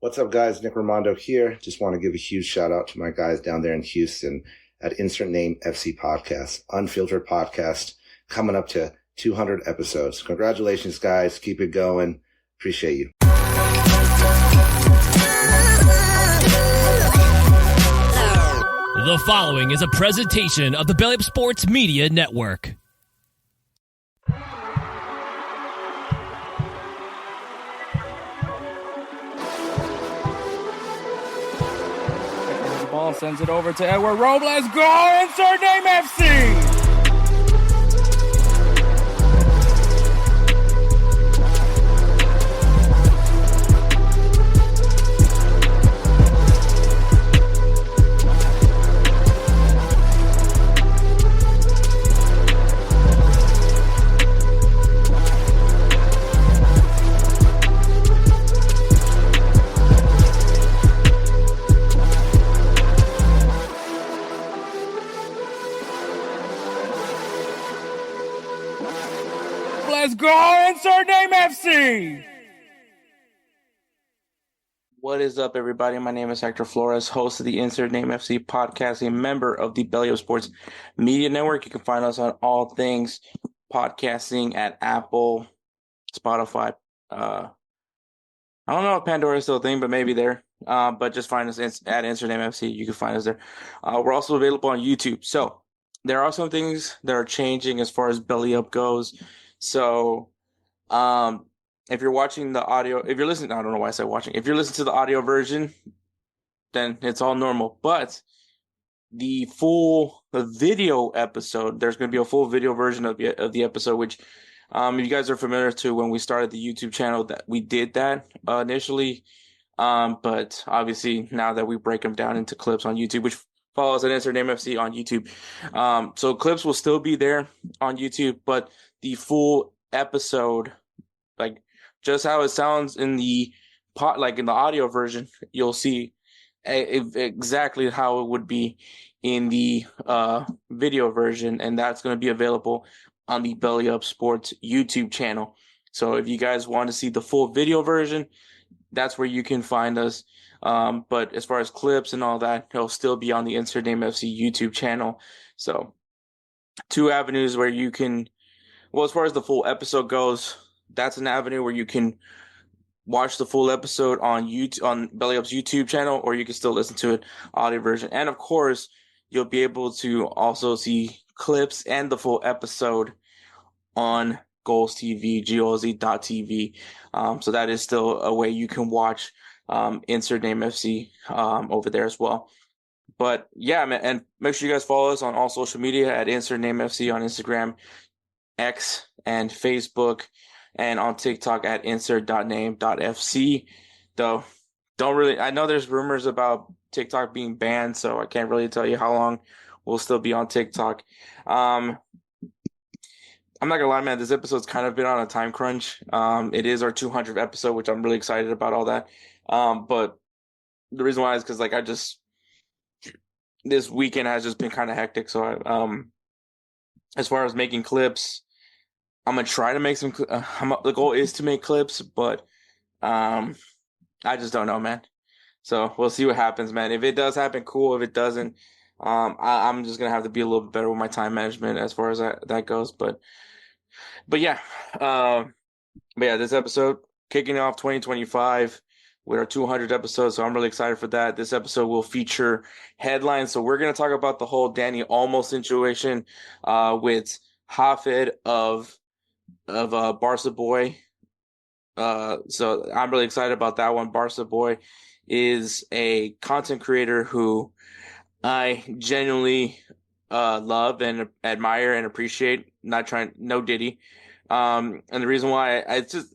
What's up, guys? Nick Ramondo here. Just want to give a huge shout out to my guys down there in Houston at Insert Name FC Podcast, unfiltered podcast, coming up to 200 episodes. Congratulations, guys. Keep it going. Appreciate you. The following is a presentation of the BellyUpSports Media Network. The ball sends it over to Edward Robles. Go! Insert Name FC! Let's go! Insert Name FC! What is up, everybody? My name is Hector Flores, host of the Insert Name FC podcast, a member of the BellyUpSports Media Network. You can find us on all things podcasting at Apple, Spotify. I don't know if Pandora is still a thing, but maybe there. But just find us at Insert Name FC. You can find us there. We're also available on YouTube. So there are some things that are changing as far as Belly Up goes. So, if you're watching the audio, if you're listening, I don't know why I said watching. If you're listening to the audio version, then it's all normal. But the video episode, there's going to be a full video version of the episode, which, if you guys are familiar to when we started the YouTube channel, that we did that initially. But obviously now that we break them down into clips on YouTube, which follows at Insert Name FC on YouTube. So clips will still be there on YouTube, but the full episode, like just how it sounds in the in the audio version, you'll see exactly how it would be in the video version, and that's going to be available on the BellyUpSports YouTube channel. So if you guys want to see the full video version, that's where you can find us. But as far as clips and all that, it'll still be on the Insert Name FC YouTube channel. So two avenues where you can, well, as far as the full episode goes, that's an avenue where you can watch the full episode on YouTube, on BellyUp's YouTube channel, or you can still listen to it audio version. And of course, you'll be able to also see clips and the full episode on Golz TV, GolzTV. So that is still a way you can watch Insert Name FC over there as well. But yeah, man, and make sure you guys follow us on all social media at Insert Name FC on Instagram, X, and Facebook, and on TikTok at insert.name.fc. Though, I know there's rumors about TikTok being banned, so I can't really tell you how long we'll still be on TikTok. I'm not gonna lie, man, this episode's kind of been on a time crunch. It is our 200th episode, which I'm really excited about all that. But the reason why is because this weekend has just been kind of hectic. So as far as making clips, I'm gonna try to make some. The goal is to make clips, but I just don't know, man. So we'll see what happens, man. If it does happen, cool. If it doesn't, I'm just gonna have to be a little bit better with my time management as far as that goes. But yeah, this episode kicking off 2025 with our 200th episode, so I'm really excited for that. This episode will feature headlines, so we're gonna talk about the whole Dani Olmo situation with Hafed of Barca Boy. So I'm really excited about that one. Barca Boy is a content creator who I genuinely love and admire and appreciate. No Diddy. And the reason why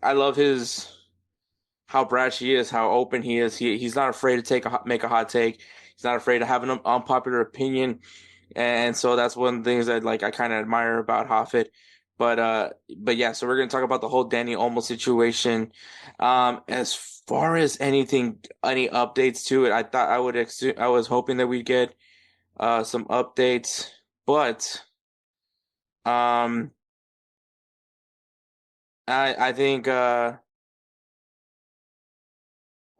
I love how brash he is, how open he is. He's not afraid to make a hot take. He's not afraid to have an unpopular opinion. And so that's one of the things that I kind of admire about Hafed. But yeah, so we're going to talk about the whole Dani Olmo situation. As far as any updates to it, I was hoping that we'd get some updates, but I think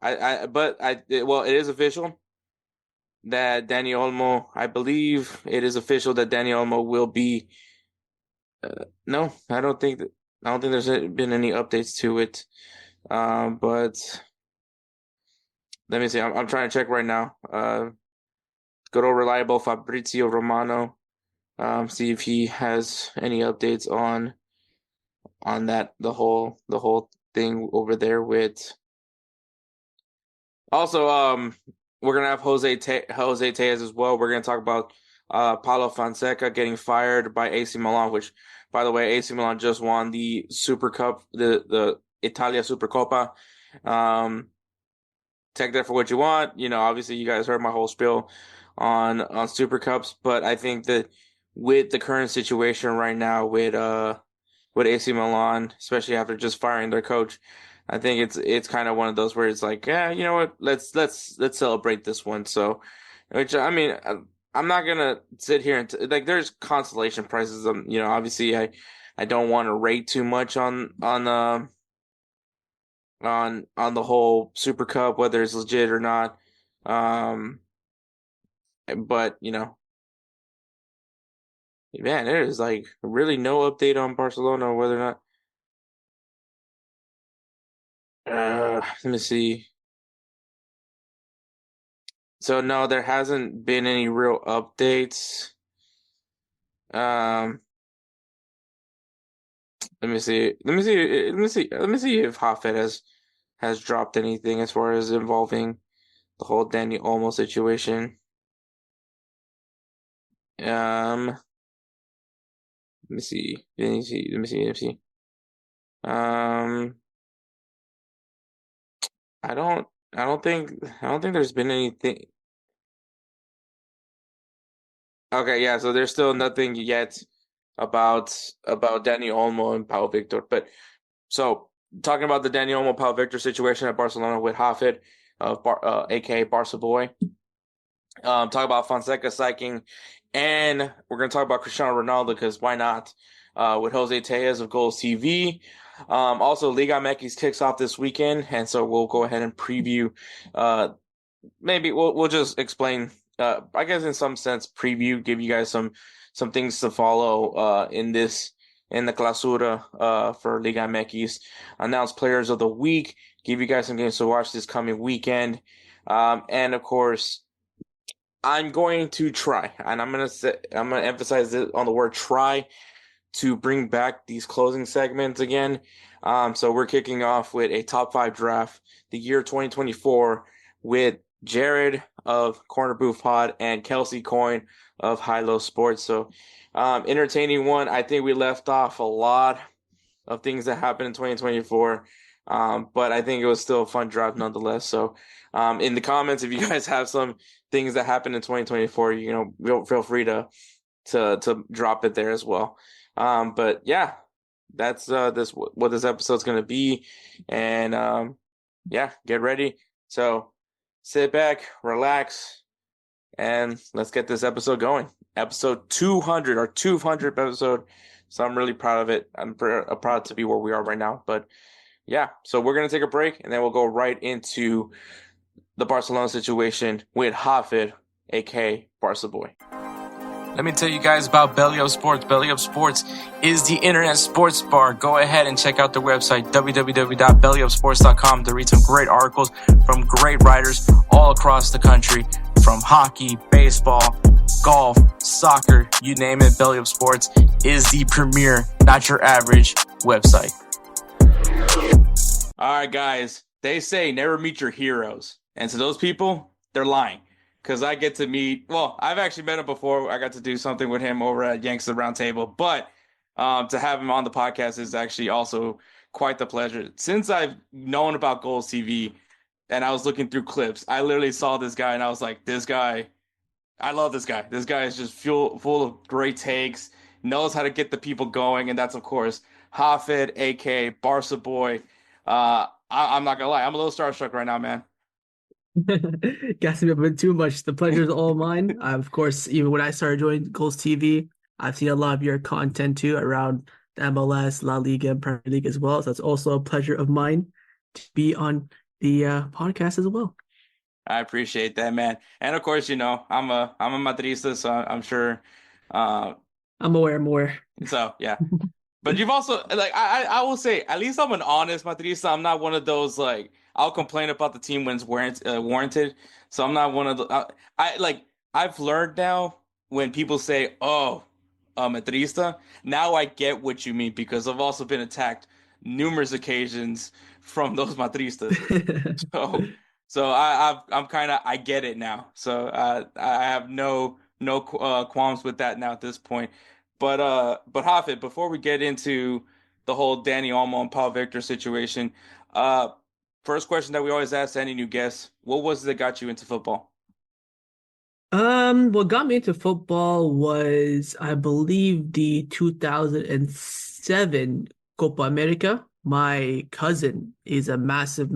it is official that Dani Olmo. I believe it is official that Dani Olmo will be. No, I don't think there's been any updates to it. But let me see. I'm trying to check right now. Good old reliable Fabrizio Romano. See if he has any updates on that the whole thing over there with. Also, we're gonna have Jose Tejas as well. We're gonna talk about Paulo Fonseca getting fired by AC Milan, which, by the way, AC Milan just won the Super Cup, the Italia Supercoppa. Take that for what you want. Obviously, you guys heard my whole spiel on Super Cups, but I think that with the current situation right now with AC Milan, especially after just firing their coach, I think it's kind of one of those where it's like, yeah, you know what? Let's celebrate this one. So, which I mean, I'm not gonna sit here and like there's consolation prizes. Obviously I don't want to rate too much on the whole Super Cup, whether it's legit or not. But man, there is like really no update on Barcelona, whether or not. Let me see. So no, there hasn't been any real updates. Let me see. Let me see if Hafed has dropped anything as far as involving the whole Dani Olmo situation. Let me see. I don't think there's been anything. Okay, yeah, so there's still nothing yet about Dani Olmo and Pau Victor. But so talking about the Dani Olmo Pau Victor situation at Barcelona with Hafed, aka Barca Boy. Talk about Fonseca psyching, and we're gonna talk about Cristiano Ronaldo because why not? With Jose Tejas of Golz TV. Also, Liga MX kicks off this weekend, and so we'll go ahead and preview. Maybe we'll just explain. I guess in some sense, preview, give you guys some things to follow in the Clausura for Liga MX. Announce players of the week. Give you guys some games to watch this coming weekend, and of course, I'm going to try, and I'm gonna emphasize it on the word try, to bring back these closing segments again. So we're kicking off with a top 5 draft, the year 2024, with Jared of Kornerbooth Pod and Kelcey Coin of High Low Sports. So entertaining one. I think we left off a lot of things that happened in 2024. But I think it was still a fun draft nonetheless. So in the comments, if you guys have some things that happened in 2024, feel free to drop it there as well. But yeah, that's what this episode's gonna be, and yeah, get ready. So sit back, relax, and let's get this episode going. Episode 200, our 200th episode. So I'm really proud of it. I'm proud to be where we are right now. But yeah, so we're gonna take a break, and then we'll go right into the Barcelona situation with Hafed, aka Barca Boy. Let me tell you guys about BellyUpSports. BellyUpSports is the internet sports bar. Go ahead and check out their website, www.bellyupsports.com, to read some great articles from great writers all across the country, from hockey, baseball, golf, soccer, you name it. BellyUpSports is the premier, not your average website. All right, guys, they say never meet your heroes. And to those people, they're lying. Because I get to meet, well, I've actually met him before. I got to do something with him over at Yanks the Round Table. But to have him on the podcast is actually also quite the pleasure. Since I've known about Golz TV and I was looking through clips, I literally saw this guy and I was like, this guy, I love this guy. This guy is just full of great takes, knows how to get the people going. And that's, of course, Hafed, a.k.a. Barca Boy. I'm not going to lie. I'm a little starstruck right now, man. Gassing me up a bit too much. The pleasure is all mine. Of course, even when I started joining Golz TV, I've seen a lot of your content too around the MLS, La Liga, and Premier League as well. So it's also a pleasure of mine to be on the podcast as well. I appreciate that, man. And of course, I'm a Madrista, so I'm sure. Uh, I'm aware. so yeah. But you've also like I will say at least I'm an honest Madrista. I'm not one of those like I'll complain about the team when it's warranted. So I'm not one of the I like I've learned now when people say oh Madrista. Now I get what you mean because I've also been attacked numerous occasions from those Madristas. So I'm kind of I get it now. So I have no qualms with that now at this point. But Hafed, before we get into the whole Dani Olmo and Paul Victor situation, uh, first question that we always ask any new guest: what was it that got you into football? What got me into football was, I believe, the 2007 Copa America. My cousin is a massive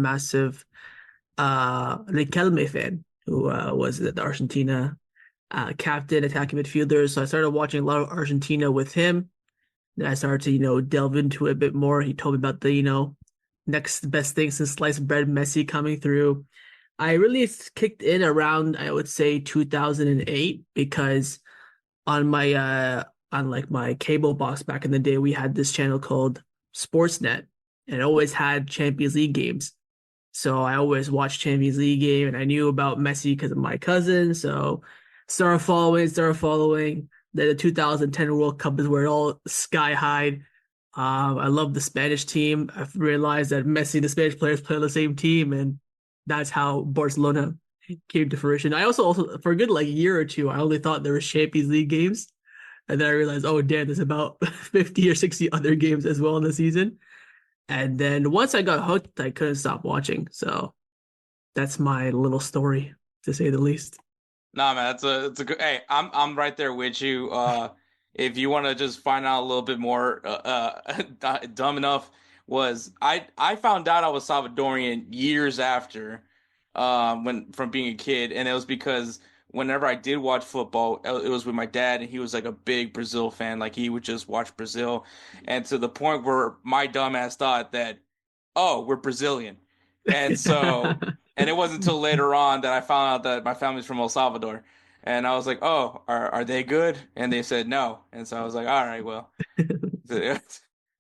Riquelme fan who was the Argentina captain, attacking midfielder. So I started watching a lot of Argentina with him. Then I started to, delve into it a bit more. He told me about the, next best thing since sliced bread, Messi coming through. I really kicked in around, I would say 2008, because on my cable box back in the day, we had this channel called Sportsnet, and it always had Champions League games. So I always watched Champions League game, and I knew about Messi because of my cousin. So started following. Then the 2010 World Cup is where it all sky high. I love the Spanish team. I've realized that Messi, the Spanish players, play on the same team, and that's how Barcelona came to fruition. I also for a good like year or two, I only thought there were Champions League games, and then I realized, oh damn, there's about 50 or 60 other games as well in the season. And then once I got hooked, I couldn't stop watching. So that's my little story, to say the least. Nah, man, it's a good. Hey, I'm right there with you. If you want to just find out a little bit more, dumb enough I found out I was Salvadorian years after, when from being a kid, and it was because whenever I did watch football, it was with my dad, and he was like a big Brazil fan. Like he would just watch Brazil, and to the point where my dumbass thought that, oh, we're Brazilian, and so. And it wasn't until later on that I found out that my family's from El Salvador. And I was like, oh, are they good? And they said no. And so I was like, all right, well. This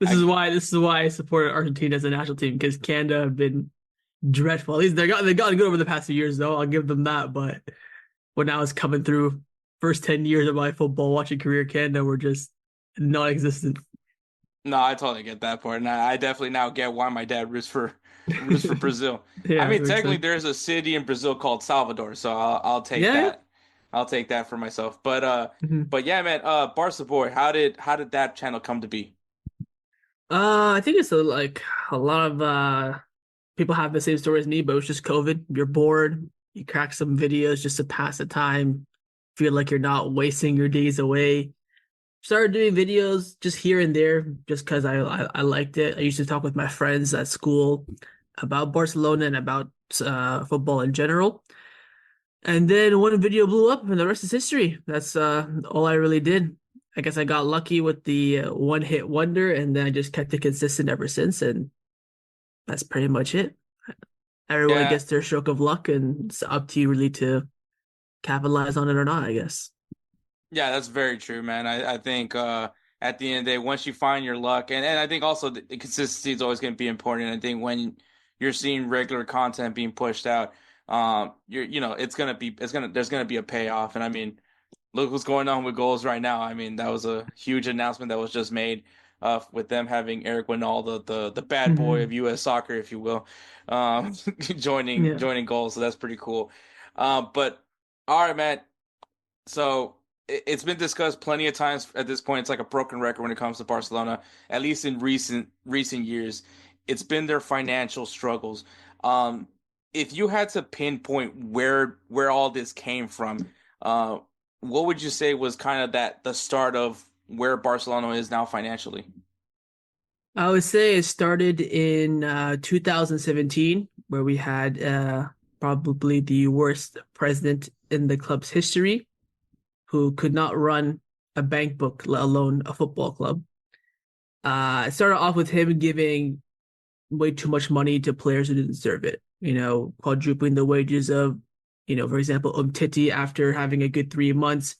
is why I supported Argentina as a national team, because Canada have been dreadful. At least they gotten good over the past few years, though. I'll give them that. But when I was coming through, first 10 years of my football watching career, Canada were just non-existent. No, I totally get that part. And I definitely now get why my dad roots for Brazil. Yeah, I mean, technically, there's a city in Brazil called Salvador, so I'll take that. I'll take that for myself. But yeah, man. Barca Boy, how did that channel come to be? I think it's like a lot of people have the same story as me, but it was just COVID. You're bored, you crack some videos just to pass the time, feel like you're not wasting your days away. Started doing videos just here and there, just because I liked it. I used to talk with my friends at school about Barcelona and about football in general. And then one video blew up, and the rest is history. That's all I really did. I guess I got lucky with the one-hit wonder, and then I just kept it consistent ever since, and that's pretty much it. Everyone gets their stroke of luck, and it's up to you really to capitalize on it or not, I guess. Yeah, that's very true, man. I think at the end of the day, once you find your luck, and I think also the consistency is always going to be important. I think when you're seeing regular content being pushed out, there's going to be a payoff. And I mean, look what's going on with Golz right now. I mean, that was a huge announcement that was just made, with them having Eric Winall, the bad boy of U.S. soccer, if you will, joining Golz. So that's pretty cool. But all right, man. So it's been discussed plenty of times at this point. It's like a broken record when it comes to Barcelona, at least in recent years. It's been their financial struggles. If you had to pinpoint where all this came from, what would you say was kind of the start of where Barcelona is now financially? I would say it started in 2017, where we had probably the worst president in the club's history, who could not run a bank book, let alone a football club. It started off with him giving way too much money to players who didn't deserve it. quadrupling the wages of, for example, Umtiti after having a good 3 months,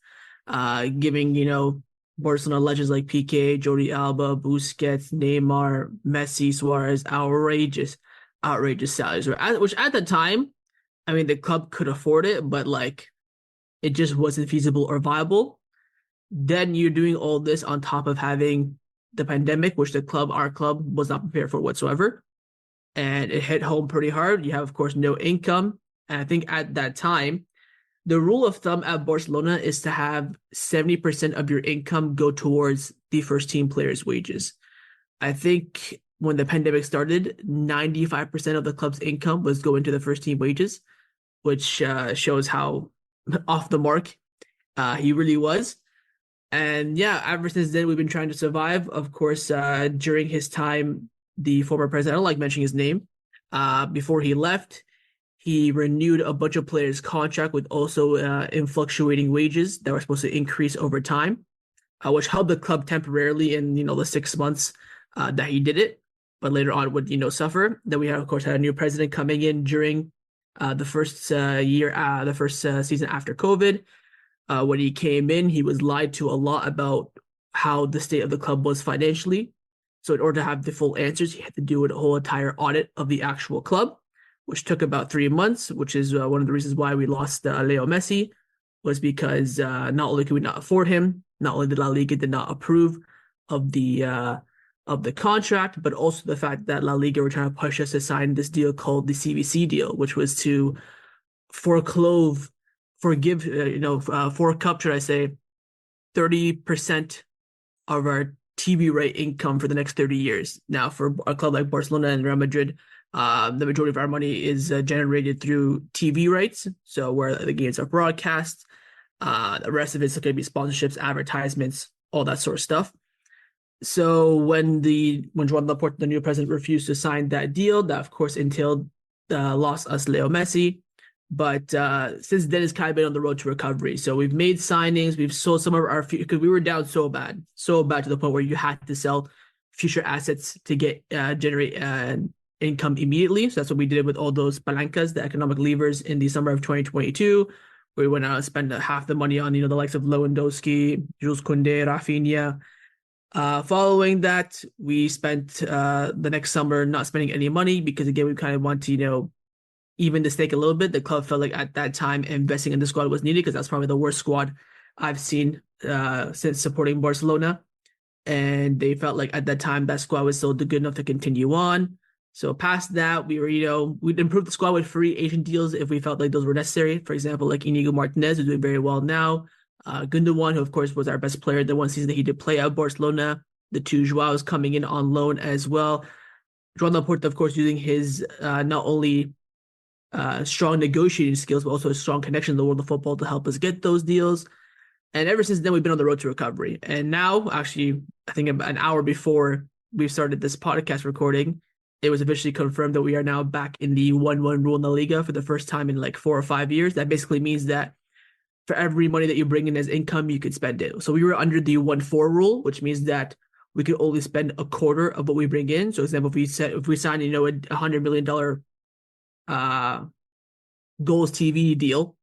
giving, Barcelona legends like Piqué, Jordi Alba, Busquets, Neymar, Messi, Suarez, outrageous salaries, which at the time, I mean, the club could afford it, but like it just wasn't feasible or viable. Then you're doing all this on top of having the pandemic, which our club was not prepared for whatsoever. And it hit home pretty hard. You have, of course, no income. And I think at that time, the rule of thumb at Barcelona is to have 70% of your income go towards the first team players' wages. I think when the pandemic started, 95% of the club's income was going to the first team wages, which shows how off the mark he really was. And yeah, ever since then, we've been trying to survive. Of course, during his time, the former president, I don't like mentioning his name, before he left, he renewed a bunch of players' contract with also in fluctuating wages that were supposed to increase over time, which helped the club temporarily in, the 6 months that he did it, but later on would, suffer. Then we have, of course, had a new president coming in during the first season after COVID. When he came in, he was lied to a lot about how the state of the club was financially. So in order to have the full answers, he had to do a whole entire audit of the actual club, which took about 3 months, which is one of the reasons why we lost Leo Messi, was because not only could we not afford him, not only did La Liga did not approve of the contract, but also the fact that La Liga were trying to push us to sign this deal called the CVC deal, which was to forgive, fork up, should I say, 30% of our TV right income for the next 30 years. Now, for a club like Barcelona and Real Madrid, the majority of our money is generated through TV rights, so where the games are broadcast. The rest of it's going to be sponsorships, advertisements, all that sort of stuff. So when Joan Laporta, the new president, refused to sign that deal, that of course entailed lost us Leo Messi. But since then, it's kind of been on the road to recovery. So we've made signings, we've sold some of our because we were down so bad to the point where you had to sell future assets to generate income immediately. So that's what we did with all those palancas, the economic levers, in the summer of 2022. We went out and spent half the money on the likes of Lewandowski, Jules Koundé, Rafinha. Following that, we spent the next summer not spending any money because, again, we kind of want to even the stake a little bit. The club felt like at that time investing in the squad was needed because that's probably the worst squad I've seen since supporting Barcelona. And they felt like at that time that squad was still good enough to continue on. So past that, we were, we'd improve the squad with free agent deals if we felt like those were necessary. For example, like Inigo Martinez, who's doing very well now. Gundogan, who of course was our best player the one season that he did play at Barcelona. The two Joaos coming in on loan as well. Joan Laporta, of course, using his not only strong negotiating skills, but also a strong connection in the world of football to help us get those deals. And ever since then, we've been on the road to recovery. And now, actually, I think about an hour before we started this podcast recording, it was officially confirmed that we are now back in the 1-1 rule in the Liga for the first time in like 4 or 5 years. That basically means that for every money that you bring in as income, you could spend it. So we were under the 1-4 rule, which means that we could only spend a quarter of what we bring in. So, for example, if we sign, a $100 million Golz TV deal,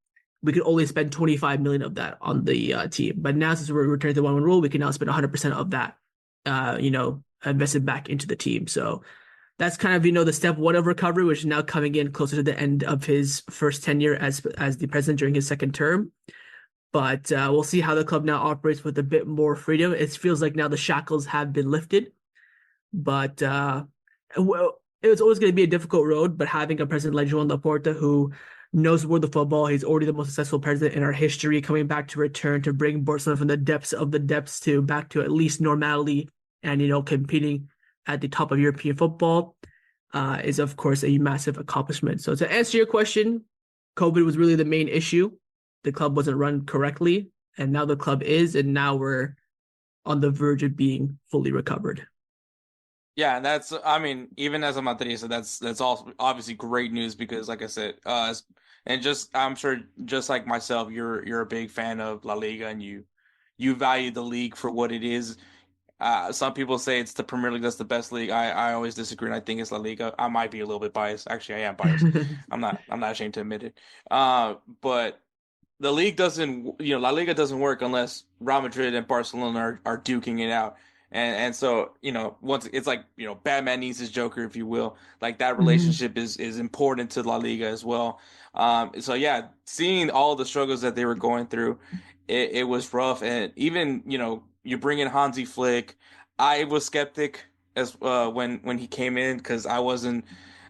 we could only spend 25 million of that on the team. But now, since we're returning to the 1-1 rule, we can now spend 100% of that, invested back into the team. So that's kind of, the step one of recovery, which is now coming in closer to the end of his first tenure as the president during his second term. But we'll see how the club now operates with a bit more freedom. It feels like now the shackles have been lifted. But it's always going to be a difficult road. But having a president like Joan Laporta, who knows the world of football, he's already the most successful president in our history, coming back to return to bring Barcelona from the depths of the depths to back to at least normality and, competing at the top of European football is, of course, a massive accomplishment. So to answer your question, COVID was really the main issue. The club wasn't run correctly, and now the club is, and now we're on the verge of being fully recovered. Yeah, and that's, even as a Madridista, that's also obviously great news because, like I said, I'm sure just like myself, you're a big fan of La Liga and you value the league for what it is. Some people say it's the Premier League that's the best league. I always disagree, and I think it's La Liga. I might be a little bit biased. Actually, I am biased. I'm not ashamed to admit it. But the league doesn't, La Liga doesn't work unless Real Madrid and Barcelona are duking it out. And so, once it's like, Batman needs his Joker, if you will. Like that Mhm. relationship is important to La Liga as well. So yeah, seeing all the struggles that they were going through, it was rough. And even, you bring in Hansi Flick. I was skeptic as when he came in because I wasn't.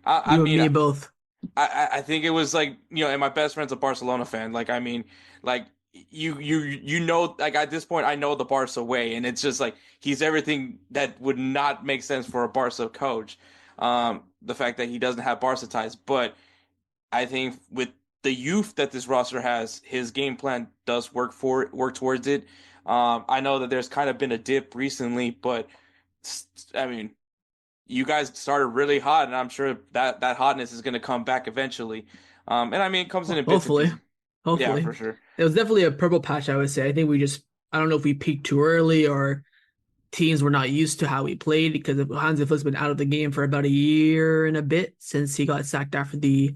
I You and mean, me both. I think it was like, and my best friend's a Barcelona fan. Like, I mean, like like at this point I know the Barca way, and it's just like he's everything that would not make sense for a Barca coach. The fact that he doesn't have Barca ties, but I think with the youth that this roster has, his game plan does work towards it. I know that there's kind of been a dip recently, but I mean, you guys started really hot, and I'm sure that hotness is going to come back eventually. And I mean, it comes in bits and Hopefully. pieces. Yeah, Hopefully. for sure. It was definitely a purple patch, I would say. I think I don't know if we peaked too early or teams were not used to how we played because Hansi Flick's been out of the game for about a year and a bit since he got sacked after the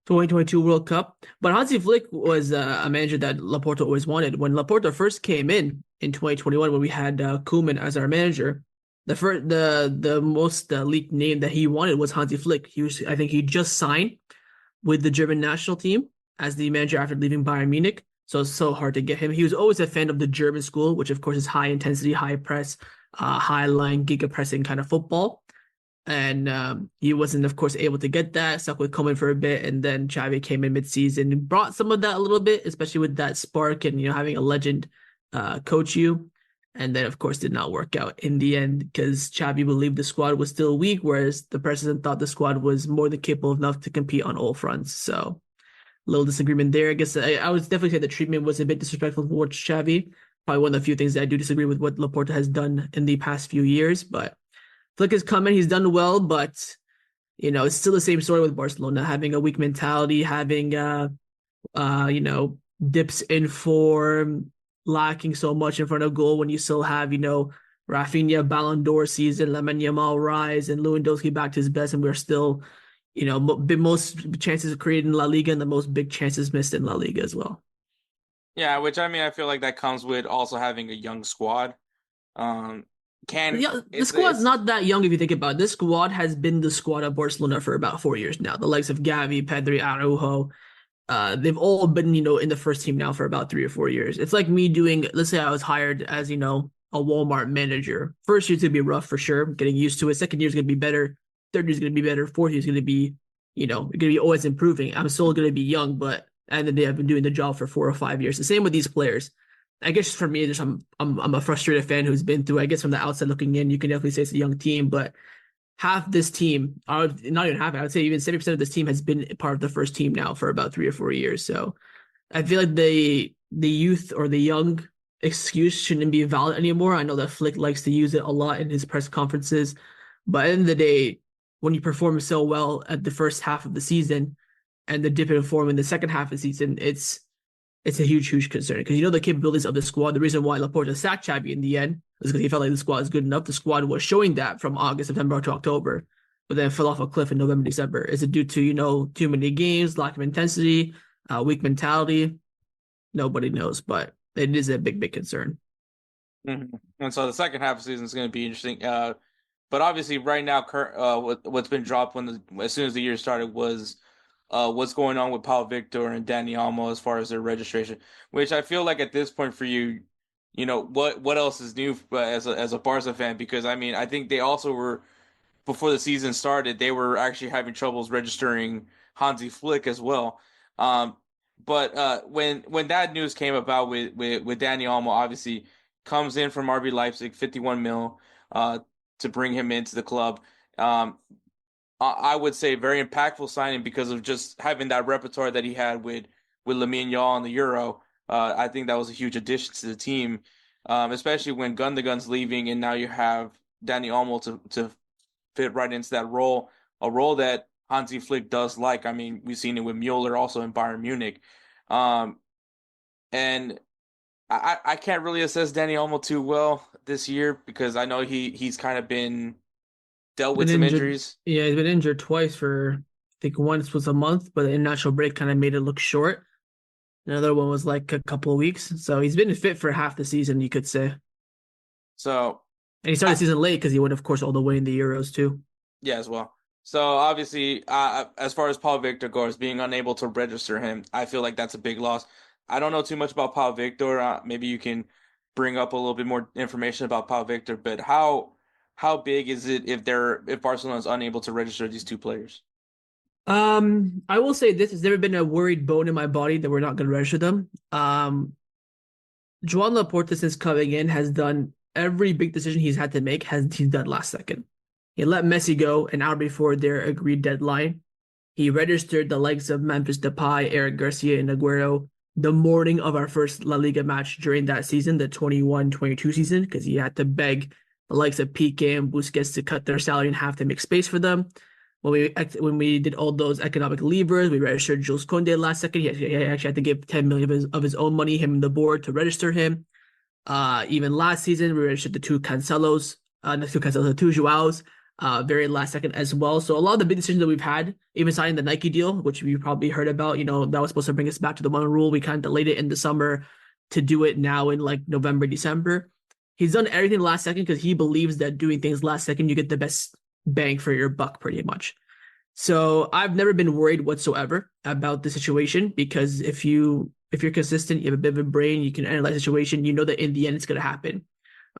2022 World Cup. But Hansi Flick was a manager that Laporta always wanted. When Laporta first came in 2021, when we had Koeman as our manager, the most leaked name that he wanted was Hansi Flick. I think he just signed with the German national team as the manager after leaving Bayern Munich. So it's so hard to get him. He was always a fan of the German school, which of course is high intensity, high press, high line, giga pressing kind of football. And he wasn't, of course, able to get that. Stuck with Coleman for a bit, and then Xavi came in mid-season and brought some of that a little bit, especially with that spark and having a legend coach you. And then, of course, did not work out in the end because Xavi believed the squad was still weak, whereas the president thought the squad was more than capable enough to compete on all fronts. So, a little disagreement there. I guess I would definitely say the treatment was a bit disrespectful towards Xavi. Probably one of the few things that I do disagree with what Laporta has done in the past few years, but Flick is coming. He's done well, but it's still the same story with Barcelona having a weak mentality, having dips in form, lacking so much in front of goal when you still have Rafinha Ballon d'Or season, Lamine Yamal rise, and Lewandowski back to his best, and we're still most chances created in La Liga and the most big chances missed in La Liga as well. Yeah, which I mean, I feel like that comes with also having a young squad. Um, can Yeah, the squad's it's not that young if you think about it. This squad has been the squad of Barcelona for about 4 years now. The likes of Gavi, Pedri, Araujo, they've all been, in the first team now for about 3 or 4 years. It's like me doing, let's say I was hired as, a Walmart manager. First year's gonna be rough for sure, getting used to it. Second year's gonna be better. Third year's gonna be better. Fourth year's gonna be, gonna be always improving. I'm still gonna be young, but at the end of the day, I've been doing the job for 4 or 5 years. The same with these players. I guess for me, just I'm a frustrated fan who's been through. I guess from the outside looking in, you can definitely say it's a young team, but half this team, or not even half, I would say even 70% of this team has been part of the first team now for about 3 or 4 years. So I feel like the youth or the young excuse shouldn't be valid anymore. I know that Flick likes to use it a lot in his press conferences, but at the end of the day, when you perform so well at the first half of the season and the dip in form in the second half of the season, it's a huge, huge concern because the capabilities of the squad. The reason why Laporta sacked Xavi in the end is because he felt like the squad is good enough. The squad was showing that from August, September to October, but then fell off a cliff in November, December. Is it due to too many games, lack of intensity, weak mentality? Nobody knows, but it is a big, big concern. Mhm. And so the second half of the season is going to be interesting. But obviously, right now, what's been dropped as soon as the year started was what's going on with Paul Victor and Dani Olmo as far as their registration. Which I feel like at this point for you, what else is new as a Barca fan? Because I mean, I think they also were before the season started, they were actually having troubles registering Hansi Flick as well. Um, but when that news came about with Dani Olmo, obviously comes in from RB Leipzig, 51 mil, to bring him into the club. Um, I would say very impactful signing because of just having that repertoire that he had with Lamine Yamal on the Euro. I think that was a huge addition to the team, especially when Gundogan's leaving and now you have Dani Olmo to fit right into that role, a role that Hansi Flick does like. I mean, we've seen it with Mueller also in Bayern Munich. Um, and I can't really assess Dani Olmo too well this year because I know he's kind of been dealt with Been some injured. injuries. Yeah, he's been injured twice for, I think once was a month, but the international break kind of made it look short. Another one was like a couple of weeks. So he's been fit for half the season, you could say. So And he started I, the season late because he went, of course, all the way in the Euros too. yeah, as well. So obviously, as far as Paul Victor goes, being unable to register him, I feel like that's a big loss. I don't know too much about Paul Victor. Maybe you can bring up a little bit more information about Paul Victor. But how big is it if Barcelona is unable to register these two players? I will say this: has never been a worried bone in my body that we're not going to register them. Joan Laporta, since coming in, has done every big decision he's had to make. He's done last second. He let Messi go an hour before their agreed deadline. He registered the likes of Memphis Depay, Eric Garcia, and Aguero the morning of our first La Liga match during that season, the 21-22 season, because he had to beg the likes of Piqué and Busquets to cut their salary in half to make space for them. When we did all those economic levers, we registered Jules Koundé last second. He actually had to give 10 million of his own money, him and the board, to register him. Even last season, we registered the two Cancelos, the two Joaos, very last second as well. So a lot of the big decisions that we've had, even signing the Nike deal, which you probably heard about, that was supposed to bring us back to the one rule. We kind of delayed it in the summer to do it now in like November, December. He's done everything last second because he believes that doing things last second, you get the best bang for your buck pretty much. So I've never been worried whatsoever about the situation because if you're consistent, you have a bit of a brain, you can analyze the situation, you know that in the end it's going to happen.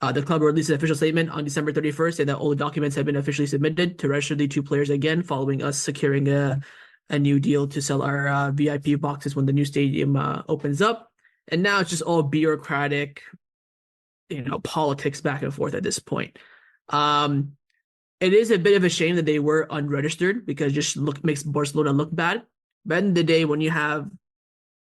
The club released an official statement on December 31st saying that all the documents have been officially submitted to register the two players again, following us securing a new deal to sell our VIP boxes when the new stadium opens up. And now it's just all bureaucratic, politics back and forth at this point. It is a bit of a shame that they were unregistered because it just makes Barcelona look bad. But at the end of the day, when you have,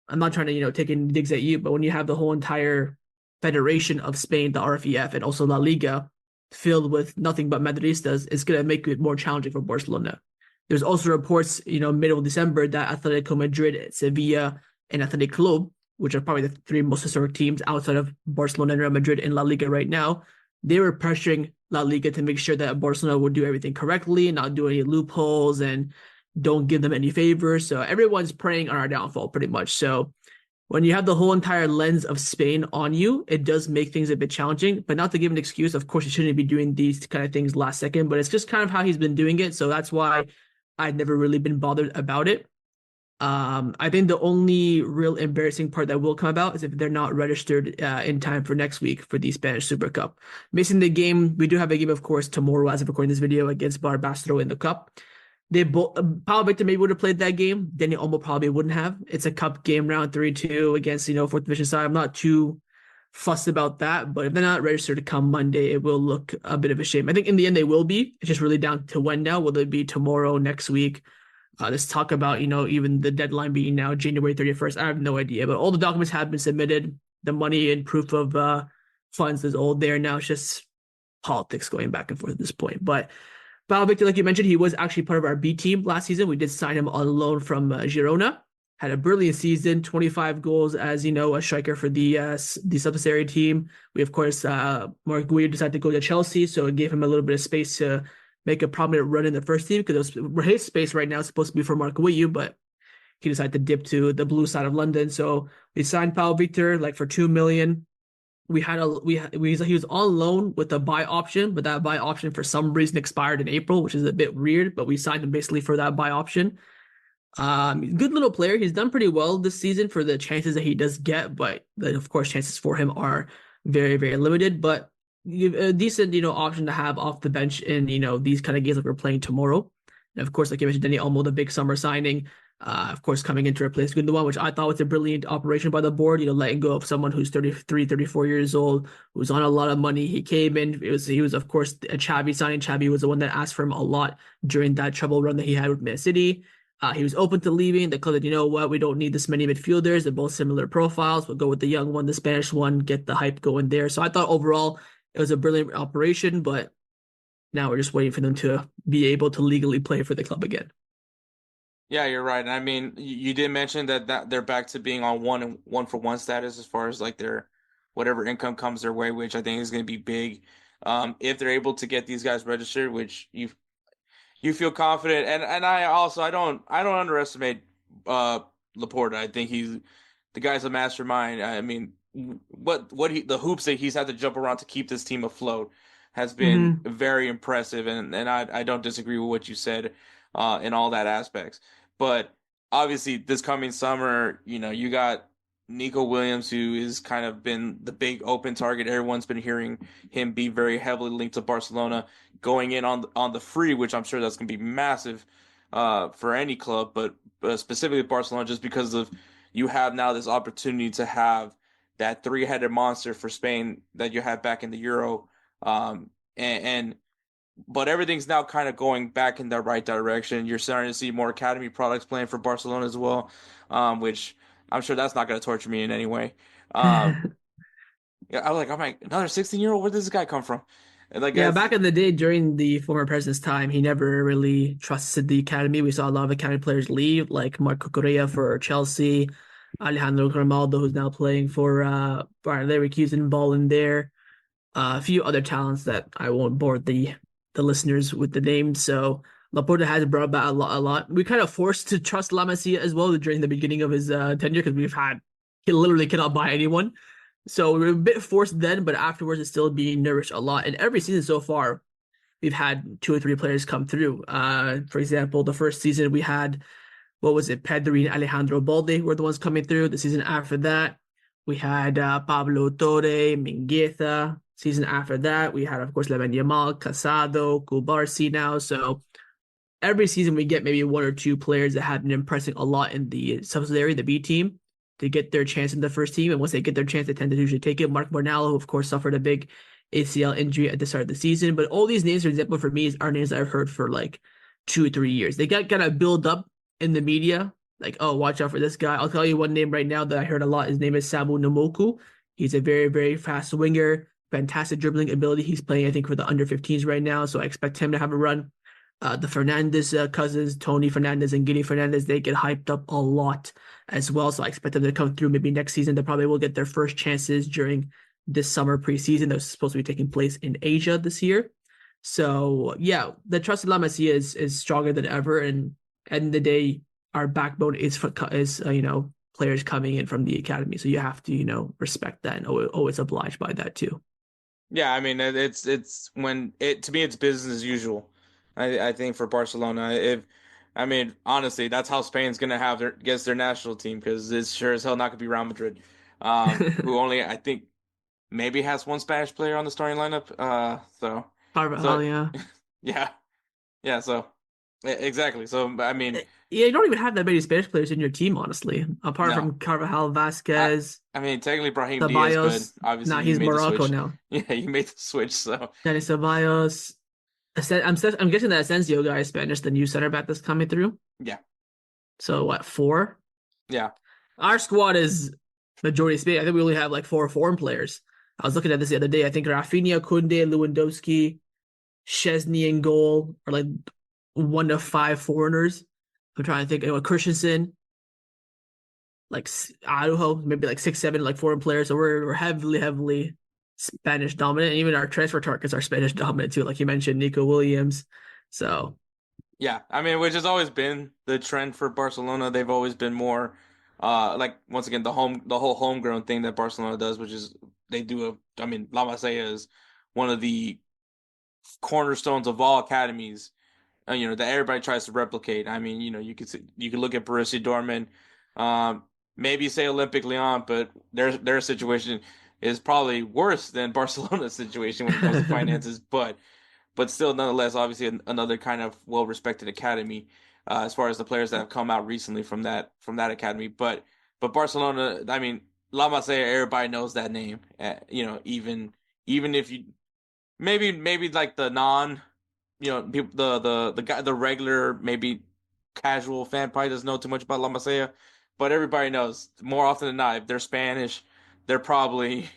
I'm not trying to, take any digs at you, but when you have the whole entire Federation of Spain, the RFEF, and also La Liga filled with nothing but Madridistas, it's going to make it more challenging for Barcelona. There's also reports, middle of December that Atletico Madrid, Sevilla, and Athletic Club, which are probably the three most historic teams outside of Barcelona and Real Madrid in La Liga right now, they were pressuring La Liga to make sure that Barcelona would do everything correctly, not do any loopholes, and don't give them any favors. So everyone's preying on our downfall pretty much. So when you have the whole entire lens of Spain on you, it does make things a bit challenging, but not to give an excuse. Of course, you shouldn't be doing these kind of things last second, but it's just kind of how he's been doing it. So that's why I've never really been bothered about it. I think the only real embarrassing part that will come about is if they're not registered in time for next week for the Spanish Super Cup. Missing the game, we do have a game, of course, tomorrow as of recording this video against Barbastro in the Cup. They both, Paulo Victor maybe would have played that game. Dani Olmo probably wouldn't have. It's a Cup game, round 3-2 against, fourth division side. I'm not too fussed about that, but if they're not registered to come Monday, it will look a bit of a shame. I think in the end they will be. It's just really down to when now. Will it be tomorrow, next week? Let's talk about, even the deadline being now January 31st. I have no idea, but all the documents have been submitted. The money and proof of funds is all there now. It's just politics going back and forth at this point. But Paulo Victor, like you mentioned, he was actually part of our B team last season. We did sign him on loan from Girona. Had a brilliant season, 25 goals as, a striker for the subsidiary team. We, of course, Mark Guido decided to go to Chelsea, so it gave him a little bit of space to make a prominent run in the first team because his space right now is supposed to be for Mark Guido, but he decided to dip to the blue side of London. So we signed Paulo Victor for 2 million. He was on loan with a buy option, but that buy option for some reason expired in April, which is a bit weird, but we signed him basically for that buy option. Good little player. He's done pretty well this season for the chances that he does get, but of course chances for him are very, very limited, but a decent, option to have off the bench in, these kind of games that we're playing tomorrow. And of course, like you mentioned, Dani Olmo, the big summer signing, of course, coming in to replace Gundogan, which I thought was a brilliant operation by the board, letting go of someone who's 33, 34 years old, who's on a lot of money. He came in, he was, of course, a Xavi signing. Xavi was the one that asked for him a lot during that trouble run that he had with Man City. He was open to leaving. The club said, we don't need this many midfielders. They're both similar profiles. We'll go with the young one, the Spanish one, get the hype going there. So I thought overall it was a brilliant operation, but now we're just waiting for them to be able to legally play for the club again. Yeah, you're right. You did mention that they're back to being on one for one status as far as like their whatever income comes their way, which I think is going to be big. If they're able to get these guys registered, which you feel confident, and I don't underestimate Laporta. I think the guy's a mastermind. I mean, the hoops that he's had to jump around to keep this team afloat has been Hmm. very impressive, and I don't disagree with what you said in all that aspects. But obviously, this coming summer, you got Nico Williams, who is kind of been the big open target. Everyone's been hearing him be very heavily linked to Barcelona, going in on the free, which I'm sure that's going to be massive for any club, but specifically Barcelona, just because of you have now this opportunity to have that three-headed monster for Spain that you had back in the Euro, and but everything's now kind of going back in the right direction. You're starting to see more academy products playing for Barcelona as well, which I'm sure that's not going to torture me in any way. Um, yeah, I'm like another 16-year-old. Where does this guy come from? And like Yeah, that's back in the day during the former president's time, he never really trusted the academy. We saw a lot of academy players leave, like Marco Correa for Chelsea, Alejandro Grimaldo, who's now playing for Bayer Leverkusen, ball in there. A few other talents that I won't bore the listeners with the names. So Laporta has brought back a lot. A lot. We kind of forced to trust La Masia as well during the beginning of his tenure because he literally cannot buy anyone. So we were a bit forced then, but afterwards it's still being nourished a lot. And every season so far, we've had two or three players come through. For example, the first season we had, what was it, Pedri and Alejandro Balde were the ones coming through. The season after that, we had Pablo Torre, Mingueza. Season after that, we had, of course, Lamine Yamal, Casado, Kubarsi now. So every season we get maybe one or two players that have been impressing a lot in the subsidiary, the B team, to get their chance in the first team. And once they get their chance, they tend to usually take it. Mark Bornallo, who of course suffered a big ACL injury at the start of the season. But all these names, for example, for me, are names that I've heard for like 2 or 3 years. They got kind of build up in the media, like, oh, watch out for this guy. I'll tell you one name right now that I heard a lot. His name is Samu Nomoku. He's a very, very fast winger, fantastic dribbling ability. He's playing, I think, for the under 15s right now. So I expect him to have a run. The Fernandez cousins, Tony Fernandez and Giddy Fernandez, they get hyped up a lot as well. So I expect them to come through maybe next season. They probably will get their first chances during this summer preseason that's supposed to be taking place in Asia this year. So yeah, the trust in La Masia is stronger than ever. And at the end of the day, our backbone is players coming in from the academy. So you have to respect that and always oblige by that too. Yeah, I mean it's when it to me it's business as usual. I think for Barcelona, if I mean honestly, that's how Spain's gonna have their national team because it's sure as hell not gonna be Real Madrid, who only I think maybe has one Spanish player on the starting lineup. So Carvajal, yeah. yeah, yeah. So exactly. So I mean, Yeah, you don't even have that many Spanish players in your team, honestly. Apart no, from Carvajal, I Vasquez, I mean technically Brahim Diaz, but Ceballos. obviously Nah, you he's made the Morocco switch. now. Yeah, you made the switch. So Dani Ceballos. I'm guessing that Asensio guy is Spanish, the new center back that's coming through. yeah, So what, four? yeah. Our squad is majority Spain. I think we only have like four foreign players. I was looking at this the other day. I think Rafinha, Koundé, Lewandowski, Chesney, and goal are like one of five foreigners. I'm trying to think. Christensen, like Araujo, maybe like 6, 7 like foreign players. So we're heavily, heavily Spanish dominant. And even our transfer targets are Spanish dominant too. Like you mentioned, Nico Williams. So Yeah, I mean, which has always been the trend for Barcelona. They've always been more, like once again the whole homegrown thing that Barcelona does, which is they do I mean, La Masia is one of the cornerstones of all academies. That everybody tries to replicate. I mean, you could look at Borussia Dortmund, um, maybe say Olympic Lyon, but their situation is probably worse than Barcelona's situation when it comes to finances, but still, nonetheless, obviously another kind of well-respected academy as far as the players that have come out recently from that academy. But Barcelona, I mean, La Masia, everybody knows that name. Even if you maybe like the non, people the guy the regular maybe casual fan probably doesn't know too much about La Masia, but everybody knows more often than not if they're Spanish, they're probably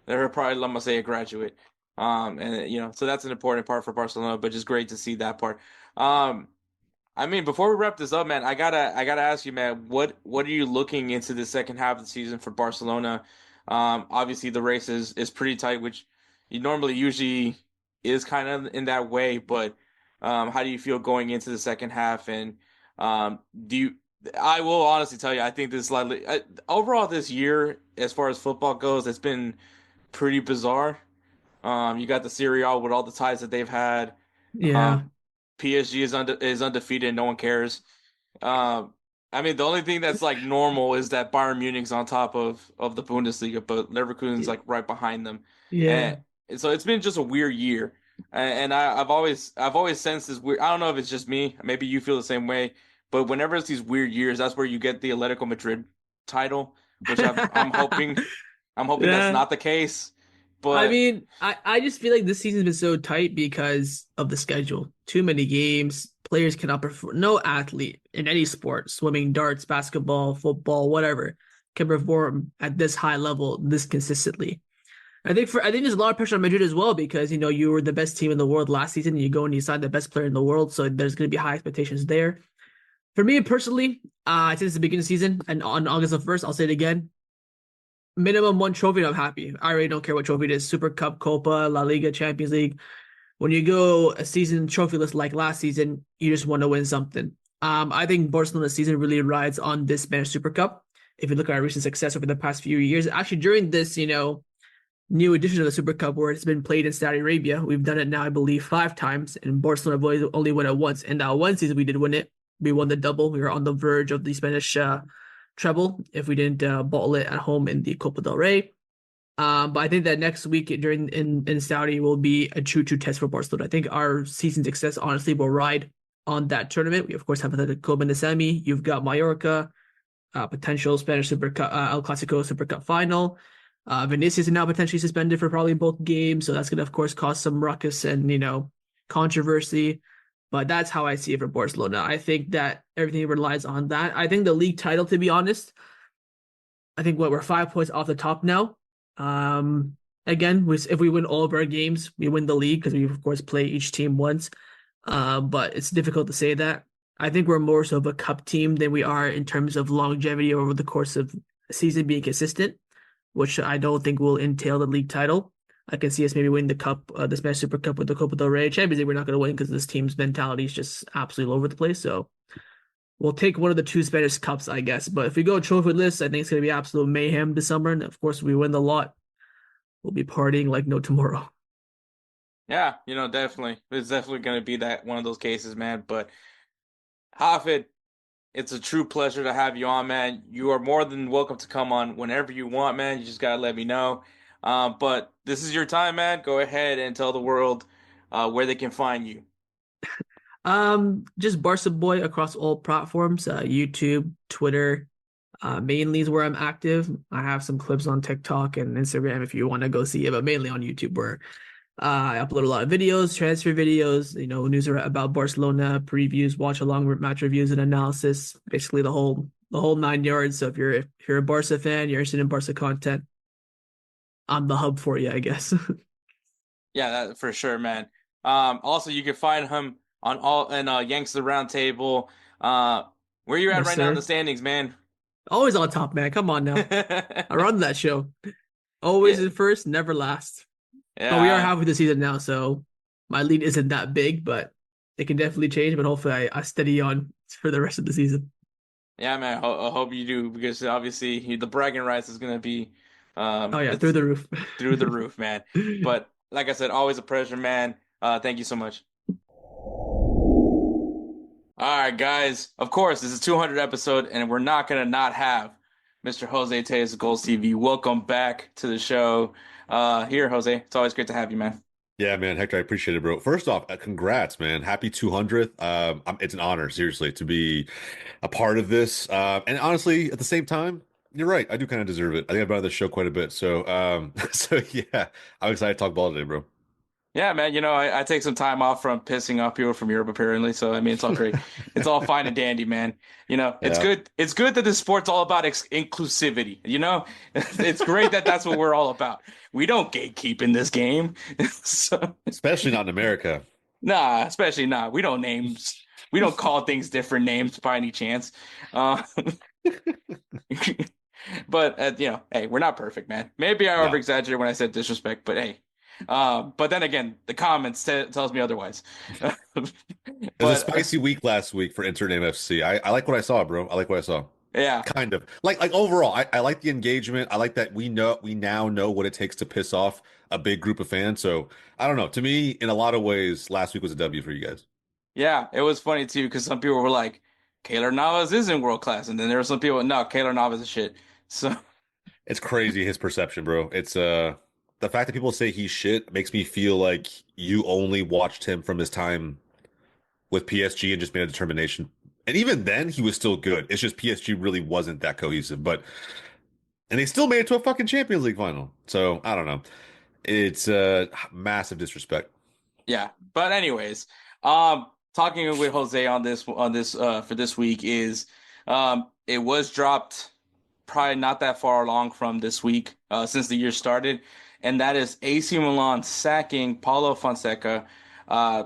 they're probably La Masia graduate. And so that's an important part for Barcelona, but just great to see that part. Um, I mean, before we wrap this up, man, I gotta ask you, man, what are you looking into the second half of the season for Barcelona? Obviously, the race is pretty tight, which you normally usually is kind of in that way. But how do you feel going into the second half? And do you? I will honestly tell you, I think this slightly overall this year, as far as football goes, it's been pretty bizarre. You got the Serie A with all the ties that they've had. Yeah. Um, PSG is undefeated. No one cares. Um, I mean, the only thing that's like normal is that Bayern Munich's on top of the Bundesliga, but Leverkusen's like right behind them, Yeah. and so it's been just a weird year. And I've always sensed this weird. I don't know if it's just me. Maybe you feel the same way. But whenever it's these weird years, that's where you get the Atletico Madrid title, which I'm hoping that's Yeah. not the case. I But mean, I just feel like this season's been so tight because of the schedule. Too many games. Players cannot perform. No athlete in any sport, swimming, darts, basketball, football, whatever, can perform at this high level this consistently. I think there's a lot of pressure on Madrid as well because you were the best team in the world last season. And you go and you sign the best player in the world, so there's going to be high expectations there. For me personally, since the beginning of the season and on August the 1st, I'll say it again. Minimum one trophy, and I'm happy. I really don't care what trophy it is. Super Cup, Copa, La Liga, Champions League. When you go a season trophy list like last season, you just want to win something. I think Barcelona's season really rides on this Spanish Super Cup. If you look at our recent success over the past few years, actually during this, new edition of the Super Cup where it's been played in Saudi Arabia, we've done it now, I believe, 5 times, and Barcelona only won it once. And that one season we did win it. We won the double. We were on the verge of the Spanish treble if we didn't bottle it at home in the Copa del Rey. But I think that next week in Saudi will be a true test for Barcelona. I think our season success honestly will ride on that tournament. We of course have the Copa in the semi. You've got Mallorca, potential Spanish Super Cup, El Clasico Super Cup final. Vinicius is now potentially suspended for probably both games, so that's going to of course cause some ruckus and controversy. But that's how I see it for Barcelona. I think that everything relies on that. I think the league title, to be honest, I think we're 5 points off the top now. Again, if we win all of our games, we win the league because we of course play each team once. But it's difficult to say that. I think we're more so of a cup team than we are in terms of longevity over the course of a season being consistent, which I don't think will entail the league title. I can see us maybe win the cup, the Spanish Super Cup with the Copa del Rey. Champions League, we're not going to win because this team's mentality is just absolutely all over the place. So we'll take one of the two Spanish Cups, I guess. But if we go trophy list, I think it's going to be absolute mayhem this summer. And of course, if we win the lot, we'll be partying like no tomorrow. yeah, definitely, it's definitely going to be that one of those cases, man. But Hafed, it's a true pleasure to have you on, man. You are more than welcome to come on whenever you want, man. You just gotta let me know. But this is your time, man. Go ahead and tell the world where they can find you. Just Barca Boy across all platforms, YouTube, Twitter, mainly is where I'm active. I have some clips on TikTok and Instagram if you want to go see it, but mainly on YouTube where I upload a lot of videos, transfer videos, news about Barcelona, previews, watch along match reviews and analysis, basically the whole 9 yards. So if you're a Barca fan, you're interested in Barca content, I'm the hub for you, I guess. Yeah, that for sure, man. Also, you can find him on all and Yanks the Round Table. Where you at Yes, right now in the sir. standings, man? Always on top, man. Come on now. I Yeah, run that show. Always in first, never last. But we are yeah, halfway the season now, so my lead isn't that big, but it can definitely change. But hopefully I steady on for the rest of the season. yeah, man. I hope you do because obviously the bragging rights is gonna be, Oh yeah, through it's the roof. through the roof, man. But like I said, always a pleasure, man. Thank you so much. All right, guys. Of course, this is 200 episode, and we're not gonna not have Mr. Jose Tejas of Golz TV. Welcome back to the show. Here, Jose. It's always great to have you, man. Yeah, man, Hector, I appreciate it, bro. First off, congrats, man. Happy 200th. It's an honor, seriously, to be a part of this. And honestly, at the same time, you're right. I do kind of deserve it. I think I've been on this show quite a bit. So, so yeah, I'm excited to talk ball today, bro. Yeah, man. I take some time off from pissing off people from Europe, apparently. So, I mean, it's all great. It's all fine and dandy, man. It's Yeah. good. It's good that this sport's all about inclusivity. It's great that that's what we're all about. We don't gatekeep in this game. So, Especially not in America. nah, especially not. We don't names. We don't call things different names by any chance. Uh, But hey, we're not perfect, man. Maybe I over No. exaggerate when I said disrespect, but hey. But then again, the comments tells me otherwise. It was a But spicy week last week for Insert Name FC. I like what I saw, bro. I like what I saw. yeah, Kind of like overall, I like the engagement. I like that we now know what it takes to piss off a big group of fans. So I don't know. To me, in a lot of ways, last week was a W for you guys. yeah, it was funny too because some people were like, Keylor Navas isn't world class, and then there were some people, no, Keylor Navas is shit. So It's crazy his perception, bro. It's the fact that people say he's shit makes me feel like you only watched him from his time with PSG and just made a determination. And even then, he was still good. It's just PSG really wasn't that cohesive. And they still made it to a fucking Champions League final. So I don't know. It's massive disrespect. yeah, but anyways, talking with Jose on this for this week is it was dropped probably not that far along from this week since the year started, and that is AC Milan sacking Paulo Fonseca uh,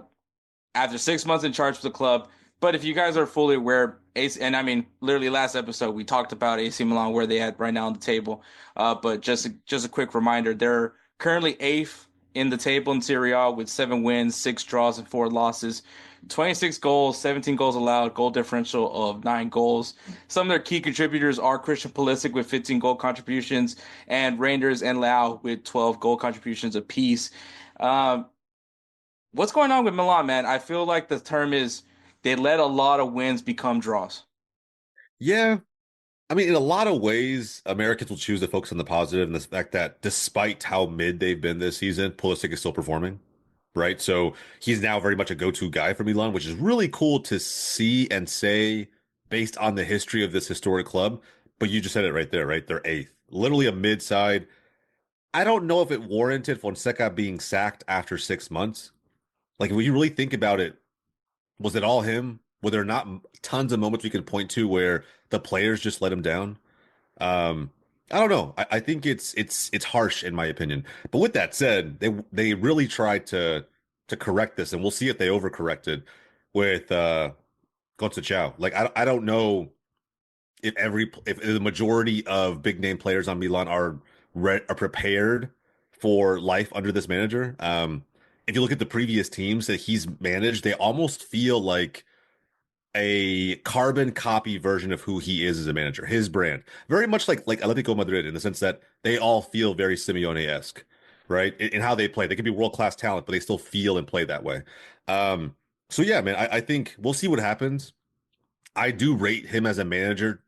after 6 months in charge of the club. But if you guys are fully aware, AC, and I mean, literally last episode we talked about AC Milan where they at right now on the table. But just a quick reminder, they're currently eighth in the table in Serie A with 7 wins, 6 draws, and 4 losses. 26 goals, 17 goals allowed, goal differential of 9 goals. Some of their key contributors are Christian Pulisic with 15 goal contributions and Reinders and Lau with 12 goal contributions apiece. Um, what's going on with Milan, man? I feel like the term is they let a lot of wins become draws. Yeah. I mean, in a lot of ways, Americans will choose to focus on the positive and the fact that despite how mid they've been this season, Pulisic is still performing, right? So he's now very much a go-to guy for Milan, which is really cool to see and say based on the history of this historic club. But you just said it right there, right? They're eighth, literally a mid side. I don't know if it warranted Fonseca being sacked after 6 months. Like, when you really think about it, was it all him? Were there not tons of moments we could point to where the players just let him down? Um, I don't know. I think it's harsh in my opinion. But with that said, they really tried to correct this, and we'll see if they overcorrected with Golz. Like I don't know if the majority of big name players on Milan are prepared for life under this manager. If you look at the previous teams that he's managed, they almost feel like a carbon copy version of who he is as a manager, his brand. Very much like Atletico Madrid in the sense that they all feel very Simeone-esque, right? In how they play. They could be world-class talent, but they still feel and play that way. So yeah, man, I think we'll see what happens. I do rate him as a manager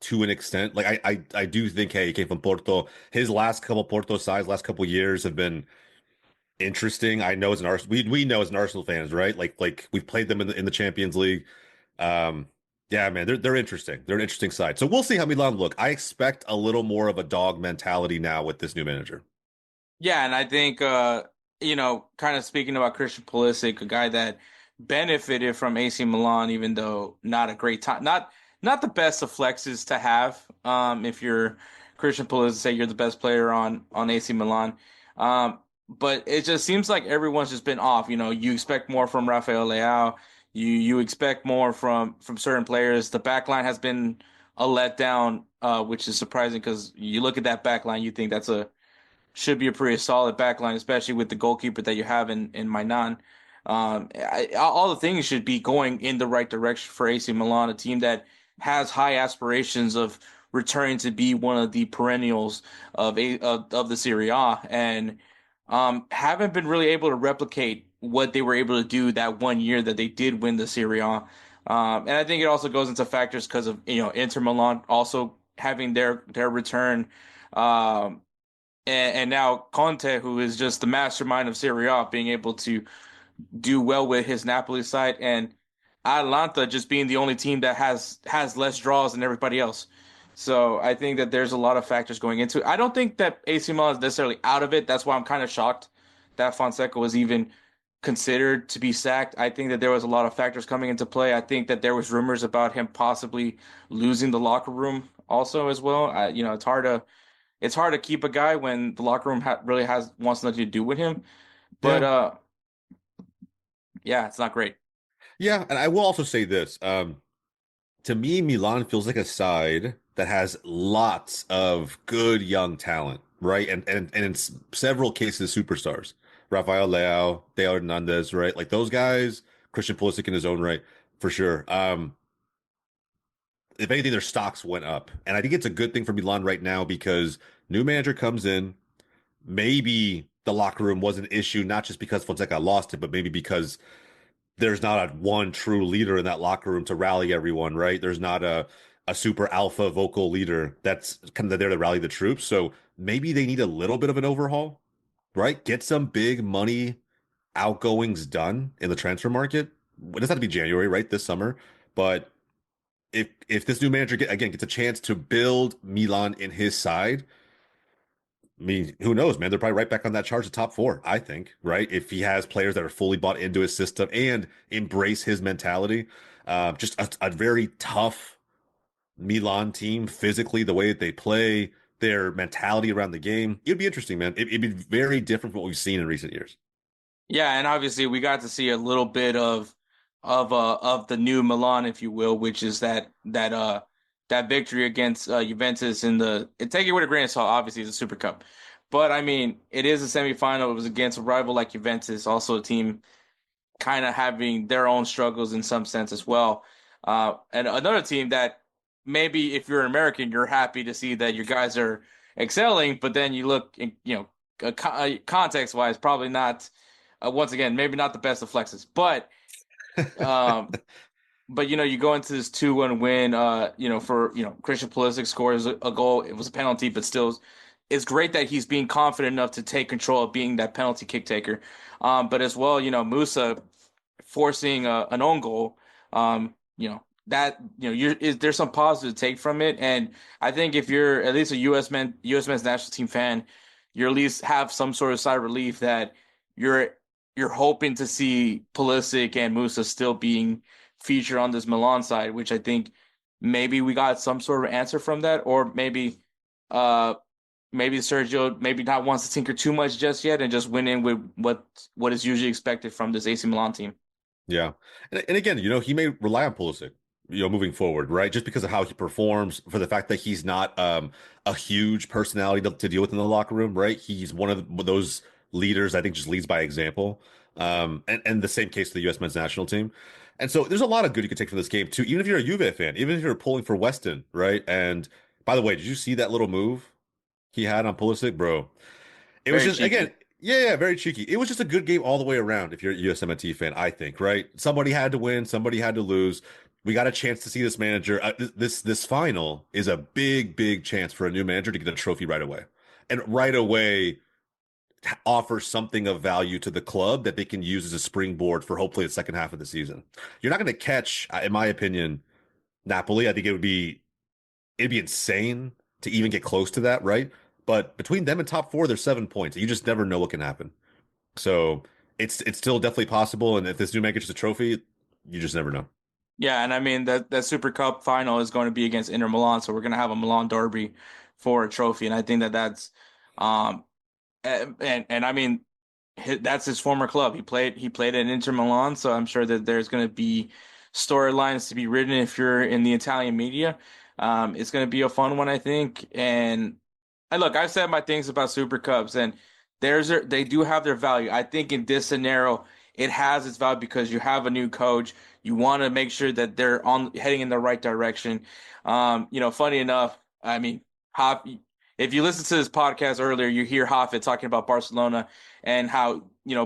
to an extent. Like I do think, hey, he came from Porto. His last couple Porto sides, last couple years have been interesting. I know as an we know as an Arsenal fans, right? Like we've played them in the Champions League. Yeah, man, they're interesting. They're an interesting side. So we'll see how Milan look. I expect a little more of a dog mentality now with this new manager. Yeah, and I think kind of speaking about Christian Pulisic, a guy that benefited from AC Milan, even though not a great time, not the best of flexes to have. If you're Christian Pulisic, say you're the best player on AC Milan. But it just seems like everyone's just been off. You expect more from Rafael Leao. You expect more from certain players. The back line has been a letdown, which is surprising because you look at that back line, you think should be a pretty solid back line, especially with the goalkeeper that you have in Milan. All the things should be going in the right direction for AC Milan, a team that has high aspirations of returning to be one of the perennials of the Serie A, and haven't been really able to replicate what they were able to do that one year that they did win the Serie A. And I think it also goes into factors because of Inter Milan also having their return. And now Conte, who is just the mastermind of Serie A, being able to do well with his Napoli side, and Atalanta just being the only team that has less draws than everybody else. So I think that there's a lot of factors going into it. I don't think that AC Milan is necessarily out of it. That's why I'm kind of shocked that Fonseca was even considered to be sacked. I think that there was a lot of factors coming into play. I think that there was rumors about him possibly losing the locker room also as well. It's hard to keep a guy when the locker room really wants nothing to do with him. But yeah, it's not great. Yeah, and I will also say this. To me, Milan feels like a side that has lots of good young talent, right? And in several cases, superstars. Rafael Leao, Theo Hernandez, right? Like those guys, Christian Pulisic in his own right, for sure. If anything, their stocks went up. And I think it's a good thing for Milan right now because new manager comes in. Maybe the locker room was an issue, not just because Fonseca lost it, but maybe because there's not a one true leader in that locker room to rally everyone, right? There's not a super alpha vocal leader that's kind of there to rally the troops. So maybe they need a little bit of an overhaul, right? Get some big money outgoings done in the transfer market. It doesn't have to be January, right? This summer. But if this new manager gets a chance to build Milan in his side, I mean, who knows, man? They're probably right back on that charge of top four, I think, right? If he has players that are fully bought into his system and embrace his mentality. Just a very tough Milan team physically, the way that they play, their mentality around the game. It'd be interesting, man. It'd be very different from what we've seen in recent years. Yeah, and obviously we got to see a little bit of the new Milan, if you will, which is that victory against Juventus in take it with a grain of salt. Obviously, it's a Super Cup, but I mean, it is a semifinal. It was against a rival like Juventus, also a team kind of having their own struggles in some sense as well, and another team that maybe if you're an American, you're happy to see that your guys are excelling, but then you look, context wise, probably not. Once again, maybe not the best of flexes, but. Um, But you go into this 2-1 win. For Christian Pulisic scores a goal. It was a penalty, but still, it's great that he's being confident enough to take control of being that penalty kick taker. But as well, Musa forcing an own goal. There's some positive to take from it, and I think if you're at least a U.S. men's national team fan, you at least have some sort of sigh of relief that you're hoping to see Pulisic and Musa still being featured on this Milan side, which I think maybe we got some sort of answer from that, or maybe Sergio maybe not wants to tinker too much just yet and just went in with what is usually expected from this AC Milan team. Yeah. And again, he may rely on Pulisic, moving forward, right? Just because of how he performs, for the fact that he's not a huge personality to deal with in the locker room, right? He's one of those leaders, I think, just leads by example. And the same case to the U.S. men's national team. And so there's a lot of good you could take from this game too, even if you're a Juve fan, even if you're pulling for Weston, right? And by the way, did you see that little move he had on Pulisic, bro? It was Very just, cheeky. again, yeah, very cheeky. It was just a good game all the way around if you're a USMNT fan, I think, right? Somebody had to win, somebody had to lose. We got a chance to see this manager. This final is a big, big chance for a new manager to get a trophy right away. And right away offer something of value to the club that they can use as a springboard for hopefully the second half of the season. You're not going to catch, in my opinion, Napoli. I think it'd be insane to even get close to that, right? But between them and top four, there's 7 points. You just never know what can happen. So it's still definitely possible. And if this new man gets a trophy, you just never know. Yeah, and I mean that Super Cup final is going to be against Inter Milan, so we're going to have a Milan derby for a trophy, and I think that's and I mean that's his former club. He played at Inter Milan, so I'm sure that there's going to be storylines to be written if you're in the Italian media. It's going to be a fun one, I think. And I've said my things about Super Cups, and they do have their value. I think in this scenario, it has its value because you have a new coach. You want to make sure that they're heading in the right direction. Funny enough, I mean, if you listen to this podcast earlier, you hear Hafed talking about Barcelona and how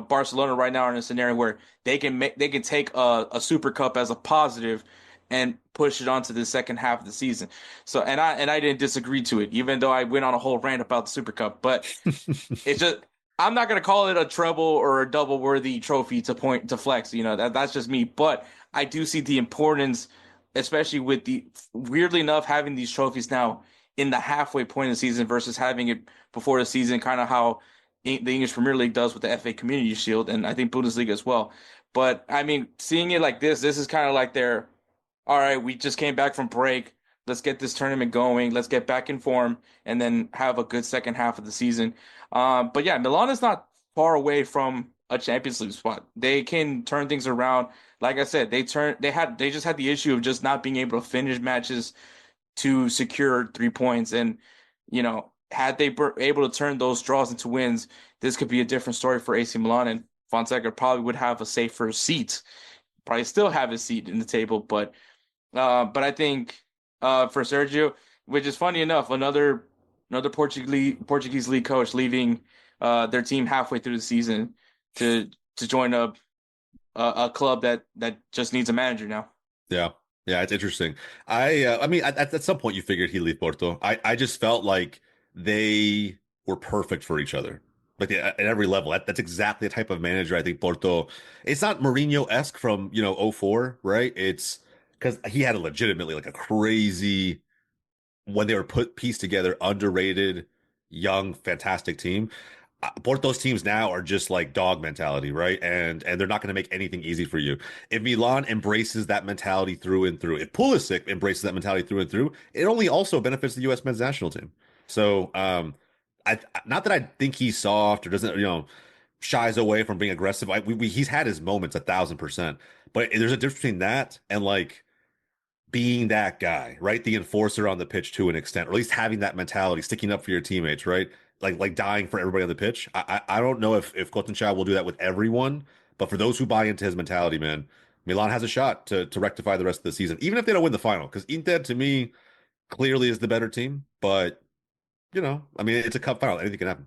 Barcelona right now are in a scenario where they can take a Super Cup as a positive and push it onto the second half of the season. So and I didn't disagree to it, even though I went on a whole rant about the Super Cup. But it's just I'm not gonna call it a treble or a double worthy trophy to flex. That's just me. But I do see the importance, especially with the weirdly enough having these trophies now in the halfway point of the season versus having it before the season, kind of how the English Premier League does with the FA Community Shield, and I think Bundesliga as well. But I mean, seeing it like this is kind of like all right, we just came back from break. Let's get this tournament going. Let's get back in form and then have a good second half of the season. But yeah, Milan is not far away from a Champions League spot. They can turn things around. Like I said, they just had the issue of just not being able to finish matches to secure 3 points. And, had they were able to turn those draws into wins, this could be a different story for AC Milan, and Fonseca probably would have a safer seat, probably still have his seat in the table. But I think for Sergio, which is funny enough, another Portuguese league coach leaving their team halfway through the season to join a club that just needs a manager now. Yeah. Yeah, it's interesting. I mean, at some point you figured he'd leave Porto. I just felt like they were perfect for each other, like at every level. That's exactly the type of manager I think Porto. It's not Mourinho-esque from 04, right? It's because he had a legitimately like a crazy, when they were pieced together, underrated, young, fantastic team. Porto's teams now are just like dog mentality, right? And they're not going to make anything easy for you. If Milan embraces that mentality through and through, if Pulisic embraces that mentality through and through, it only also benefits the U.S. men's national team. So, I not that I think he's soft or doesn't, shies away from being aggressive. He's had his moments 1,000%, but there's a difference between that and like being that guy, right? The enforcer on the pitch to an extent, or at least having that mentality, sticking up for your teammates, right? Like dying for everybody on the pitch. I don't know if Kotenchao will do that with everyone, but for those who buy into his mentality, man, Milan has a shot to rectify the rest of the season, even if they don't win the final. Because Inter, to me, clearly is the better team. But I mean, it's a cup final; anything can happen.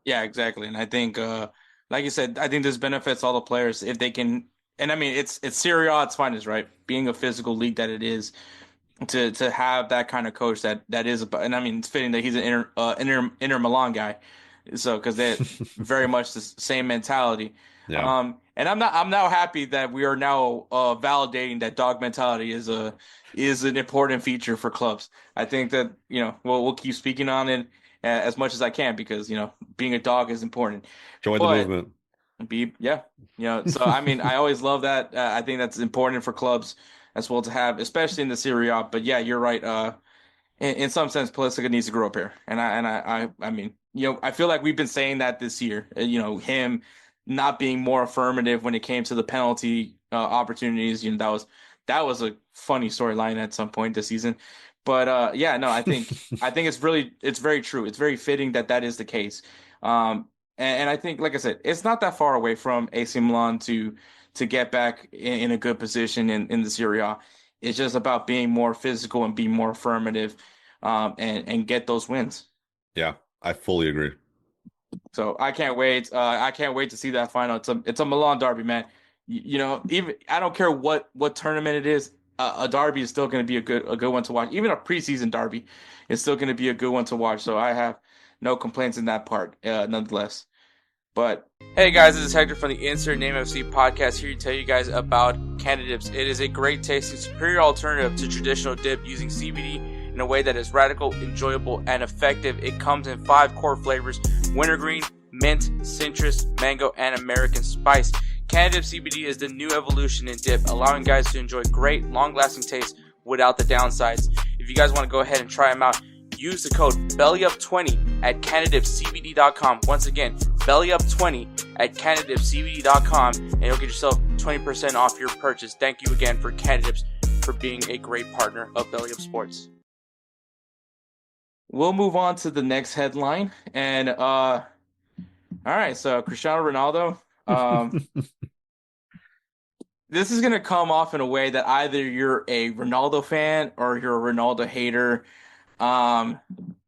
Yeah, exactly. And I think, like you said, I think this benefits all the players if they can. And I mean, it's Serie A, it's finest, right? Being a physical league that it is, to have that kind of coach that is, and I mean, it's fitting that he's an Inter Milan guy, so because they're very much the same mentality. Yeah. And I'm now happy that we are now validating that dog mentality is an important feature for clubs. I think that we'll keep speaking on it as much as I can, because being a dog is important. Join But, the movement. So I mean, I always love that. I think that's important for clubs as well to have, especially in the Serie A. But yeah, you're right. In some sense, Pulisic needs to grow up here, and I mean, I feel like we've been saying that this year. Him not being more affirmative when it came to the penalty opportunities. That was a funny storyline at some point this season. But yeah, no, I think it's very true. It's very fitting that is the case. And I think, like I said, it's not that far away from AC Milan to get back in a good position in the Serie A. It's just about being more physical and being more affirmative, and get those wins. Yeah, I fully agree. So I can't wait. I can't wait to see that final. It's a Milan derby, man. Even I don't care what tournament it is. A derby is still going to be a good one to watch. Even a preseason derby is still going to be a good one to watch. So I have no complaints in that part, nonetheless. But hey guys, this is Hector from the Insert Name FC podcast, here to tell you guys about Candidips. It is a great tasting, superior alternative to traditional dip, using CBD in a way that is radical, enjoyable, and effective. It comes in 5 core flavors: wintergreen, mint, citrus, mango, and American spice. Candidips CBD is the new evolution in dip, allowing guys to enjoy great, long-lasting taste without the downsides. If you guys want to go ahead and try them out, use the code BellyUp20 at CannadipsCBD.com. Once again, BellyUp20 at CannadipsCBD.com, and you'll get yourself 20% off your purchase. Thank you again for Canadips for being a great partner of BellyUpSports. We'll move on to the next headline. And, all right, so Cristiano Ronaldo. This is going to come off in a way that either you're a Ronaldo fan or you're a Ronaldo hater.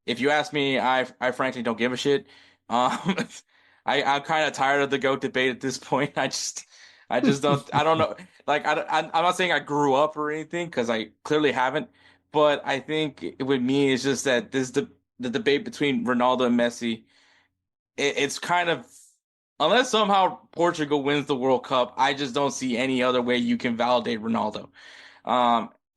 If you ask me, I frankly don't give a shit. I'm kind of tired of the GOAT debate at this point. I just don't. I don't know. Like I'm not saying I grew up or anything, because I clearly haven't. But I think with me, it's just that the debate between Ronaldo and Messi. It's kind of, unless somehow Portugal wins the World Cup, I just don't see any other way you can validate Ronaldo.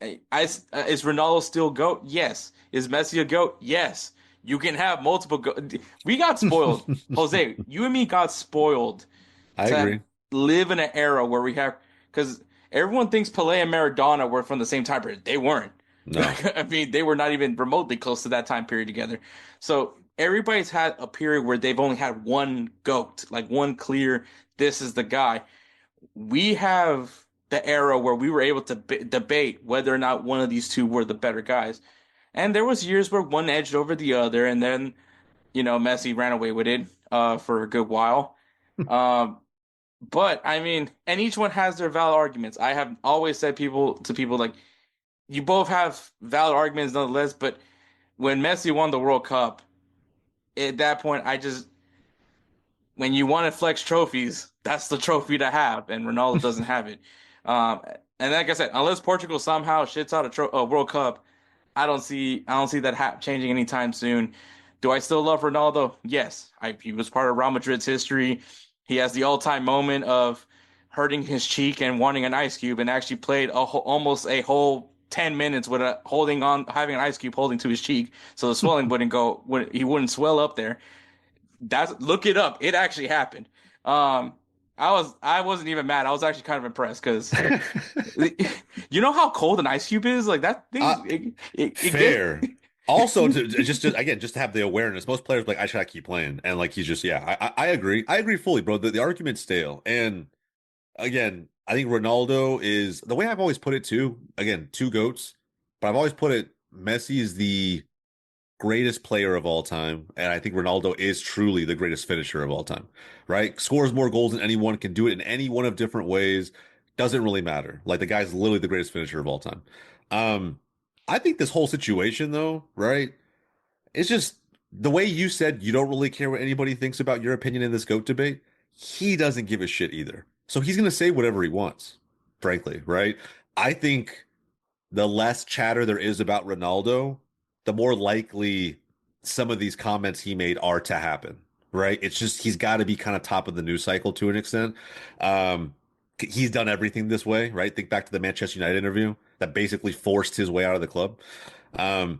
Is Ronaldo still GOAT? Yes. Is Messi a GOAT? Yes. You can have multiple GOAT. We got spoiled. Jose, you and me got spoiled. I agree. Live in an era where we have, because everyone thinks Pelé and Maradona were from the same time period. They weren't. No. I mean, they were not even remotely close to that time period together. So everybody's had a period where they've only had one GOAT, like one clear, this is the guy. We have the era where we were able to debate whether or not one of these two were the better guys. And there was years where one edged over the other, and then, Messi ran away with it for a good while. But I mean, and each one has their valid arguments. I have always said to people like, you both have valid arguments nonetheless, but when Messi won the World Cup, at that point, when you want to flex trophies, that's the trophy to have, and Ronaldo doesn't have it. And like I said, unless Portugal somehow shits out a World Cup, I don't see that changing anytime soon. Do I still love Ronaldo? Yes. He was part of Real Madrid's history. He has the all-time moment of hurting his cheek and wanting an ice cube, and actually played almost a whole 10 minutes with having an ice cube holding to his cheek, so the swelling he wouldn't swell up there. Look it up. It actually happened. I wasn't even mad. I was actually kind of impressed because you know how cold an ice cube is? Like that thing. Fair. Also, just to have the awareness. Most players like, I should keep playing, and like he's just I agree. I agree fully, bro. The argument's stale, and again, I think Ronaldo is the way I've always put it too. Again, two GOATs, but I've always put it. Messi is the greatest player of all time, and I think Ronaldo is truly the greatest finisher of all time. Right? Scores more goals than anyone, can do it in any one of different ways. Doesn't really matter. Like the guy's literally the greatest finisher of all time. I think this whole situation, though, right? It's just the way you said you don't really care what anybody thinks about your opinion in this GOAT debate. He doesn't give a shit either. So he's going to say whatever he wants, frankly, right? I think the less chatter there is about Ronaldo, the more likely some of these comments he made are to happen, right? It's just he's got to be kind of top of the news cycle to an extent. He's done everything this way, right? Think back to the Manchester United interview that basically forced his way out of the club. I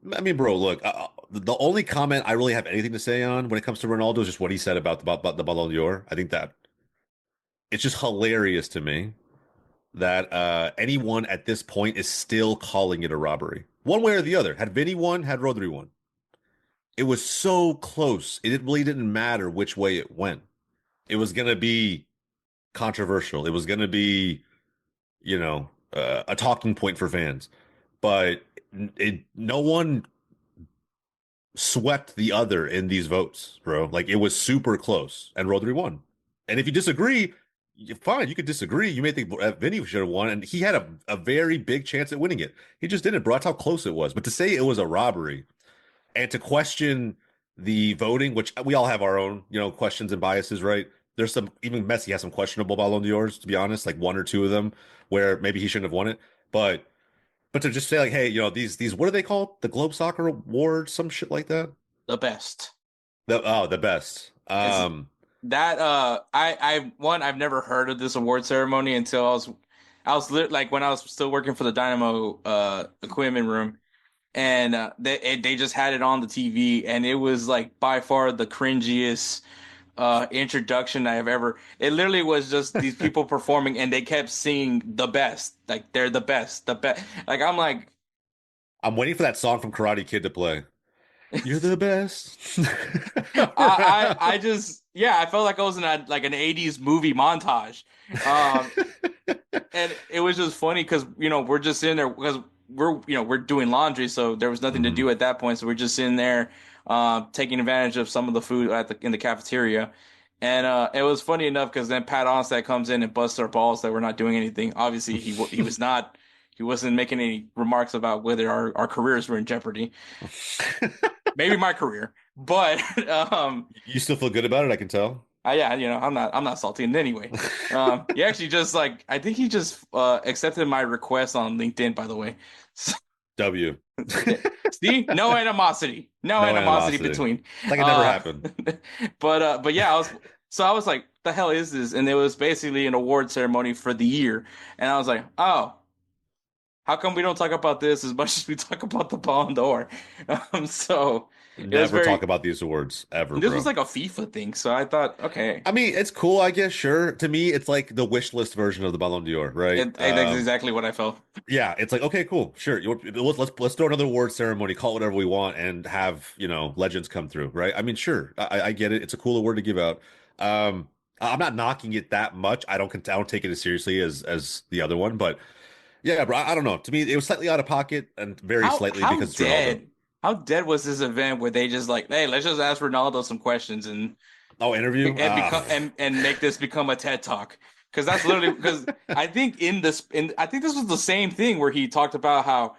mean, bro, look, the only comment I really have anything to say on when it comes to Ronaldo is just what he said about the Ballon d'Or. I think that it's just hilarious to me that anyone at this point is still calling it a robbery. One way or the other. Had Vinny won, had Rodri won. It was so close. It really didn't matter which way it went. It was going to be controversial. It was going to be, a talking point for fans. But no one swept the other in these votes, bro. Like, it was super close, and Rodri won. And if you disagree, fine, you could disagree. You may think Vinny should have won, and he had a very big chance at winning it. He just didn't, bro. That's how close it was. But to say it was a robbery and to question the voting, which we all have our own, questions and biases, right? There's even Messi has some questionable Ballon d'Ors, to be honest, like one or two of them where maybe he shouldn't have won it. But to just say like, hey, these what are they called? The Globe Soccer Awards, some shit like that. The best. The best. I've never heard of this award ceremony until I was like when I was still working for the Dynamo equipment room, and they just had it on the TV, and it was like by far the cringiest introduction I have ever. It literally was just these people performing, and they kept singing the best, like they're the best. Like I'm waiting for that song from Karate Kid to play. You're the best. I felt like I was in an 80s movie montage. And it was just funny because, we're just sitting there because we're doing laundry. So there was nothing to do at that point. So we're just sitting there, taking advantage of some of the food in the cafeteria. And it was funny enough because then Pat Onstad comes in and busts our balls that we're not doing anything. Obviously, he was not. He wasn't making any remarks about whether our careers were in jeopardy. Maybe my career, but you still feel good about it, I can tell. Yeah, I'm not salty. And anyway, he actually just I think he just accepted my request on LinkedIn, by the way. W. See, no animosity between. Like it never happened. But yeah, I was like, the hell is this? And it was basically an award ceremony for the year, and I was like, oh. How come we don't talk about this as much as we talk about the Ballon d'Or? Never talk about these awards ever. This was like a FIFA thing, so I thought, okay. I mean, it's cool, I guess. Sure. To me, it's like the wish list version of the Ballon d'Or, right? That's exactly what I felt. Yeah, it's like, okay, cool, sure. Let's throw another award ceremony, call it whatever we want, and have legends come through, right? I mean, sure, I get it. It's a cool award to give out. I'm not knocking it that much. I don't take it as seriously as the other one, but yeah, bro. I don't know. To me, it was slightly out of pocket and very slightly How because it's Ronaldo. dead? How dead was this event where they just like, hey, let's just ask Ronaldo some questions and Oh, interview. become and make this become a TED talk? Because that's literally because I think I think this was the same thing where he talked about how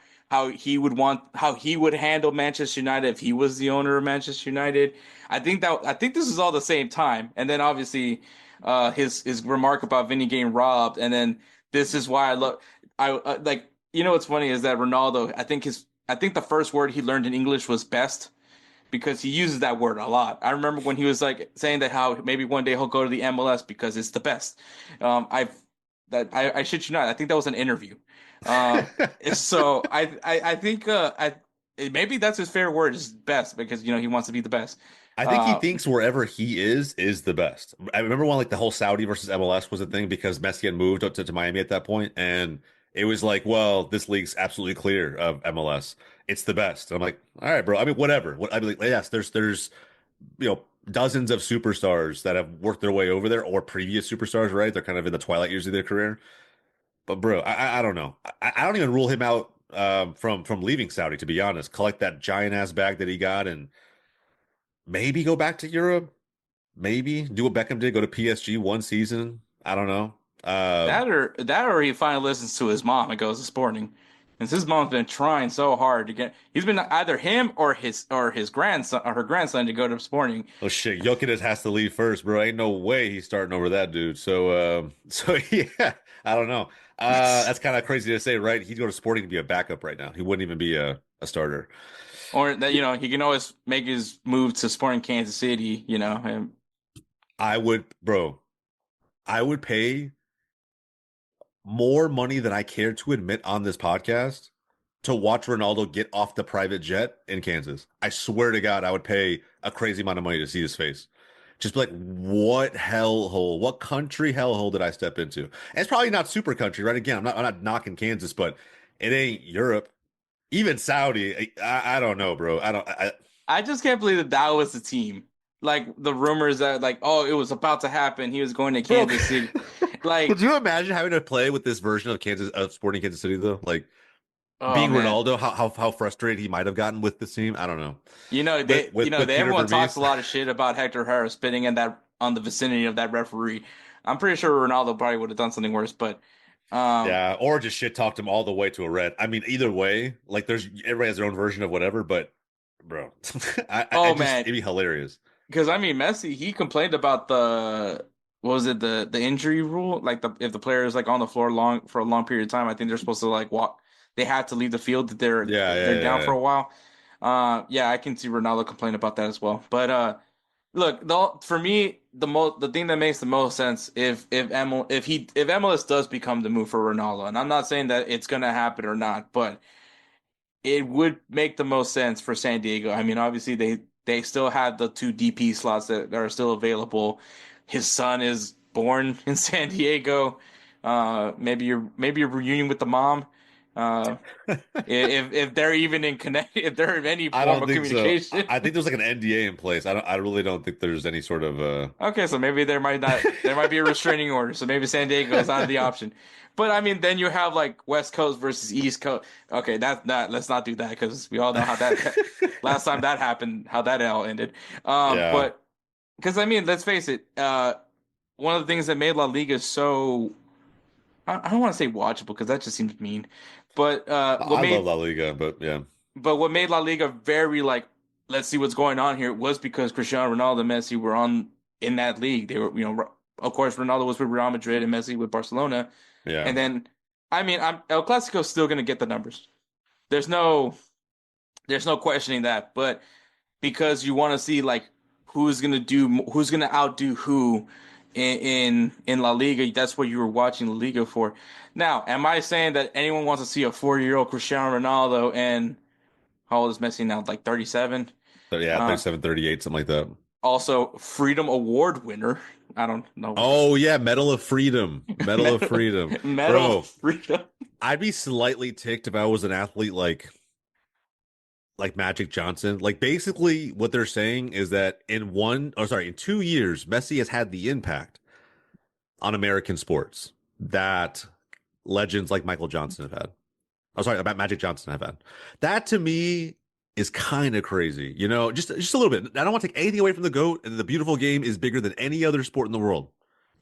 he would handle Manchester United if he was the owner of Manchester United. I think this is all the same time, and then obviously his remark about Vinny getting robbed, and then this is why I like what's funny is that Ronaldo I think the first word he learned in English was best because he uses that word a lot. I remember when he was like saying that how maybe one day he'll go to the MLS because it's the best. I shit you not. I think that was an interview. So I think maybe that's his favorite word is best because he wants to be the best. I think he thinks wherever he is the best. I remember when like the whole Saudi versus MLS was a thing because Messi had moved up to Miami at that point, and it was like, well, this league's absolutely clear of MLS. It's the best. And I'm like, all right, bro. I mean, whatever. I mean, like, yes, there's dozens of superstars that have worked their way over there, or previous superstars, right? They're kind of in the twilight years of their career. But bro, I don't know. I don't even rule him out from leaving Saudi. To be honest, collect that giant ass bag that he got and maybe go back to Europe. Maybe do what Beckham did, go to PSG one season. I don't know. That or he finally listens to his mom and goes to Sporting. Since his mom's been trying so hard to he's been either him or his grandson or her grandson to go to Sporting. Oh shit, Jokic has to leave first, bro. Ain't no way he's starting over that dude. So yeah, I don't know. That's kind of crazy to say, right? He'd go to Sporting to be a backup right now. He wouldn't even be a starter. Or that he can always make his move to Sporting Kansas City. And I would pay more money than I care to admit on this podcast to watch Ronaldo get off the private jet in Kansas. I swear to God, I would pay a crazy amount of money to see his face. Just be like, what hellhole? What country hellhole did I step into? And it's probably not super country, right? Again, I'm not knocking Kansas, but it ain't Europe. Even Saudi. I don't know, bro. I just can't believe that was the team. Like the rumors that like, oh, it was about to happen. He was going to Kansas City. Like, could you imagine having to play with this version of Sporting Kansas City though? Like being Ronaldo, how frustrated he might have gotten with this team. I don't know. Everyone talks a lot of shit about Hector Harris spitting on the vicinity of that referee. I'm pretty sure Ronaldo probably would have done something worse, but yeah, or just shit talked him all the way to a red. I mean, either way, like everybody has their own version of whatever, but bro, it'd be hilarious. Because I mean, Messi, he complained about the injury rule? Like if the player is like on the floor for a long period of time, I think they're supposed to like walk. They have to leave the field if they're down for a while. Yeah, I can see Ronaldo complain about that as well. But look, for me, the thing that makes the most sense if MLS does become the move for Ronaldo, and I'm not saying that it's gonna happen or not, but it would make the most sense for San Diego. I mean, obviously they still have the 2 DP slots that are still available. His son is born in San Diego. Maybe a reunion with the mom. If they're even in if they're in any form of communication. So. I think there's like an NDA in place. I really don't think there's any sort of Okay, so maybe there might be a restraining order. So maybe San Diego is out of the option. But I mean, then you have like West Coast versus East Coast. Okay, let's not do that because we all know how that last time that happened, how that all ended. But because I mean, let's face it, one of the things that made La Liga so I don't want to say watchable because that just seems mean. But I love La Liga, but yeah. But what made La Liga very like, let's see what's going on here was because Cristiano Ronaldo and Messi were in that league. They were, of course, Ronaldo was with Real Madrid and Messi with Barcelona. Yeah. And then, I mean, El Clasico's still going to get the numbers. There's no questioning that. But because you want to see like who's going to outdo who in La Liga, that's what you were watching La Liga for. Now, am I saying that anyone wants to see a 40-year-old Cristiano Ronaldo and how old is Messi now? Like 37? Yeah, 37, 38, something like that. Also, Freedom Award winner. I don't know. Oh, yeah, Medal of Freedom. Medal of Freedom. Medal of Freedom. I'd be slightly ticked if I was an athlete like Magic Johnson. Like, basically, what they're saying is that in 2 years, Messi has had the impact on American sports that legends like Michael Johnson have had. Oh, sorry, about Magic Johnson have had. That to me is kind of crazy. Just a little bit. I don't want to take anything away from the GOAT, and the beautiful game is bigger than any other sport in the world.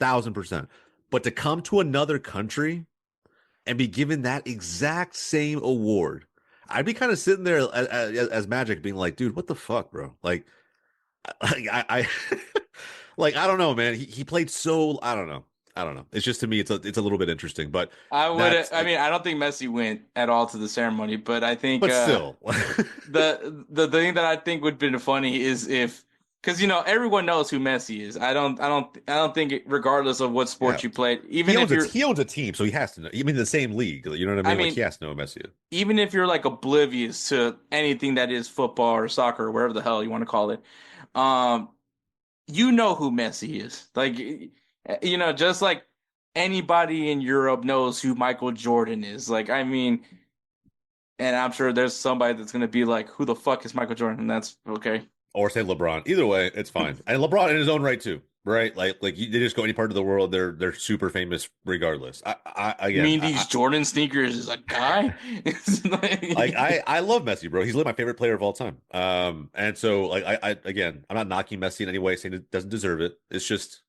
1,000%. But to come to another country and be given that exact same award, I'd be kind of sitting there as Magic being like, dude, what the fuck, bro? Like I like, I don't know, man. He played so, I don't know. It's just, to me, it's a little bit interesting, but I don't think Messi went at all to the ceremony, but I think, but still, the thing that I think would have been funny is if, because everyone knows who Messi is. I don't think regardless of what sport you played, even he owns a team, so he has to know. I mean, the same league, you know what I mean? Like, he has to know who Messi is. Even if you're like oblivious to anything that is football or soccer or whatever the hell you want to call it, you know who Messi is. Like, just like anybody in Europe knows who Michael Jordan is. Like, I mean, and I'm sure there's somebody that's going to be like, who the fuck is Michael Jordan? And that's okay. Or say LeBron. Either way, it's fine. And LeBron in his own right too, right? Like they just go any part of the world, they're super famous regardless. These Jordan sneakers is a guy? I love Messi, bro. He's my favorite player of all time. And so like I'm not knocking Messi in any way, saying it doesn't deserve it. It's just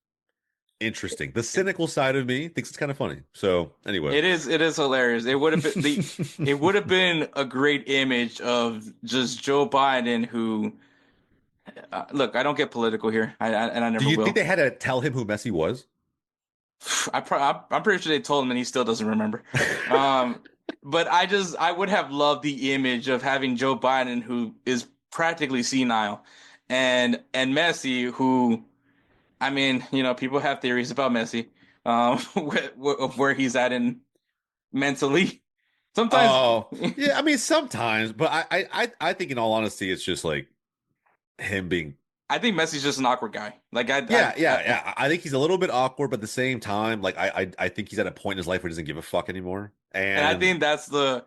interesting. The cynical side of me thinks it's kind of funny. So anyway, it is hilarious. It would have been it would have been a great image of just Joe Biden who. Look, I don't get political here, and I never will. Do you think they had to tell him who Messi was? I'm pretty sure they told him, and he still doesn't remember. But I would have loved the image of having Joe Biden, who is practically senile, and Messi, who, I mean, people have theories about Messi, where he's at in mentally. Sometimes, yeah, I mean, sometimes, but I think in all honesty, it's just like. Him being, I think Messi's just an awkward guy. Like, I think he's a little bit awkward, but at the same time, like I think he's at a point in his life where he doesn't give a fuck anymore. And I think that's what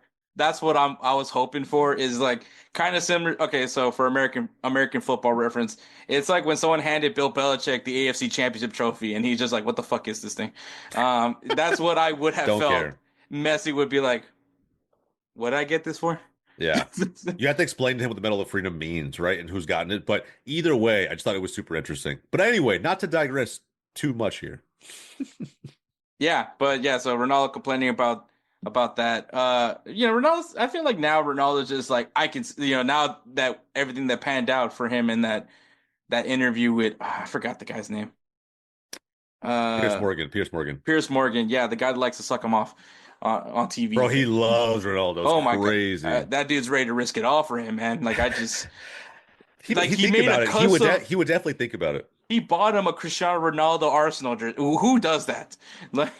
I was hoping for, is like kind of similar. Okay, so for American football reference, it's like when someone handed Bill Belichick the AFC Championship trophy, and he's just like, "What the fuck is this thing?" That's what I would have felt. Care. Messi would be like, "What did I get this for?" Yeah. You have to explain to him what the Medal of Freedom means, right? And who's gotten it. But either way, I just thought it was super interesting. But anyway, not to digress too much here. So Ronaldo complaining about that. Ronaldo's, I feel like now Ronaldo's just like, I can, now that everything that panned out for him in that interview with, I forgot the guy's name. Piers Morgan. Yeah, the guy that likes to suck him off. On TV, bro, he loves Ronaldo. It's my crazy. God. That dude's ready to risk it all for him, man. Like, I just he made about it. He would definitely think about it. He bought him a Cristiano Ronaldo Arsenal jersey. Who does that? Like,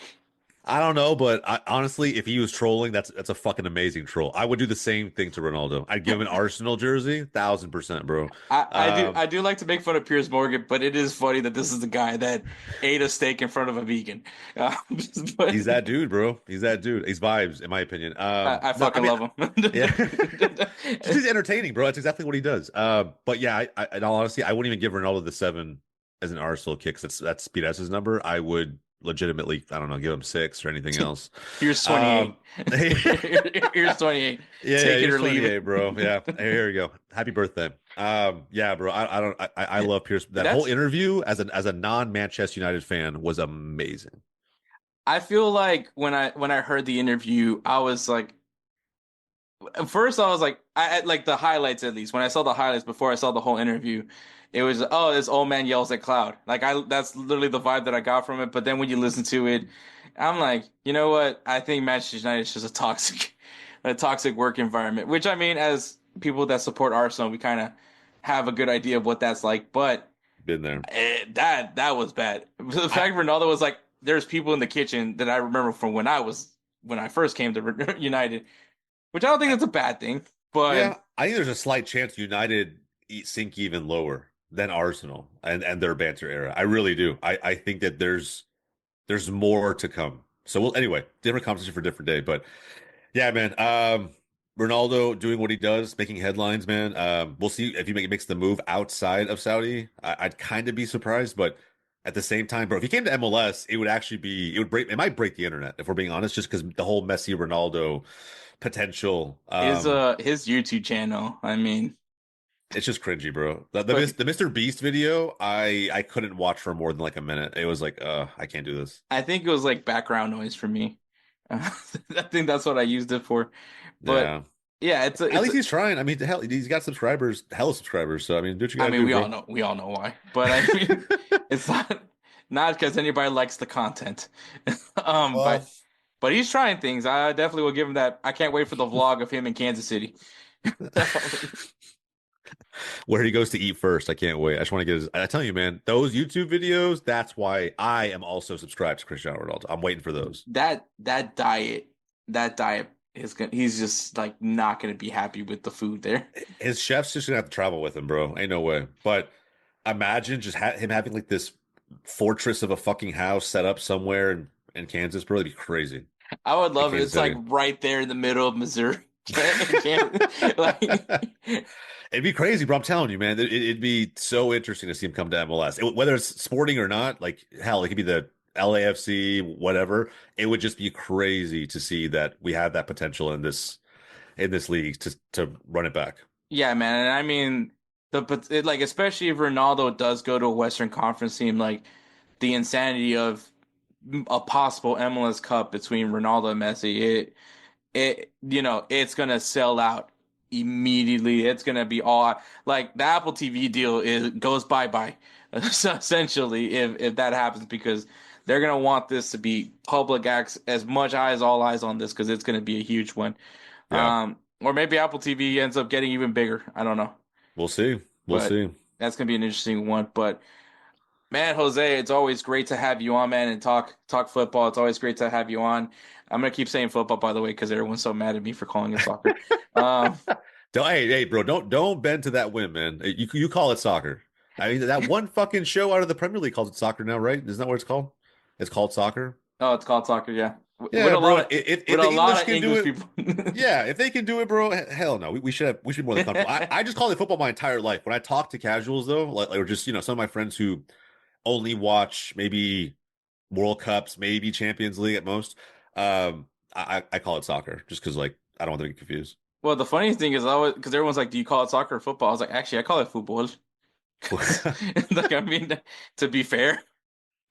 I don't know, but honestly, if he was trolling, that's a fucking amazing troll. I would do the same thing to Ronaldo. I'd give him an Arsenal jersey, 1,000%, bro. I do like to make fun of Piers Morgan, but it is funny that this is the guy that ate a steak in front of a vegan. He's that dude, bro. He's that dude. He's vibes, in my opinion. I love him. Yeah, he's entertaining, bro. That's exactly what he does. But yeah, in all honesty, I wouldn't even give Ronaldo the 7 as an Arsenal kick. That's Speed S's number. I would legitimately, I don't know, give him 6 or anything else. Here's 28. Here's 28. Yeah, take it or leave it, bro. Yeah, here we go. Happy birthday. Yeah, bro. I love Pierce. That whole interview as a non-Manchester United fan was amazing. I feel like when I heard the interview, I was like, first I was like, I like the highlights, at least when I saw the highlights before I saw the whole interview. It was, oh, this old man yells at cloud. Like, that's literally the vibe that I got from it. But then when you listen to it, I'm like, you know what? I think Manchester United is just a toxic work environment. Which, I mean, as people that support Arsenal, we kind of have a good idea of what that's like. But been there. That was bad. The fact Ronaldo was like, there's people in the kitchen that I remember from when I first came to United, which I don't think that's a bad thing. But yeah, I think there's a slight chance United sink even lower than Arsenal and their banter era. I really do. I think that there's more to come. So anyway, different conversation for a different day. But yeah, man, Ronaldo doing what he does, making headlines, man. We'll see if he makes the move outside of Saudi. I'd kind of be surprised, but at the same time, bro, if he came to MLS, it would actually be, it might break the internet, if we're being honest, just because the whole Messi Ronaldo potential. His YouTube channel, I mean, It's just cringy, bro. The but Mr. Beast video, I couldn't watch for more than like a minute. It was like, I can't do this. I think it was like background noise for me. I think that's what I used it for. But Yeah. yeah, At least he's trying. I mean, hell, he's got subscribers, hella subscribers. So I mean, do what you I gotta mean, do, we all know why. But I mean, it's not because anybody likes the content. Well, But he's trying things. I definitely will give him that. I can't wait for the vlog of him in Kansas City. where he goes to eat first. I can't wait. I just want to get his. I tell you, man, those YouTube videos. That's why I am also subscribed to Cristiano Ronaldo. I'm waiting for those. That diet is gonna. He's just like not gonna be happy with the food there. His chef's just gonna have to travel with him, bro. Ain't no way. But imagine just him having like this fortress of a fucking house set up somewhere in Kansas, bro. It'd be crazy. I would love it. Kansas It's like City. right there in the middle of Missouri. Like, It'd be crazy, bro. I'm telling you, man. It'd be so interesting to see him come to MLS. Whether it's sporting or not, like hell, it could be the LAFC, whatever. It would just be crazy to see that we have that potential in this league to run it back. yeah, man. And I mean, like especially if Ronaldo does go to a Western Conference team, like the insanity of a possible MLS Cup between Ronaldo and Messi, it's gonna sell out immediately. It's gonna be all like the Apple TV deal goes bye-bye essentially if that happens because they're gonna want this to be public access, as much eyes, all eyes on this because it's gonna be a huge one. Yeah, Or maybe Apple TV ends up getting even bigger. I don't know, we'll see. We'll but see. that's gonna be an interesting one. But man, Jose, it's always great to have you on, man, and talk football. It's always great to have you on. I'm gonna keep saying football, by the way, because everyone's so mad at me for calling it soccer. Um, Hey, bro, don't bend to that whim, man. You call it soccer. I mean, that one fucking show out of the Premier League calls it soccer now, right? Isn't that what it's called? It's called soccer. oh, it's called soccer, yeah. Yeah, With a bro. lot of If with the a lot of can do English it, people. yeah, if they can do it, bro, hell no. We should be more than comfortable. I just call it football my entire life. When I talk to casuals, though, like or just some of my friends who only watch maybe World Cups, maybe Champions League at most. I call it soccer just because like I don't want them to get confused. Well, the funniest thing is always because everyone's like, "Do you call it soccer or football?" I was like, "Actually, I call it football." Like, I mean, to be fair,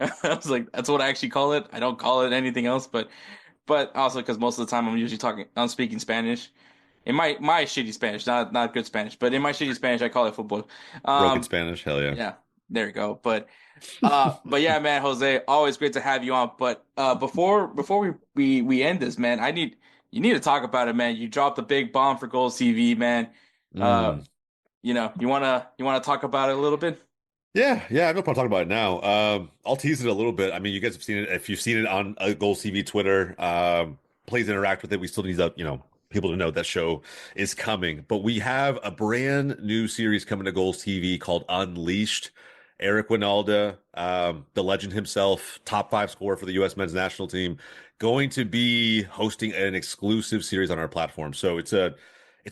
I was like, "That's what I actually call it. I don't call it anything else." But also because most of the time I'm speaking Spanish. In my shitty Spanish, not good Spanish, but in my shitty Spanish, I call it football. Broken Spanish, hell yeah. Yeah, there you go. But yeah, man, Jose, always great to have you on. But before we end this, man, you need to talk about it, man. You dropped a big bomb for Golz TV, man. Mm. You wanna talk about it a little bit? Yeah, I have no problem talking about it now. I'll tease it a little bit. I mean, you guys have seen it. If you've seen it on Golz TV Twitter, please interact with it. We still need people to know that show is coming. But we have a brand new series coming to Golz TV called Unleashed. Eric Winalda, the legend himself, top 5 scorer for the U.S. men's national team, going to be hosting an exclusive series on our platform. So it's a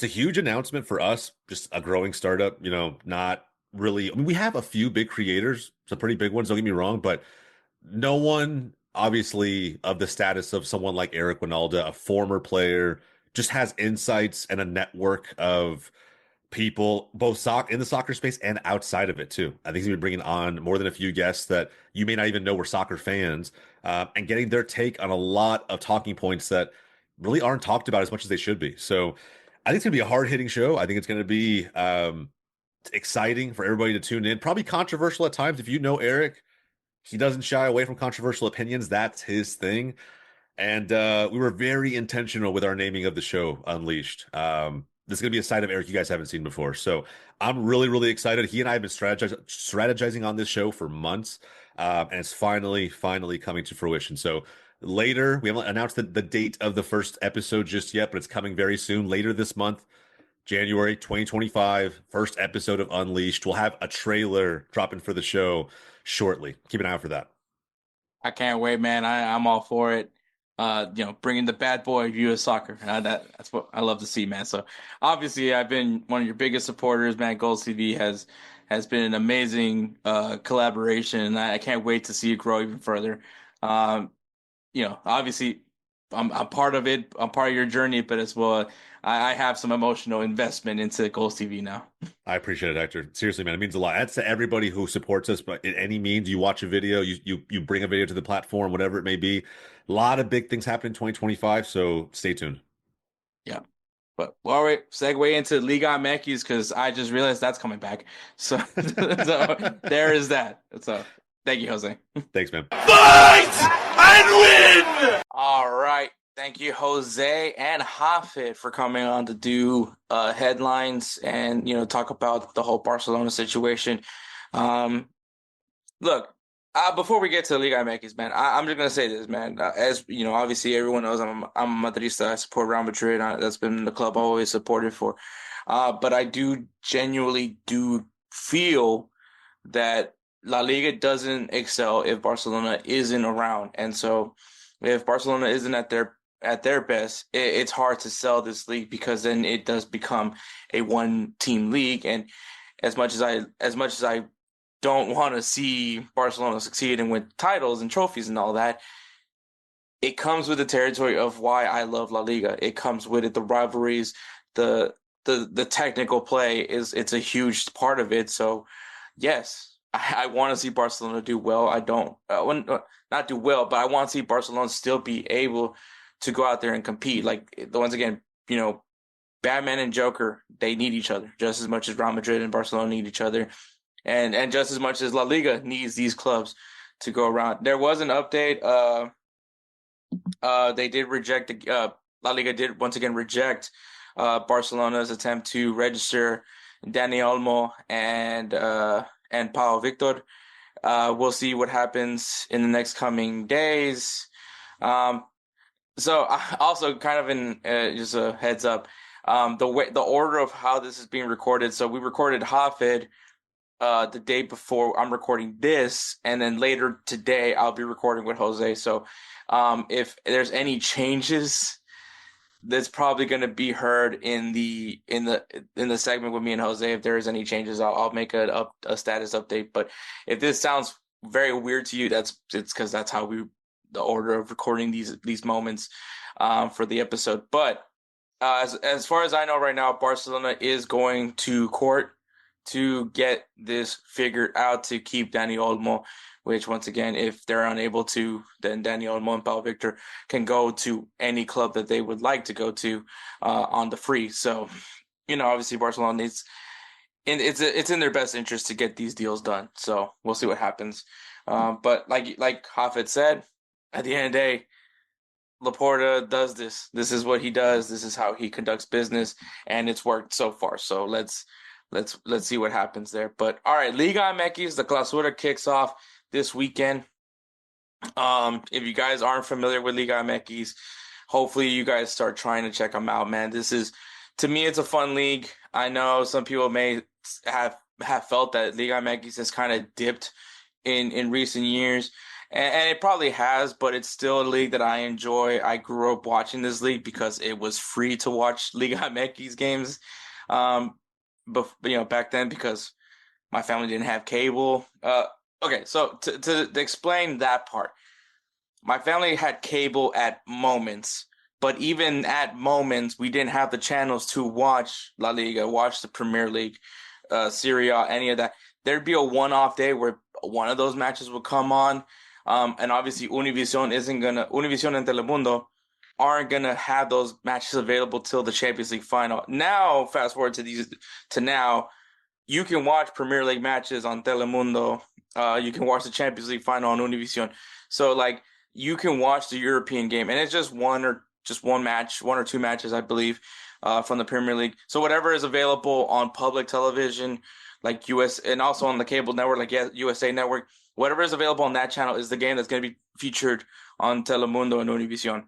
huge announcement for us, just a growing startup, not really. I mean, we have a few big creators, some pretty big ones, don't get me wrong, but no one obviously of the status of someone like Eric Winalda, a former player, just has insights and a network of people both in the soccer space and outside of it too. I think he's gonna be bringing on more than a few guests that you may not even know were soccer fans, and getting their take on a lot of talking points that really aren't talked about as much as they should be. So I think it's gonna be a hard-hitting show. I think it's gonna be exciting for everybody to tune in. Probably controversial at times. If you know Eric, he doesn't shy away from controversial opinions. That's his thing. And we were very intentional with our naming of the show, Unleashed. This is going to be a side of Eric you guys haven't seen before. So I'm really, really excited. He and I have been strategizing on this show for months, and it's finally coming to fruition. So later, we haven't announced the date of the first episode just yet, but it's coming very soon. Later this month, January 2025, first episode of Unleashed. We'll have a trailer dropping for the show shortly. Keep an eye out for that. I can't wait, man. I'm all for it. bringing the bad boy of U.S. soccer. That's what I love to see, man. So obviously, I've been one of your biggest supporters, man. Golz TV has been an amazing collaboration, and I can't wait to see it grow even further. Obviously, I'm part of it. I'm part of your journey, but as well, I have some emotional investment into Golz TV now. I appreciate it, Hector. Seriously, man, it means a lot. That's to everybody who supports us, but in any means, you watch a video, you bring a video to the platform, whatever it may be. A lot of big things happen in 2025, so stay tuned. Yeah. But all right, segue into Liga MX because I just realized that's coming back. So, so there is that. So thank you, Jose. Thanks, man. Fight and win! All right. Thank you, Jose and Hafed, for coming on to do headlines and, talk about the whole Barcelona situation. Look, before we get to Liga MX, man, I'm just going to say this, man. As, obviously everyone knows I'm a Madrista. I support Real Madrid. That's been the club I've always supported for. But I do genuinely feel that La Liga doesn't excel if Barcelona isn't around. And so if Barcelona isn't at their best, it's hard to sell this league because then it does become a one-team league. And as much as I don't want to see Barcelona succeed and win titles and trophies and all that, it comes with the territory of why I love La Liga. It comes with it, the rivalries, the technical play it's a huge part of it. So yes, I want to see Barcelona do well. I don't not do well, but I want to see Barcelona still be able to go out there and compete. Like, once again, Batman and Joker, they need each other just as much as Real Madrid and Barcelona need each other. And just as much as La Liga needs these clubs to go around. There was an update. They did reject La Liga did once again reject Barcelona's attempt to register Dani Olmo and Pau Victor. We'll see what happens in the next coming days. So also kind of in just a heads up, the order of how this is being recorded. So we recorded Hafed the day before I'm recording this, and then later today I'll be recording with Jose. So if there's any changes, that's probably going to be heard in the segment with me and Jose. If there is any changes, I'll make a status update. But if this sounds very weird to you, it's because that's how the order of recording these moments for the episode. But as far as I know right now, Barcelona is going to court to get this figured out to keep Dani Olmo, which once again, if they're unable to, then Dani Olmo and Pau Victor can go to any club that they would like to go to on the free. So, obviously Barcelona needs, and it's in their best interest to get these deals done. So we'll see what happens. But like Hafed said, at the end of the day, Laporta does this. This is what he does. This is how he conducts business, and it's worked so far. So let's see what happens there. But all right, Liga MX, the Clausura kicks off this weekend. If you guys aren't familiar with Liga MX, hopefully you guys start trying to check them out, man. To me, it's a fun league. I know some people may have felt that Liga MX has kind of dipped in recent years, and it probably has, but it's still a league that I enjoy. I grew up watching this league because it was free to watch Liga MX games. But back then, because my family didn't have cable. Okay, so to explain that part, my family had cable at moments, but even at moments, we didn't have the channels to watch La Liga, watch the Premier League, Serie A, any of that. There'd be a one-off day where one of those matches would come on, and obviously Univision and Telemundo aren't gonna have those matches available till the Champions League final. Now, fast forward to now, you can watch Premier League matches on Telemundo. You can watch the Champions League final on Univision. So you can watch the European game, and it's just one or two matches, I believe, from the Premier League. So whatever is available on public television, like US, and also on the cable network, like USA Network, whatever is available on that channel is the game that's going to be featured on Telemundo and Univision.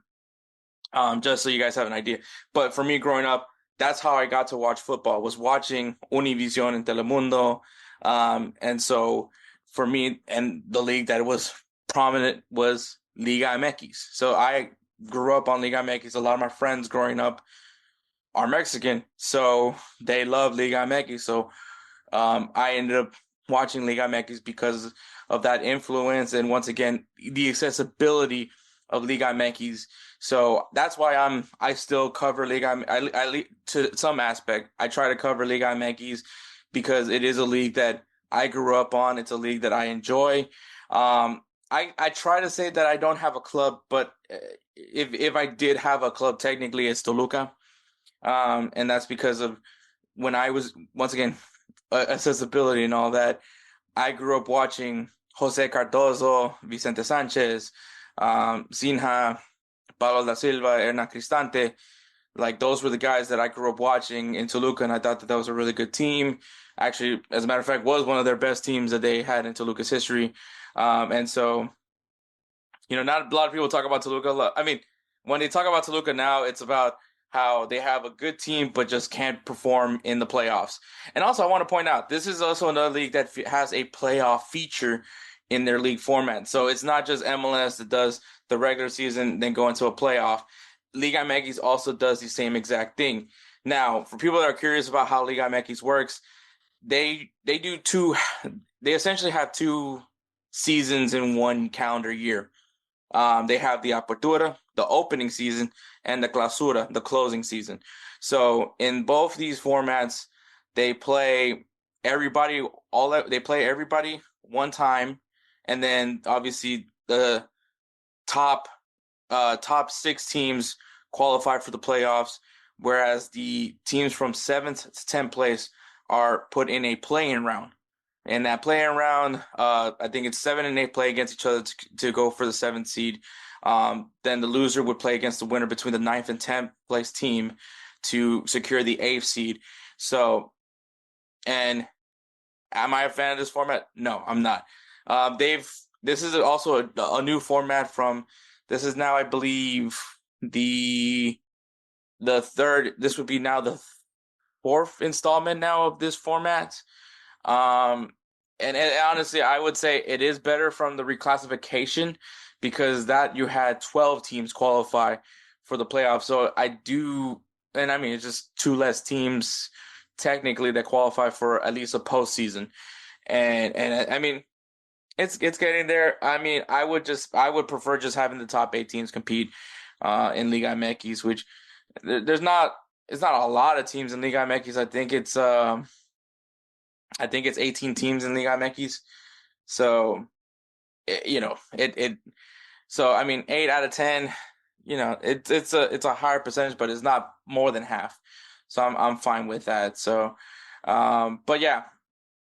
Just so you guys have an idea. But for me growing up, that's how I got to watch football, was watching Univision and Telemundo. And so for me, and the league that was prominent was Liga MX. So I grew up on Liga MX. A lot of my friends growing up are Mexican, so they love Liga MX. So I ended up watching Liga MX because of that influence, and once again, the accessibility of Liga MX. So that's why I still cover Liga. I to some aspect, I try to cover Liga MX because it is a league that I grew up on. It's a league that I enjoy. I try to say that I don't have a club, but if I did have a club, technically it's Toluca. And that's because of when I was, once again, accessibility and all that. I grew up watching Jose Cardozo, Vicente Sanchez, Sinha, Paulo da Silva, Hernan Cristante. Like, those were the guys that I grew up watching in Toluca, and I thought that was a really good team. Actually, as a matter of fact, was one of their best teams that they had in Toluca's history. And so, not a lot of people talk about Toluca. I mean, when they talk about Toluca now, it's about how they have a good team but just can't perform in the playoffs. And also, I want to point out, this is also another league that has a playoff feature in their league format. So it's not just MLS that does the regular season, then go into a playoff. Liga MX also does the same exact thing. Now, for people that are curious about how Liga MX works, they essentially have 2 seasons in one calendar year. They have the Apertura, the opening season, and the Clausura, the closing season. So in both these formats, they play everybody one time, and then obviously the top 6 teams qualify for the playoffs, whereas the teams from 7th to 10th place are put in a play-in round. And that play-in round, I think it's 7 and 8 play against each other to go for the 7th seed. Then the loser would play against the winner between the 9th and 10th place team to secure the 8th seed. So, and am I a fan of this format? No, I'm not. This is also a new format this is now, I believe, the third. This would be now the 4th installment now of this format. And honestly, I would say it is better from the reclassification, because that you had 12 teams qualify for the playoffs. So it's just 2 less teams technically that qualify for at least a postseason. And I mean, it's getting there. I mean, I would prefer just having the top 8 teams compete in Liga MX, which it's not a lot of teams in Liga MX. I think it's 18 teams in Liga MX. So, so I mean, 8 out of 10, it's a higher percentage, but it's not more than half. So I'm fine with that. So, but yeah.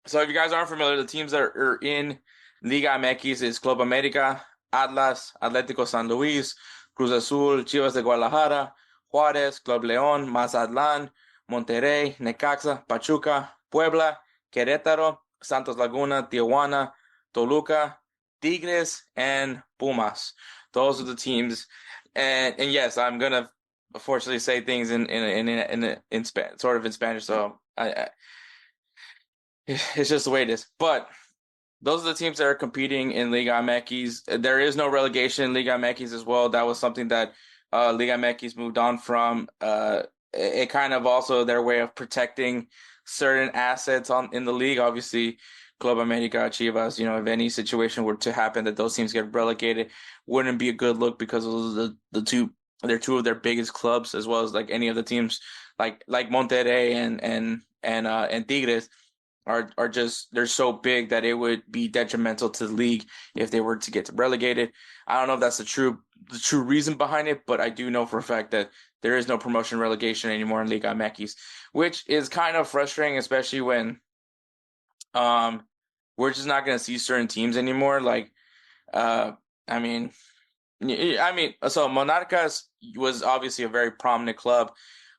So if you guys aren't familiar, the teams that are in Liga MX is Club America, Atlas, Atlético San Luis, Cruz Azul, Chivas de Guadalajara, Juárez, Club León, Mazatlán, Monterrey, Necaxa, Pachuca, Puebla, Querétaro, Santos Laguna, Tijuana, Toluca, Tigres, and Pumas. Those are the teams. And yes, I'm gonna unfortunately say things in sort of in Spanish. So it's just the way it is. But those are the teams that are competing in Liga MX. There is no relegation in Liga MX as well. That was something that Liga MX moved on from. It kind of also their way of protecting certain assets in the league. Obviously, Club America, Chivas, if any situation were to happen that those teams get relegated, wouldn't be a good look, because they're 2 of their biggest clubs, as well as like any of the teams like Monterrey and Tigres are just, they're so big that it would be detrimental to the league if they were to get relegated. I don't know if that's the true reason behind it, but I do know for a fact that there is no promotion relegation anymore in Liga MX, which is kind of frustrating, especially when we're just not going to see certain teams anymore. Like, so Monarcas was obviously a very prominent club,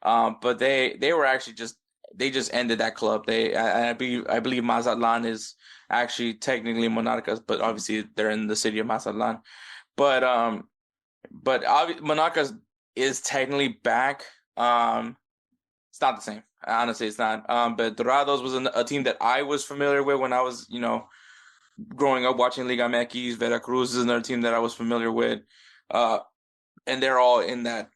but they were actually they just ended that club. I believe Mazatlan is actually technically Monarcas, but obviously they're in the city of Mazatlan. But Monarcas is technically back. It's not the same. Honestly, it's not. But Dorados was a team that I was familiar with when I was, growing up watching Liga MX. Veracruz is another team that I was familiar with. and they're all in that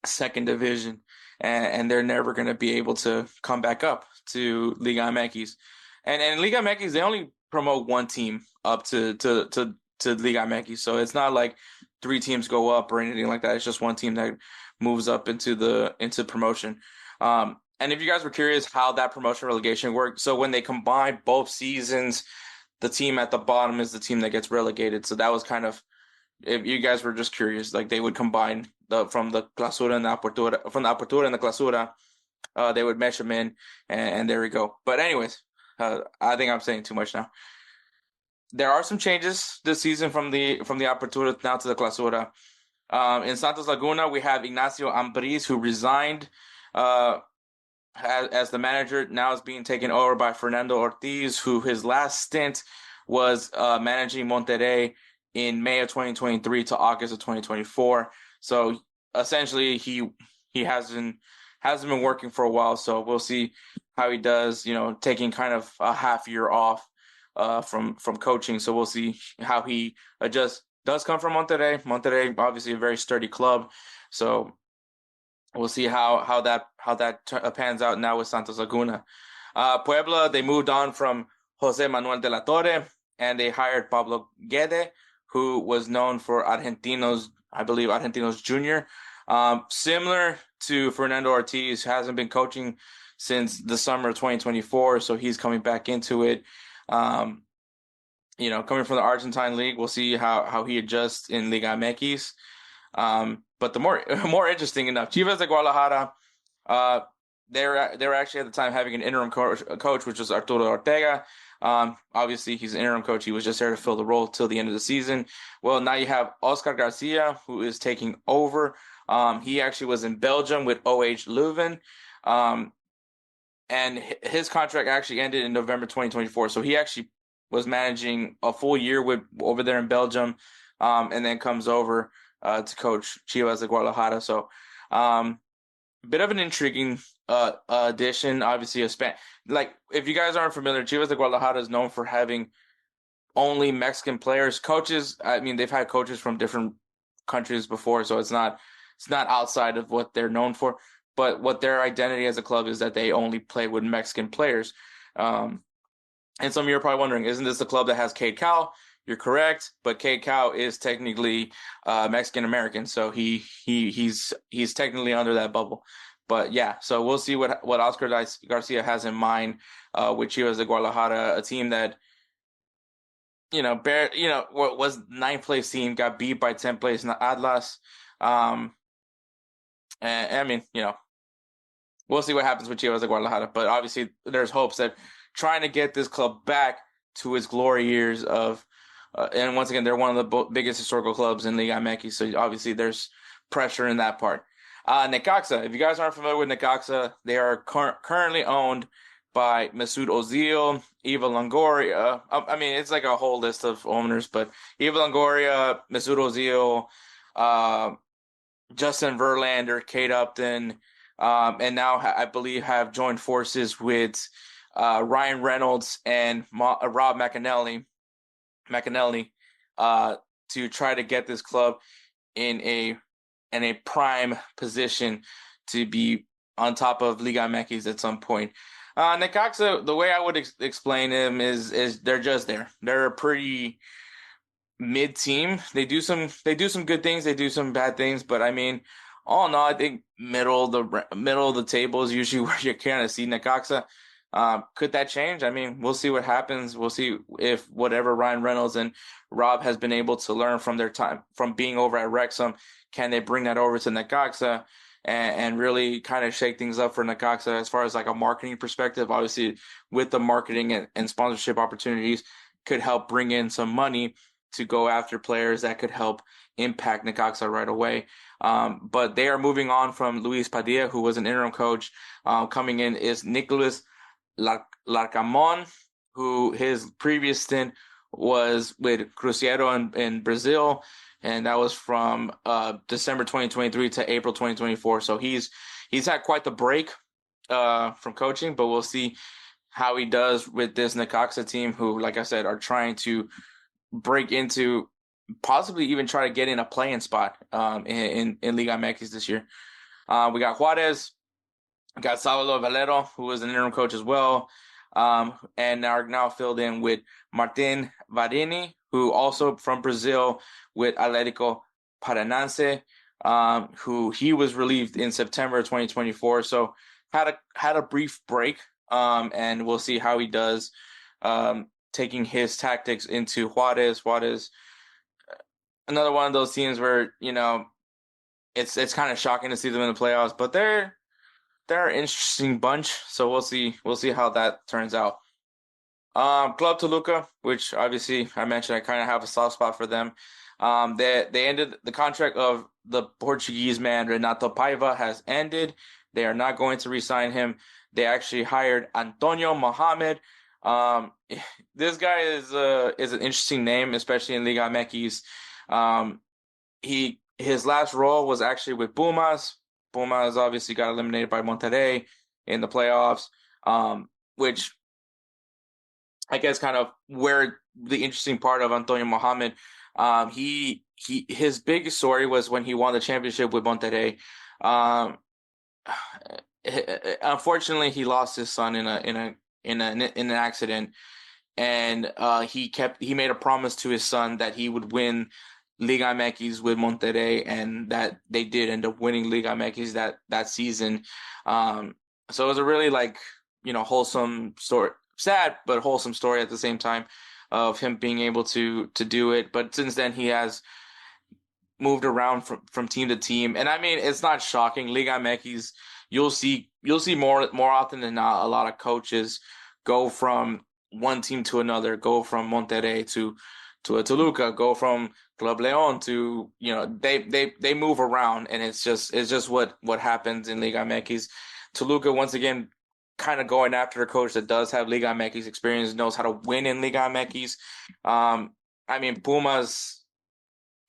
second division, and they're never going to be able to come back up to Liga MX. And Liga MX, they only promote one team up to Liga MX, so it's not like 3 teams go up or anything like that. It's just one team that moves up into promotion. And if you guys were curious how that promotion relegation worked, so when they combine both seasons, the team at the bottom is the team that gets relegated. So that was kind of, if you guys were just curious, like they would combine from the Clausura and the Apertura, from the Apertura and the Clausura, they would mesh them in, and there we go. But anyways, I think I'm saying too much now. There are some changes this season from the Apertura now to the Clausura. In Santos Laguna, we have Ignacio Ambriz, who resigned as the manager. Now is being taken over by Fernando Ortiz, who his last stint was managing Monterrey in May of 2023 to August of 2024. So essentially, he hasn't been working for a while. So we'll see how he does. Taking kind of a half year off from coaching. So we'll see how he adjusts. Does come from Monterrey. Monterrey, obviously, a very sturdy club. So we'll see how that pans out now with Santos Laguna. Puebla, they moved on from Jose Manuel de la Torre, and they hired Pablo Guede, who was known for Argentinos Junior. Similar to Fernando Ortiz, hasn't been coaching since the summer of 2024, so he's coming back into it. Coming from the Argentine League, we'll see how he adjusts in Liga MX. But the more interesting enough, Chivas de Guadalajara, they were actually at the time having an interim coach, which was Arturo Ortega. Obviously, he's an interim coach. He was just there to fill the role till the end of the season. Well, now you have Oscar Garcia, who is taking over. He actually was in Belgium with OH Leuven. And his contract actually ended in November 2024. So he actually was managing a full year over there in Belgium, and then comes over to coach Chivas de Guadalajara. So bit of an intriguing addition. Obviously, if you guys aren't familiar, Chivas de Guadalajara is known for having only Mexican players. Coaches, I mean, they've had coaches from different countries before, so it's not outside of what they're known for. But what their identity as a club is that they only play with Mexican players. And some of you are probably wondering, isn't this the club that has Cade Cowell? You're correct, but Cade Cowell is technically Mexican American, so he's technically under that bubble. But yeah, so we'll see what Oscar Garcia has in mind with Chivas de Guadalajara, a team that was 9th place team, got beat by 10th place Atlas. And I mean, we'll see what happens with Chivas de Guadalajara, but obviously there's hopes that trying to get this club back to its glory years of, and once again, they're one of the biggest historical clubs in Liga MX, so obviously there's pressure in that part. Necaxa, if you guys aren't familiar with Necaxa, they are currently owned by Mesut Ozil, Eva Longoria. I mean, it's like a whole list of owners, but Eva Longoria, Mesut Ozil, Justin Verlander, Kate Upton, and now I believe have joined forces with Ryan Reynolds and Rob McAnally to try to get this club in a prime position to be on top of Liga MX at some point. Necaxa, the way I would explain them is they're just there. They're a pretty mid team. They do some good things. They do some bad things. But I mean, all in all, I think middle of the table is usually where you kind of see Necaxa. Could that change? I mean, we'll see what happens. We'll see if whatever Ryan Reynolds and Rob has been able to learn from their time from being over at Wrexham, can they bring that over to Necaxa and really kind of shake things up for Necaxa as far as like a marketing perspective? Obviously, with the marketing and sponsorship opportunities, could help bring in some money to go after players that could help impact Necaxa right away. But they are moving on from Luis Padilla, who was an interim coach. Coming in is Nicolas Larcamon, who his previous stint was with Cruzeiro in Brazil, and that was from December 2023 to April 2024. So he's had quite the break from coaching, but we'll see how he does with this Necaxa team, who, like I said, are trying to break into possibly even try to get in a play-in spot in Liga MX this year. We got Juarez, we got Salvador Valero, who is an interim coach as well, and are now filled in with Martin Varini, who also from Brazil with Atlético Paranaense, who he was relieved in September 2024. So had a brief break, and we'll see how he does taking his tactics into Juarez. Juarez, another one of those teams where, you know, it's kind of shocking to see them in the playoffs, but they're an interesting bunch. So we'll see how that turns out. Club Toluca, which obviously I mentioned, I kind of have a soft spot for them. They ended the contract of the Portuguese man Renato Paiva has ended. They are not going to re-sign him. They actually hired Antonio Mohamed. This guy is an interesting name, especially in Liga MX. His last role was actually with Pumas. Pumas obviously got eliminated by Monterrey in the playoffs, which I guess kind of where the interesting part of Antonio Mohamed. His big story was when he won the championship with Monterrey. Unfortunately, he lost his son in an accident, and he made a promise to his son that he would win Liga MX with Monterrey, and that they did end up winning Liga MX that season. So it was a really, like, you know, wholesome story, sad but wholesome story at the same time of him being able to do it. But since then, he has moved around from team to team, and I mean, it's not shocking. Liga MX, you'll see more often than not a lot of coaches go from one team to another, go from Monterrey to a Toluca, go from Club Leon to, you know, they move around, and it's just what happens in Liga MX. Toluca, once again, kind of going after a coach that does have Liga MX experience, knows how to win in Liga MX. I mean, Pumas,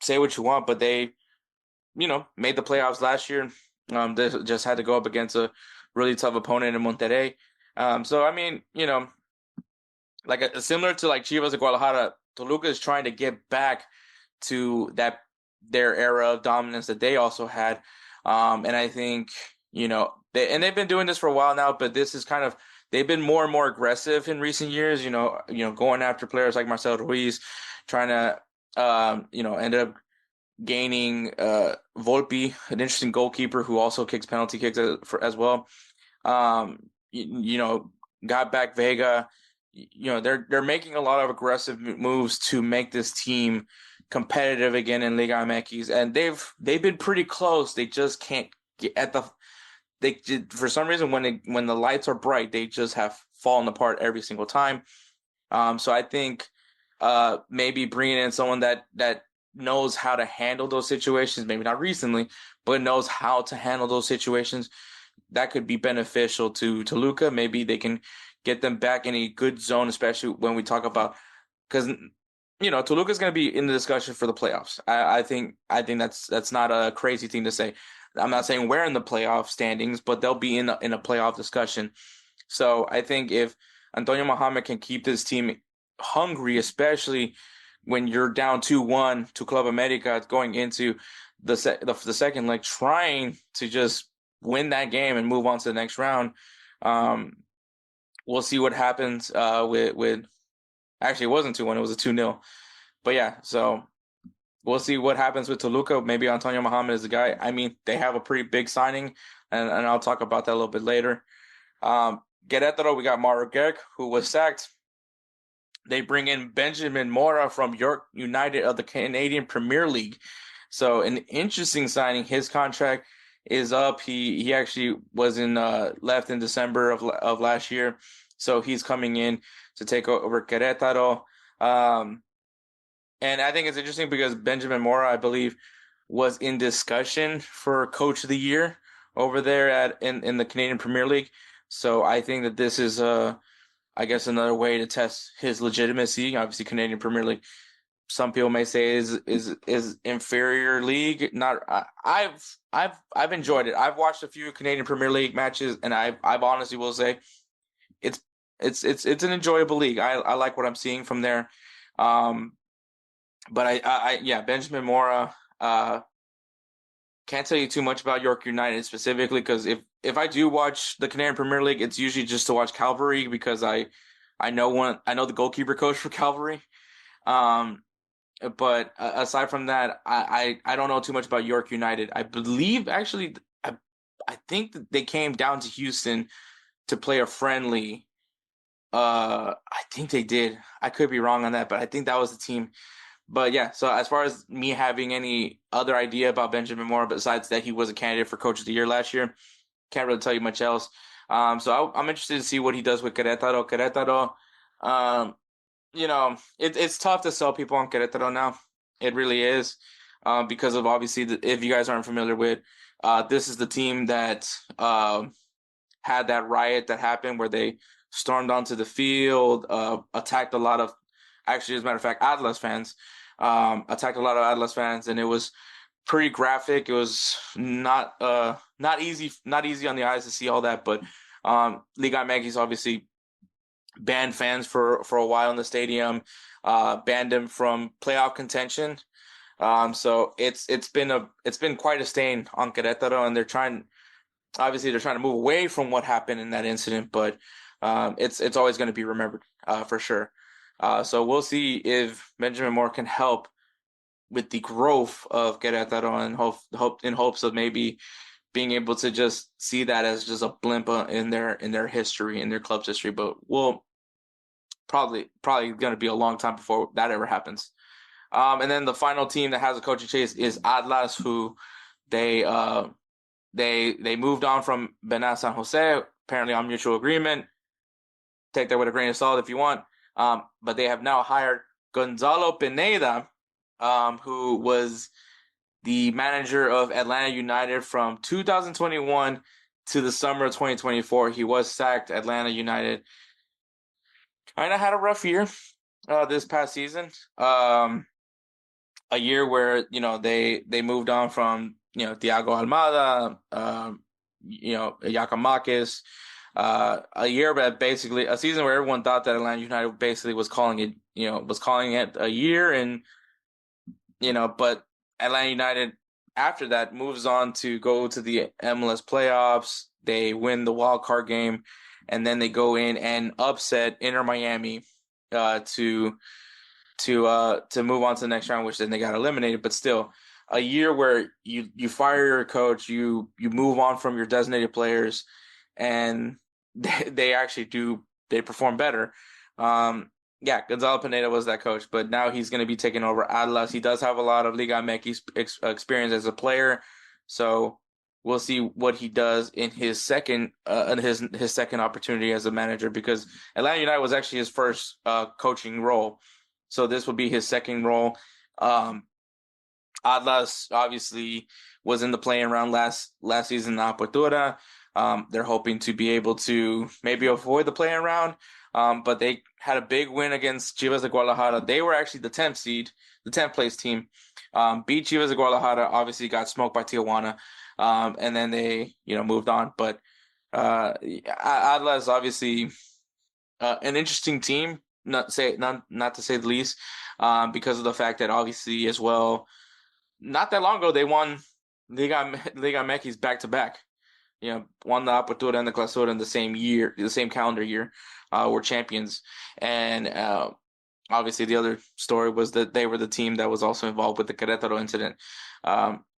say what you want, but they, you know, made the playoffs last year. They just had to go up against a really tough opponent in Monterrey. So, I mean, you know, like similar to like Chivas and Guadalajara, Toluca is trying to get back to their era of dominance that they also had. And I think, you know, they've been doing this for a while now, but this is kind of, they've been more and more aggressive in recent years, you know, going after players like Marcelo Ruiz, trying to, you know, end up gaining Volpi, an interesting goalkeeper who also kicks penalty kicks as well. You know, got back Vega. You know, they're making a lot of aggressive moves to make this team competitive again in Liga MX, and they've been pretty close. They just can't get at for some reason when the lights are bright, they just have fallen apart every single time. So I think maybe bringing in someone that knows how to handle those situations, maybe not recently, but knows how to handle those situations, that could be beneficial to Toluca. Maybe they can get them back in a good zone, especially when we talk about, because, you know, Toluca is going to be in the discussion for the playoffs. I think that's not a crazy thing to say. I'm not saying we're in the playoff standings, but they'll be in a playoff discussion. So I think if Antonio Mohamed can keep this team hungry, especially when you're down 2-1 to Club America going into the second leg, trying to just win that game and move on to the next round. We'll see what happens with actually, it wasn't 2-1, it was a 2-0. But yeah, so we'll see what happens with Toluca. Maybe Antonio Mohamed is the guy. I mean, they have a pretty big signing, and I'll talk about that a little bit later. Querétaro, we got Mauro Gerg, who was sacked. They bring in Benjamin Mora from York United of the Canadian Premier League. So an interesting signing. His contract is up. He actually was left in December of last year. So he's coming in to take over Querétaro. And I think it's interesting because Benjamin Mora, I believe, was in discussion for Coach of the Year over there in the Canadian Premier League. So I think that this is I guess another way to test his legitimacy. Obviously, Canadian Premier League, some people may say is inferior league. Not, I've enjoyed it. I've watched a few Canadian Premier League matches, and I've honestly will say it's an enjoyable league. I like what I'm seeing from there. But yeah, Benjamin Mora. Can't tell you too much about York United specifically because if I do watch the Canadian Premier League, it's usually just to watch Calvary because I know the goalkeeper coach for Calvary. But aside from that, I don't know too much about York United. I believe actually I think that they came down to Houston to play a friendly. I think they did. I could be wrong on that, but I think that was the team. But yeah, so as far as me having any other idea about Benjamin Moore, besides that he was a candidate for Coach of the Year last year, can't really tell you much else. So I'm interested to see what he does with Querétaro. Querétaro, it's tough to sell people on Querétaro now. It really is, because of obviously, if you guys aren't familiar with, this is the team that had that riot that happened where they stormed onto the field, attacked a lot of, actually, as a matter of fact, Atlas fans, attacked a lot of Atlas fans, and it was pretty graphic. It was not easy on the eyes to see all that, but Liga MX obviously banned fans for a while in the stadium, banned them from playoff contention. So it's been quite a stain on Querétaro, and they're trying to move away from what happened in that incident, but it's always going to be remembered for sure. So we'll see if Benjamin Moore can help with the growth of Querétaro and in hopes of maybe being able to just see that as just a blimp in their history, in their club's history. But we'll probably going to be a long time before that ever happens. And then the final team that has a coaching chase is Atlas, who they moved on from Benas San Jose, apparently on mutual agreement. Take that with a grain of salt if you want. But they have now hired Gonzalo Pineda, who was the manager of Atlanta United from 2021 to the summer of 2024. He was sacked. Atlanta United kind of had a rough year this past season. A year where, they moved on from, Thiago Almada, Yakamakis, a year, but basically a season where everyone thought that Atlanta United basically was calling it a year, and but Atlanta United after that moves on to go to the MLS playoffs. They win the wild card game, and then they go in and upset Inter Miami to move on to the next round, which then they got eliminated. But still, a year where you fire your coach, you move on from your designated players, and they actually perform better. Gonzalo Pineda was that coach, but now he's going to be taking over Atlas. He does have a lot of Liga MX experience as a player, so we'll see what he does in his second second opportunity as a manager, because Atlanta United was actually his first coaching role, so this will be his second role. Atlas obviously was in the playing round last season in the Apertura. They're hoping to be able to maybe avoid the playing round, but they had a big win against Chivas de Guadalajara. They were actually the 10th seed, the 10th place team. Beat Chivas de Guadalajara, obviously got smoked by Tijuana, and then they moved on. But Atlas obviously an interesting team, not to say the least, because of the fact that obviously as well, not that long ago they won Liga MX back to back. Won the Apertura and the Clausura in the same year, the same calendar year, were champions. And obviously the other story was that they were the team that was also involved with the Querétaro incident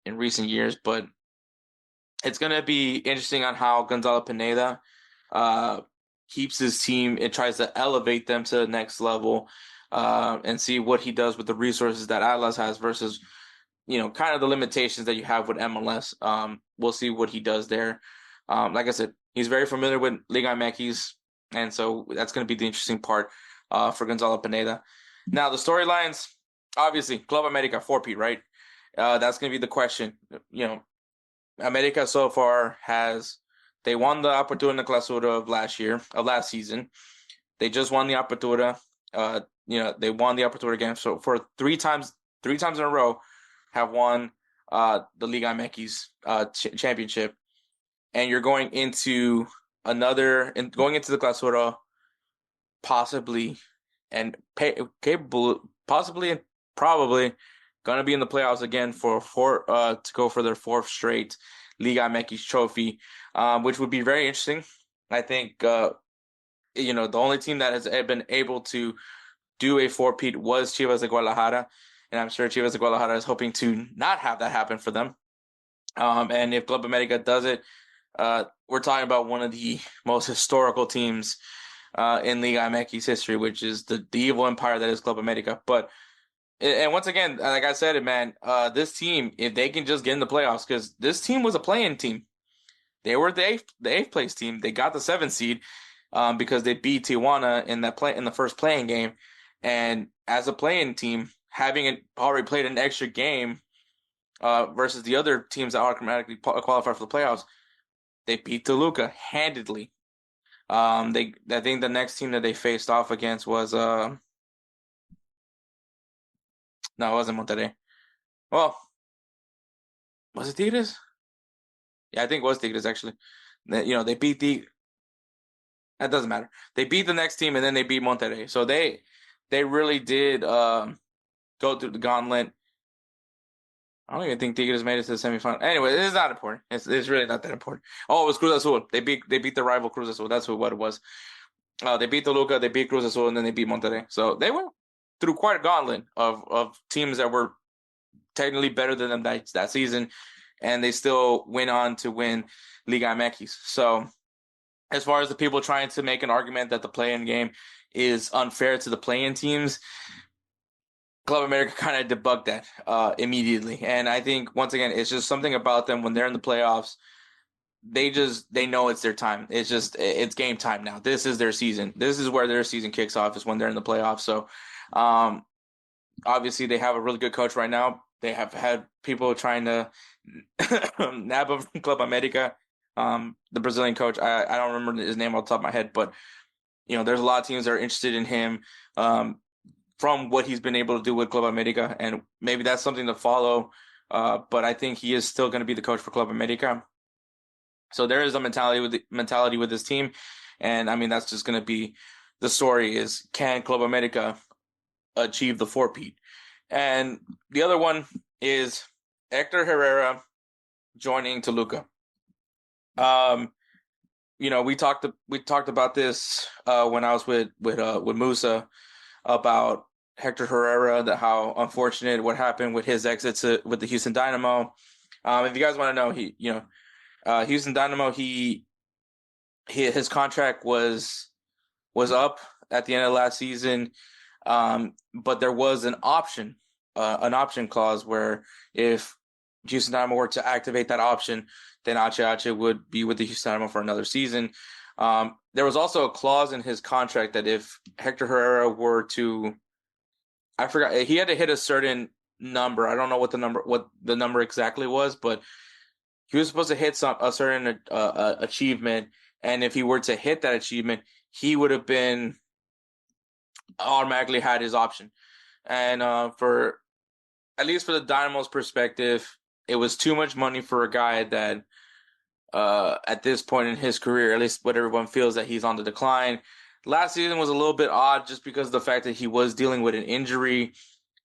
in recent years. But it's going to be interesting on how Gonzalo Pineda keeps his team and tries to elevate them to the next level, and see what he does with the resources that Atlas has versus kind of the limitations that you have with MLS. We'll see what he does there. Like I said, he's very familiar with Liga MX, and so that's going to be the interesting part for Gonzalo Pineda. Now, the storylines, obviously, Club America 4P, right? That's going to be the question. America so far they won the Apertura and the Clausura of last season. They just won the Apertura. They won the Apertura game. So for three times in a row, have won the Liga MX championship, and you're going into the Clausura possibly and probably going to be in the playoffs again to go for their fourth straight Liga MX trophy, which would be very interesting. I think, the only team that has been able to do a four-peat was Chivas de Guadalajara, and I'm sure Chivas de Guadalajara is hoping to not have that happen for them. And if Club America does it, we're talking about one of the most historical teams in Liga MX history, which is the evil empire that is Club America. But and once again, like I said, man, this team, if they can just get in the playoffs, because this team was a play-in team. They were the eighth place team. They got the 7th seed because they beat Tijuana in the first playing game. And as a play-in team, having already played an extra game versus the other teams that automatically qualify for the playoffs, they beat Toluca handedly. I think the next team that they faced off against was no, it wasn't Monterrey. Well, was it Tigres? Yeah, I think it was Tigres actually. They beat that doesn't matter. They beat the next team and then they beat Monterrey. So they really did go through the gauntlet. I don't even think Tigres made it to the semifinal. Anyway, it's not important. It's really not that important. Oh, it was Cruz Azul. They beat the rival Cruz Azul. That's what it was. They beat Toluca, they beat Cruz Azul, and then they beat Monterrey. So they went through quite a gauntlet of teams that were technically better than them that season, and they still went on to win Liga MX. So as far as the people trying to make an argument that the play-in game is unfair to the play-in teams, Club America kind of debunked that immediately. And I think, once again, it's just something about them when they're in the playoffs. They know it's their time. It's game time now. This is their season. This is where their season kicks off, is when they're in the playoffs. So obviously they have a really good coach right now. They have had people trying to nab him from Club America. The Brazilian coach, I don't remember his name off the top of my head, but there's a lot of teams that are interested in him from what he's been able to do with Club America, and maybe that's something to follow. But I think he is still going to be the coach for Club America. So there is a mentality with this team, and I mean that's just going to be the story: is can Club America achieve the four-peat? And the other one is Hector Herrera joining Toluca. We talked about this when I was with Musa about Hector Herrera, how unfortunate what happened with his exits with the Houston Dynamo. If you guys want to know, Houston Dynamo, his contract was up at the end of last season, but there was an option clause where if Houston Dynamo were to activate that option, then Ache would be with the Houston Dynamo for another season. There was also a clause in his contract that if Hector Herrera were to, I forgot, he had to hit a certain number. I don't know what the number exactly was, but he was supposed to hit a certain achievement, and if he were to hit that achievement, he would have been automatically had his option. And for at least for the Dynamo's perspective, it was too much money for a guy that at this point in his career, at least what everyone feels, that he's on the decline. Last season was a little bit odd just because of the fact that he was dealing with an injury.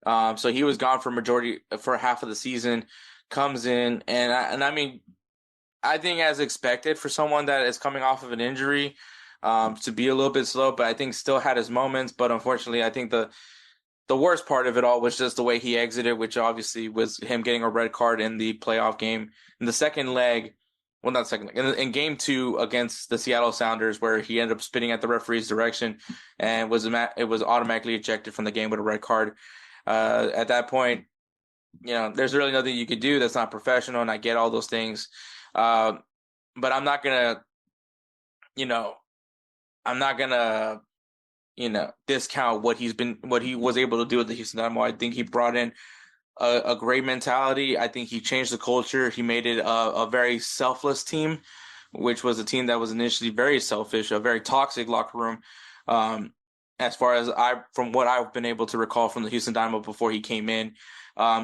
So he was gone for half of the season, comes in, and I mean, I think as expected for someone that is coming off of an injury, to be a little bit slow, but I think still had his moments. But unfortunately, I think the worst part of it all was just the way he exited, which obviously was him getting a red card in the playoff game in the second leg. Well, not second leg. In game 2 against the Seattle Sounders, where he ended up spitting at the referee's direction and it was automatically ejected from the game with a red card. At that point, there's really nothing you could do. That's not professional, and I get all those things. But I'm not gonna, discount what he was able to do with the Houston Dynamo. I think he brought in a great mentality. I think he changed the culture. He made it a very selfless team, which was a team that was initially very selfish, a very toxic locker room. As far as from what I've been able to recall from the Houston Dynamo before he came in,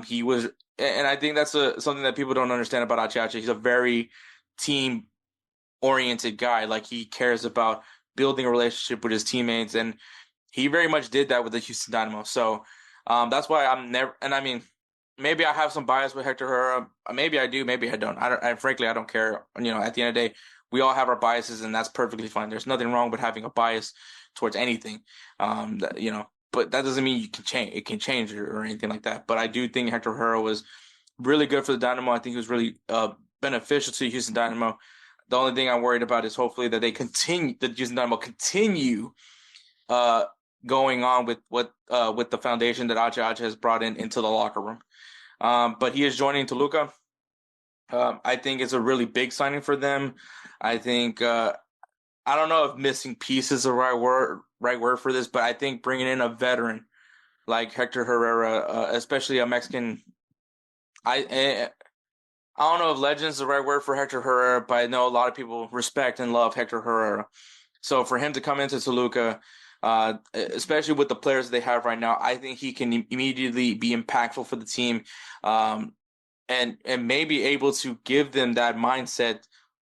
he was, and I think that's something that people don't understand about Ache. He's a very team-oriented guy. Like, he cares about building a relationship with his teammates, and he very much did that with the Houston Dynamo. So That's why I'm never. And I mean, maybe I have some bias with Hector Herrera. Maybe I do. Maybe I don't. Frankly, I don't care. At the end of the day, we all have our biases, and that's perfectly fine. There's nothing wrong with having a bias towards anything. But that doesn't mean you can change. It can change or anything like that. But I do think Hector Herrera was really good for the Dynamo. I think he was really beneficial to Houston Dynamo. The only thing I'm worried about is hopefully that the Houston Dynamo continue going on with the foundation that Ache has brought into the locker room. But he is joining Toluca. I think it's a really big signing for them. I think I don't know if missing piece is the right word for this, but I think bringing in a veteran like Hector Herrera, especially a Mexican, I don't know if legend's the right word for Hector Herrera, but I know a lot of people respect and love Hector Herrera. So for him to come into Toluca, especially with the players they have right now, I think he can immediately be impactful for the team, and may be able to give them that mindset,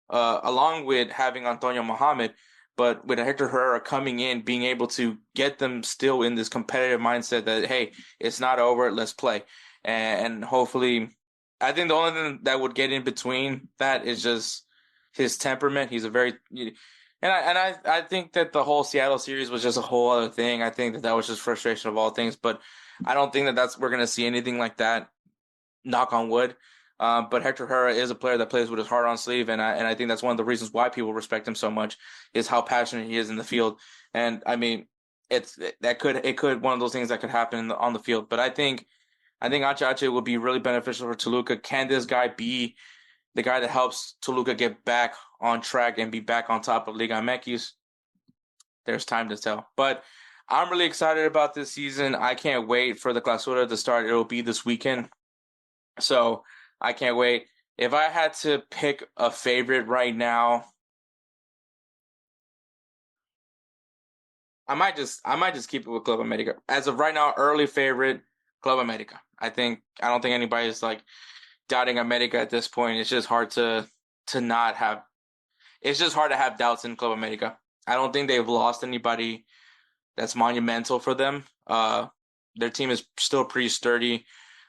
along with having Antonio Mohamed, but with Hector Herrera coming in, being able to get them still in this competitive mindset that, hey, it's not over, let's play. And hopefully, I think the only thing that would get in between that is just his temperament. He's a very, and I think that the whole Seattle series was just a whole other thing. I think that was just frustration of all things, but I don't think that we're going to see anything like that. Knock on wood. But Hector Herrera is a player that plays with his heart on sleeve, and I think that's one of the reasons why people respect him so much is how passionate he is in the field. And I mean, it could one of those things that could happen on the field. But I think Ache will be really beneficial for Toluca. Can this guy be the guy that helps Toluca get back on track and be back on top of Liga MX? There's time to tell. But I'm really excited about this season. I can't wait for the Clausura to start. It'll be this weekend. So I can't wait. If I had to pick a favorite right now, I might just keep it with Club America. As of right now, early favorite, Club America. I don't think anybody's like doubting America at this point. It's just hard to not have. It's just hard to have doubts in Club America. I don't think they've lost anybody that's monumental for them. Their team is still pretty sturdy.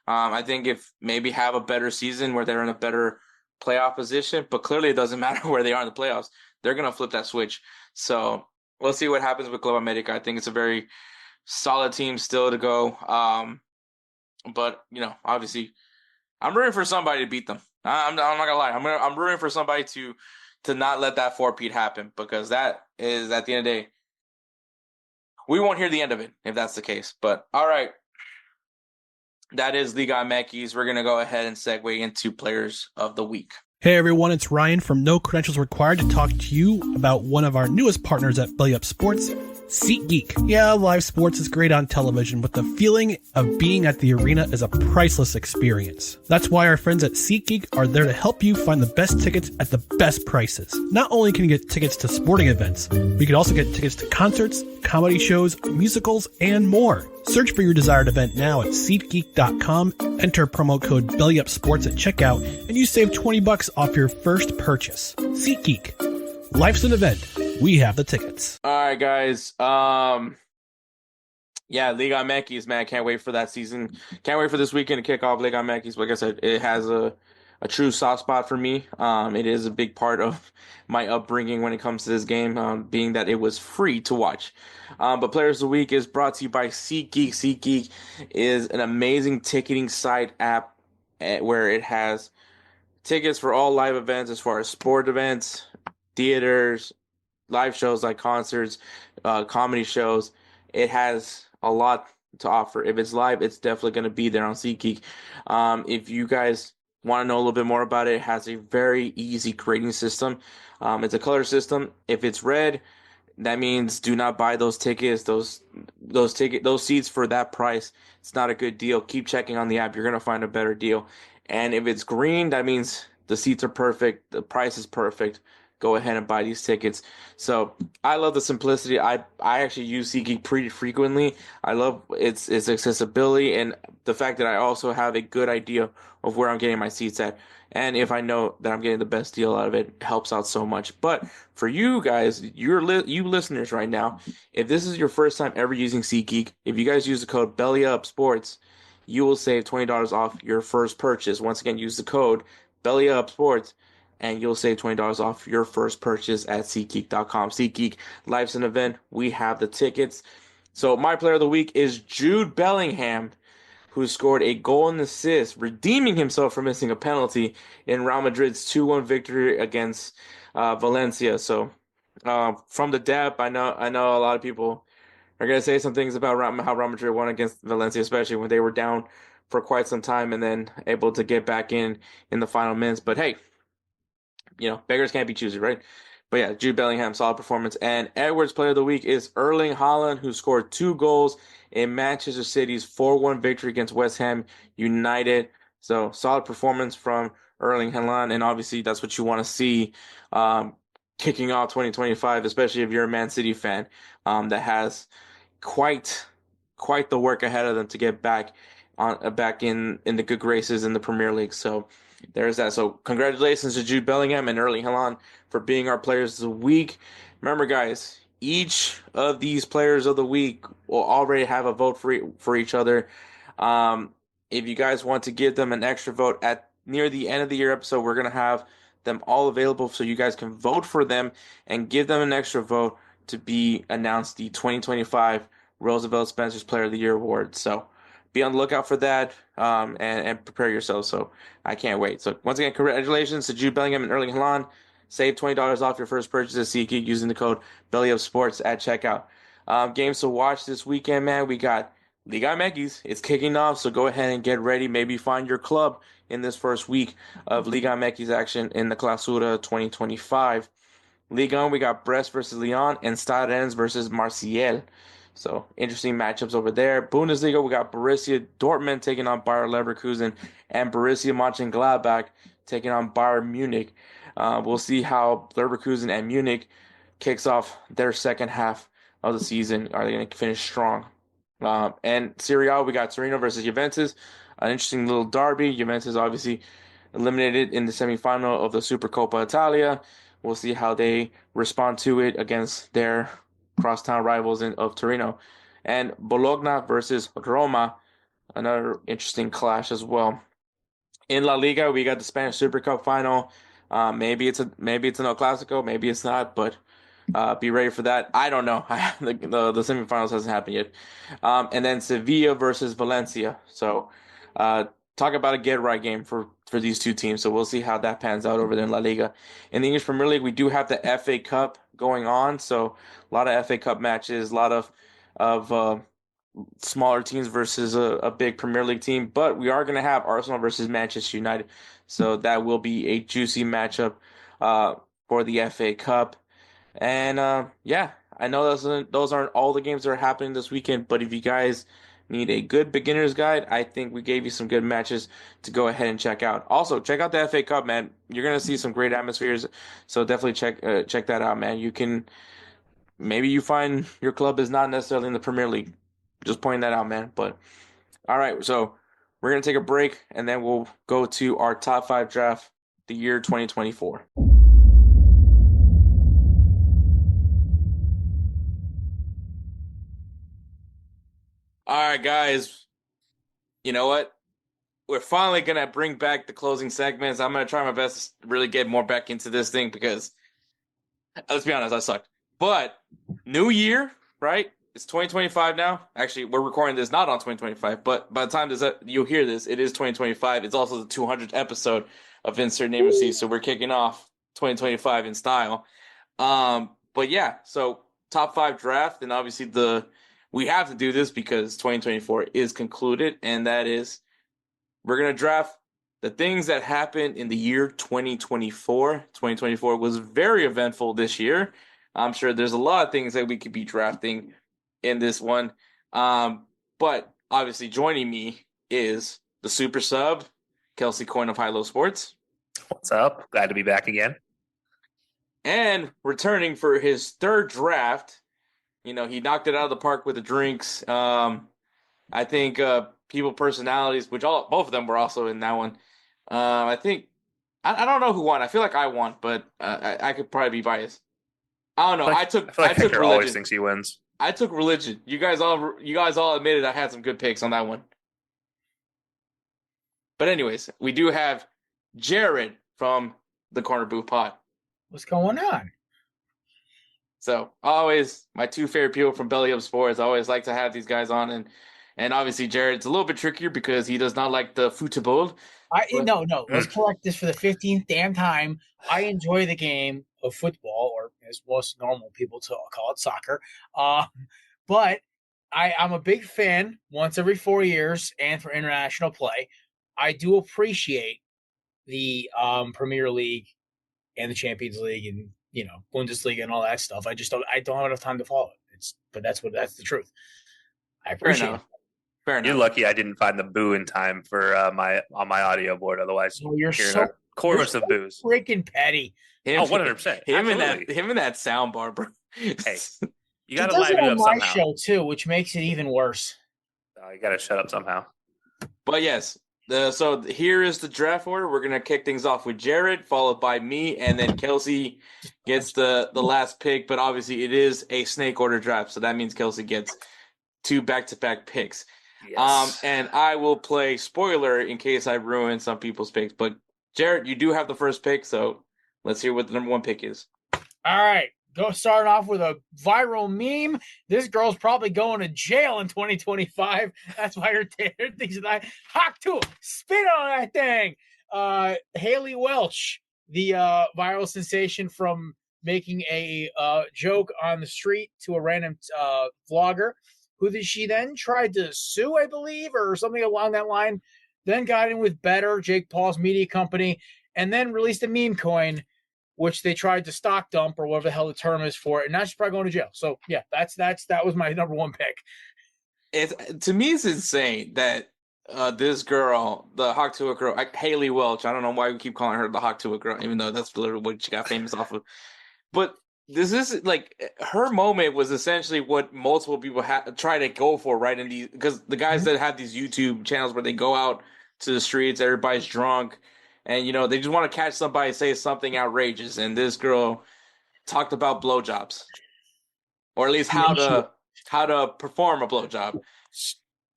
I think if maybe have a better season where they're in a better playoff position, but clearly it doesn't matter where they are in the playoffs. They're going to flip that switch. So we'll see what happens with Club America. I think it's a very solid team still to go. But, obviously, I'm rooting for somebody to beat them. I'm not going to lie. I'm rooting for somebody to not let that four-peat happen, because that is, at the end of the day, we won't hear the end of it if that's the case. But, all right. That is Liga MX. We're going to go ahead and segue into Players of the Week. Hey everyone, it's Ryan from No Credentials Required to talk to you about one of our newest partners at BellyUpSports, SeatGeek. Yeah, live sports is great on television, but the feeling of being at the arena is a priceless experience. That's why our friends at SeatGeek are there to help you find the best tickets at the best prices. Not only can you get tickets to sporting events, but you can also get tickets to concerts, comedy shows, musicals, and more. Search for your desired event now at SeatGeek.com, enter promo code BellyUpSports at checkout, and you save $20 off your first purchase. SeatGeek. Life's an event. We have the tickets. All right, guys. Yeah, Liga MX, man. Can't wait for that season. Can't wait for this weekend to kick off Liga MX. Like I said, it has a true soft spot for me. It is a big part of my upbringing when it comes to this game, being that it was free to watch. But Players of the Week is brought to you by SeatGeek. SeatGeek is an amazing ticketing site app where it has tickets for all live events, as far as sport events, theaters, live shows like concerts, comedy shows. It has a lot to offer. If it's live, it's definitely going to be there on SeatGeek. If you guys want to know a little bit more about it, it has a very easy grading system. It's a color system. If it's red, that means do not buy those tickets, those seats for that price. It's not a good deal. Keep checking on the app. You're going to find a better deal. And if it's green, that means the seats are perfect. The price is perfect. Go ahead and buy these tickets. So I love the simplicity. I actually use SeatGeek pretty frequently. I love its accessibility, and the fact that I also have a good idea of where I'm getting my seats at. And if I know that I'm getting the best deal out of it, it helps out so much. But for you guys, you listeners right now, if this is your first time ever using SeatGeek, if you guys use the code BellyUpSports, you will save $20 off your first purchase. Once again, use the code BellyUpSports, and you'll save $20 off your first purchase at SeatGeek.com. SeatGeek, life's an event. We have the tickets. So my player of the week is Jude Bellingham, who scored a goal and assist, redeeming himself for missing a penalty in Real Madrid's 2-1 victory against Valencia. So from the depth, I know a lot of people are going to say some things about how Real Madrid won against Valencia, especially when they were down for quite some time and then able to get back in the final minutes. But hey, beggars can't be choosers, right? But yeah, Jude Bellingham, solid performance. And Edwards player of the week is Erling Haaland, who scored 2 goals in Manchester City's 4-1 victory against West Ham United. So solid performance from Erling Haaland, and obviously that's what you want to see kicking off 2025, especially if you're a Man City fan that has quite the work ahead of them to get back in the good graces in the Premier League. So there's that. So congratulations to Jude Bellingham and Erling Haaland for being our players of the week. Remember, guys, each of these players of the week will already have a vote for each other. If you guys want to give them an extra vote at near the end of the year episode, we're going to have them all available so you guys can vote for them and give them an extra vote to be announced the 2025 Roosevelt Spencer's Player of the Year award. So be on the lookout for that and prepare yourselves. So I can't wait. So once again, congratulations to Jude Bellingham and Erling Haaland. Save $20 off your first purchase at SeatGeek using the code BellyUpSports at checkout. Games to watch this weekend, man. We got Liga MX. It's kicking off, so go ahead and get ready. Maybe find your club in this first week of Liga MX action in the Clausura 2025. Liga 1, we got Brest versus Lyon and Stade Rennes versus Marseille. So interesting matchups over there. Bundesliga, we got Borussia Dortmund taking on Bayer Leverkusen and Borussia Mönchengladbach taking on Bayern Munich. We'll see how Leverkusen and Munich kicks off their second half of the season. Are they going to finish strong? And Serie A, we got Torino versus Juventus. An interesting little derby. Juventus obviously eliminated in the semifinal of the Supercoppa Italia. We'll see how they respond to it against their crosstown rivals of Torino. And Bologna versus Roma, another interesting clash as well. In La Liga, we got the Spanish Super Cup final. Maybe it's an El Clasico, maybe it's not, but be ready for that. I don't know. The semifinals hasn't happened yet. And then Sevilla versus Valencia. So talk about a get-right game for these two teams. So we'll see how that pans out over there in La Liga. In the English Premier League, we do have the FA Cup going on. So a lot of FA Cup matches, a lot of smaller teams versus a big Premier League team. But we are going to have Arsenal versus Manchester United. So that will be a juicy matchup for the FA Cup. And I know those aren't all the games that are happening this weekend, but if you guys need a good beginner's guide, I think we gave you some good matches to go ahead and check out. Also, check out the FA Cup, man. You're going to see some great atmospheres, so definitely check that out, man. Maybe you find your club is not necessarily in the Premier League. Just pointing that out, man. But all right, so we're going to take a break, and then we'll go to our top 5 draft the year 2024. All right, guys, you know what? We're finally going to bring back the closing segments. I'm going to try my best to really get more back into this thing because, let's be honest, I sucked. But new year, right? It's 2025 now. Actually, we're recording this not on 2025, but by the time you'll hear this, it is 2025. It's also the 200th episode of Insert Name MC, so we're kicking off 2025 in style. But yeah, so top 5 draft, and obviously we have to do this because 2024 is concluded, and that is we're going to draft the things that happened in the year 2024. 2024 was very eventful this year. I'm sure there's a lot of things that we could be drafting in this one. But obviously joining me is the super sub, Kelcey Coin of High Low Sports. What's up? Glad to be back again. And returning for his 3rd draft, he knocked it out of the park with the drinks. I think people personalities, which both of them were also in that one. I think I don't know who won. I feel like I won, but I could probably be biased. I don't know. I feel like Hector religion. always thinks he wins. I took religion. You guys all admitted I had some good picks on that one. But anyways, we do have Jared from the Kornerbooth Pod. What's going on? So always my two favorite people from BellyUpSports. I always like to have these guys on, and obviously Jared's a little bit trickier because he does not like the football. No. Let's correct this for the 15th damn time. I enjoy the game of football, or as most normal people call it, soccer. But I'm a big fan once every 4 years and for international play. I do appreciate the Premier League and the Champions League and Bundesliga and all that stuff. I don't have enough time to follow it. But that's the truth. I appreciate it. Fair enough. You're lucky I didn't find the boo in time for on my audio board. Otherwise, you're so chorus of boos. Freaking petty. 100%. Him and that sound bar, bro. Hey, you got to does liven it it on up my somehow. show too, which makes it even worse. You got to shut up somehow. But yes, so here is the draft order. We're gonna kick things off with Jared, followed by me, and then Kelcey gets the last pick. But obviously, it is a snake order draft, so that means Kelcey gets 2 back-to-back picks. Yes. And I will play spoiler in case I ruin some people's picks. But Jared, you do have the first pick, so let's hear what the number 1 pick is. All right. Go start off with a viral meme. This girl's probably going to jail in 2025. That's why her thinks that hawk to spit on that thing. Haley Welch, the viral sensation from making a joke on the street to a random vlogger, who she then tried to sue, I believe, or something along that line. Then got in with Better, Jake Paul's media company, and then released a meme coin, which they tried to stock dump or whatever the hell the term is for it. And now she's probably going to jail. So yeah, that was my number 1 pick. To me, it's insane that this girl, the Hawk Tuah girl, Haley Welch. I don't know why we keep calling her the Hawk Tuah girl, even though that's literally what she got famous off of. But this is like her moment was essentially what multiple people try to go for, right? In these, because the guys that have these YouTube channels where they go out to the streets, everybody's drunk, and they just want to catch somebody say something outrageous. And this girl talked about blowjobs, or at least how to perform a blowjob.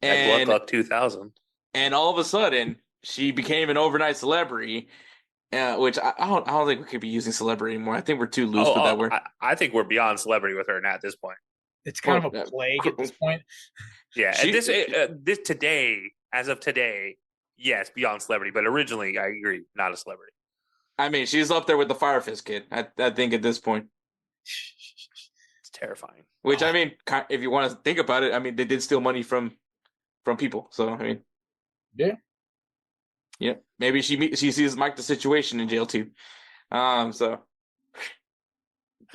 And Luck 2000. And all of a sudden, she became an overnight celebrity. Which I don't think we could be using celebrity anymore. I think we're too loose with that word. I think we're beyond celebrity with her now at this point. It's kind of a plague at this point. Yeah, this today, as of today, yes, beyond celebrity. But originally, I agree, not a celebrity. I mean, she's up there with the Fire Fist kid. I think at this point, it's terrifying. Which I mean, if you want to think about it, I mean, they did steal money from people. So I mean, yeah, maybe she sees Mike the Situation in jail too. So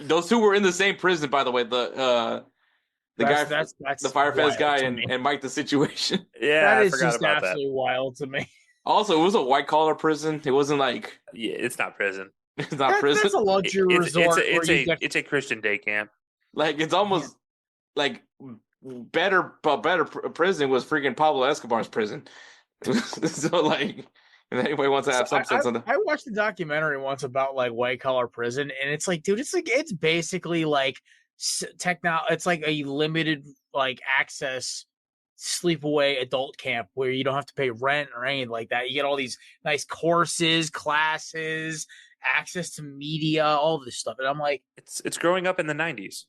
those two were in the same prison, by the way. The Fire Fest guy and Mike the Situation. Yeah, that I is forgot just about absolutely wild to me. Also, it was a white collar prison. It wasn't like it's not prison. It's not prison. That's a luxury resort. It's a Christian day camp. Like it's almost like better prison was freaking Pablo Escobar's prison. So like, if anybody wants to have some sense on that. I watched a documentary once about like white collar prison, and it's like, dude, it's basically like it's like a limited like access sleepaway adult camp where you don't have to pay rent or anything like that. You get all these nice courses, classes, access to media, all this stuff, and I'm like, it's growing up in the 90s.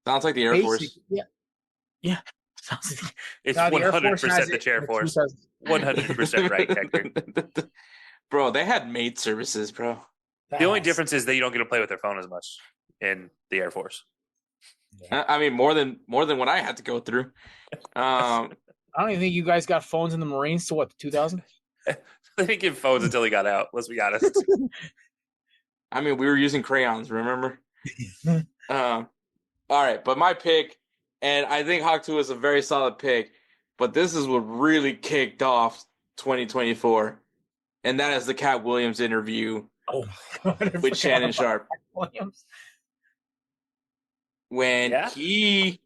Sounds like the Air Force. Yeah. It's 100% the Chair Force. 100% right, Hector. Bro, they had maid services, bro. The only difference is that you don't get to play with their phone as much in the Air Force. I mean, more than what I had to go through. I don't even think you guys got phones in the Marines to what, 2000? They didn't get phones until he got out. Let's be honest. I mean, we were using crayons, remember? All right, but my pick, and I think Hawk 2 is a very solid pick, but this is what really kicked off 2024, and that is the Cat Williams interview with Shannon Sharp. Williams. When he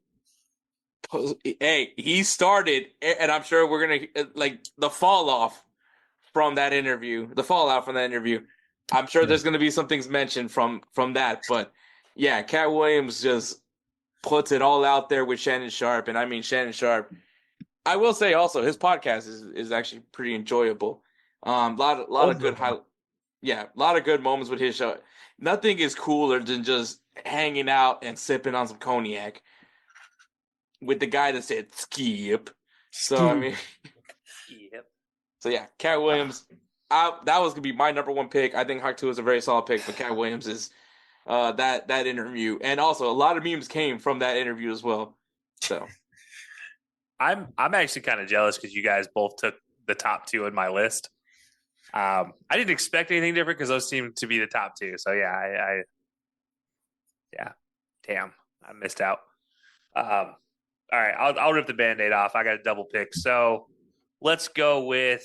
Hey, he started, and I'm sure we're gonna like the fallout from that interview. I'm sure there's gonna be some things mentioned from that, but yeah, Cat Williams just puts it all out there with Shannon Sharp, and I mean Shannon Sharp. I will say also his podcast is actually pretty enjoyable. Lot of good a lot of good moments with his show. Nothing is cooler than just hanging out and sipping on some cognac with the guy that said skip. So I mean, Yep. so yeah, Cat Williams. That was gonna be my number one pick. I think Hawk 2 is a very solid pick, but Cat Williams is that interview, and also a lot of memes came from that interview as well. So I'm actually kind of jealous because you guys both took the top 2 in my list. I didn't expect anything different because those seem to be the top 2. So yeah, damn, I missed out. All right, I'll rip the Band-Aid off. I got a double pick. So let's go with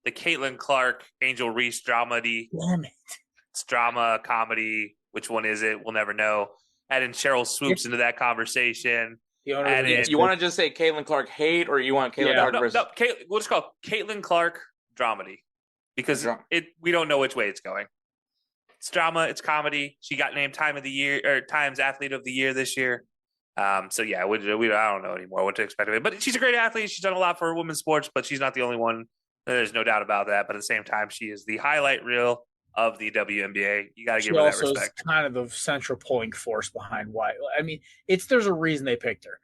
the Caitlin Clark, Angel Reese dramedy. Damn it. It's drama, comedy. Which one is it? We'll never know. Add in Cheryl Swoops into that conversation. You want to just say Caitlin Clark hate, or you want Caitlin Clark versus? No, we'll just call it Caitlin Clark dramedy because we don't know which way it's going. It's drama, it's comedy. She got named Time of the Year or Times Athlete of the Year this year. So yeah, we I don't know anymore what to expect of it. But she's a great athlete. She's done a lot for women's sports, but she's not the only one. There's no doubt about that. But at the same time, she is the highlight reel of the WNBA. You got to give her that respect. Is kind of the central pulling force behind why. I mean, there's a reason they picked her.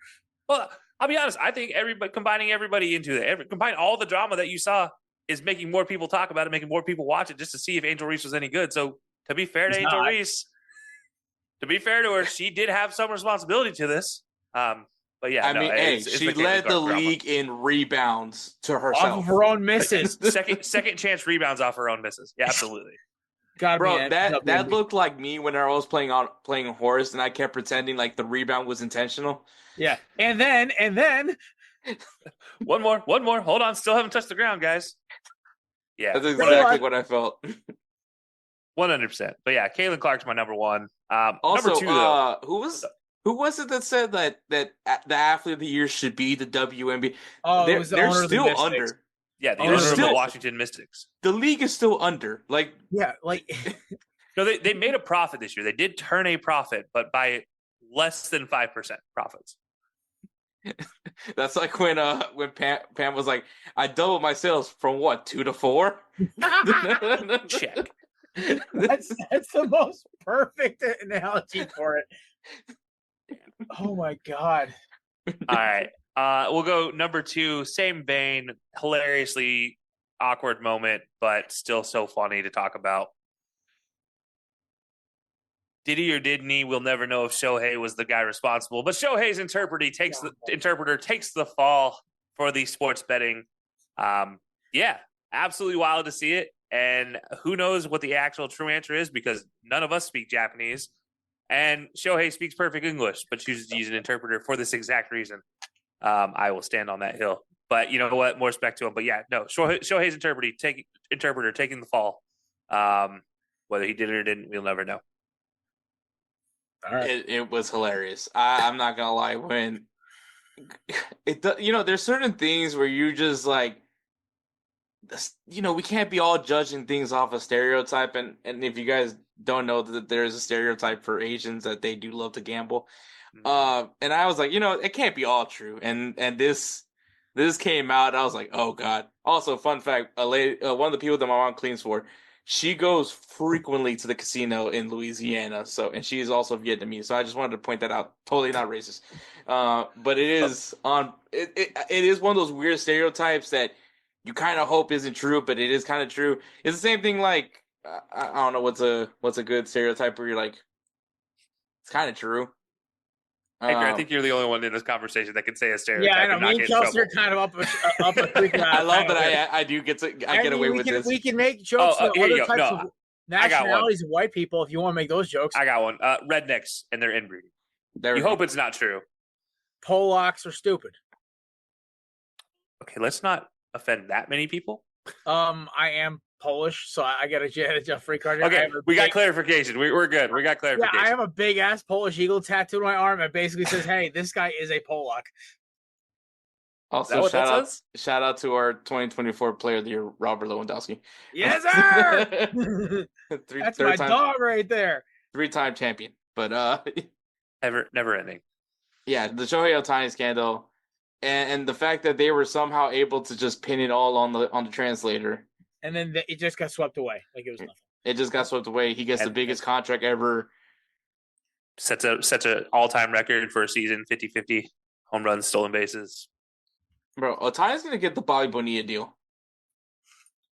Well, I'll be honest. I think combining everybody into it, combine all the drama that you saw is making more people talk about it, making more people watch it just to see if Angel Reese was any good. So to be fair to Angel Reese, to be fair to her, she did have some responsibility to this. But yeah, she led the league in rebounds to herself. Off of her own misses. second chance rebounds off her own misses. Yeah, absolutely. Bro, that looked like me when I was playing horse and I kept pretending like the rebound was intentional. Yeah. And then one more. Hold on, still haven't touched the ground, guys. Yeah. That's exactly what I felt. 100%. But yeah, Caitlin Clark's my number one. Also, number 2 though. Who was it that said that the athlete of the year should be the WNBA? Oh, they're still under. Yeah, the owner of the Washington Mystics. The league is still under. No, they made a profit this year. They did turn a profit, but by less than 5% profits. That's like when Pam was like, I doubled my sales from what, 2 to 4? Check. That's the most perfect analogy for it. Oh my God. All right. We'll go number 2, same vein, hilariously awkward moment, but still so funny to talk about. Did he or didn't he? We'll never know if Shohei was the guy responsible. But Shohei's interpreter takes the fall for the sports betting. Yeah, absolutely wild to see it. And who knows what the actual true answer is because none of us speak Japanese. And Shohei speaks perfect English, but chooses to use an interpreter for this exact reason. I will stand on that hill. But you know what? More respect to him. But yeah, no, Shohei's interpreter taking the fall. Whether he did it or didn't, we'll never know. All right. It was hilarious. I'm not gonna lie. When there's certain things where you just like, we can't be all judging things off a stereotype. And if you guys don't know that there's a stereotype for Asians that they do love to gamble. And I was like, it can't be all true. And this came out. I was like, oh God. Also, fun fact, a lady, one of the people that my mom cleans for, she goes frequently to the casino in Louisiana. And she is also Vietnamese. So I just wanted to point that out. Totally not racist. But it is it is one of those weird stereotypes that you kind of hope isn't true, but it is kind of true. It's the same thing. Like, I don't know what's a good stereotype where you're like, it's kind of true. Hector, I think you're the only one in this conversation that can say a stereotype. Yeah, I know. Me and Kelcey are kind of up a creek. I love that I do get away with this. We can make jokes for other types of nationalities of white people if you want to make those jokes. I got one. Rednecks and their inbreeding. You hope it's not true. Polacks are stupid. Okay, let's not offend that many people. I am Polish, so I got a free card. Okay, we got clarification. We're good. We got clarification. Yeah, I have a big ass Polish eagle tattooed on my arm that basically says, "Hey, this guy is a Polak." Also, shout out to our 2024 Player of the Year, Robert Lewandowski. Yes, sir. That's my dog right there. 3-time champion, but never ending. Yeah, the Shohei Ohtani scandal, and the fact that they were somehow able to just pin it all on the translator, and then it just got swept away like it was nothing. It just got swept away. He gets the biggest contract ever. Sets an all-time record for a season, 50-50 home runs, stolen bases. Bro, Ohtani's gonna get the Bobby Bonilla deal.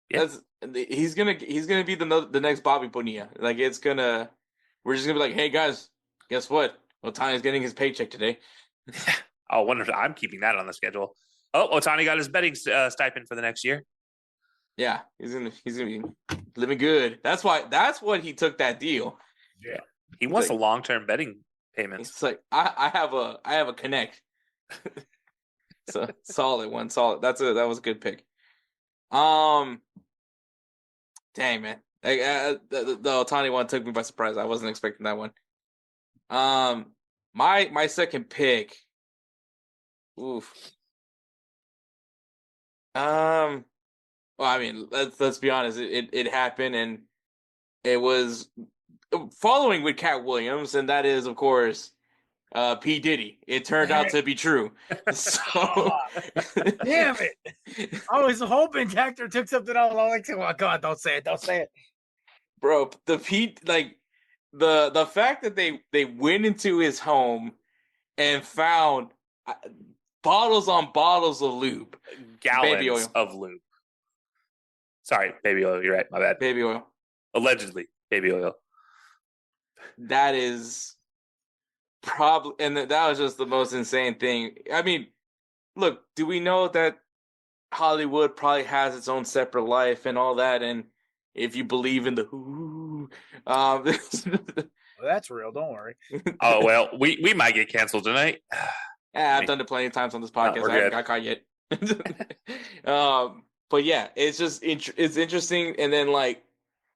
Yeah. He's gonna be the next Bobby Bonilla. Like we're just gonna be like, hey guys, guess what? Ohtani's getting his paycheck today. I wonder if I'm keeping that on the schedule. Oh, Ohtani got his betting stipend for the next year. Yeah, he's gonna be living good. That's what he took that deal. Yeah, he wants a long-term betting payments. It's like I have a connect. So solid. That was a good pick. Dang man, like the Ohtani one took me by surprise. I wasn't expecting that one. My second pick. Oof. Well, I mean, let's be honest. It happened, and it was following with Cat Williams, and that is, of course, P. Diddy. It turned out to be true. So, damn it! I was hoping Hector took something out. I'm like, oh God, don't say it, bro. The fact that they went into his home and found bottles on bottles of lube, gallons of lube. Sorry, baby oil. You're right. My bad. Baby oil. Allegedly, baby oil. That is probably, and that was just the most insane thing. I mean, look, do we know that Hollywood probably has its own separate life and all that? And if you believe in the well, that's real. Don't worry. Oh well, we might get canceled tonight. Yeah, I've done it plenty of times on this podcast. I haven't got caught yet. But yeah, it's just it's interesting. And then like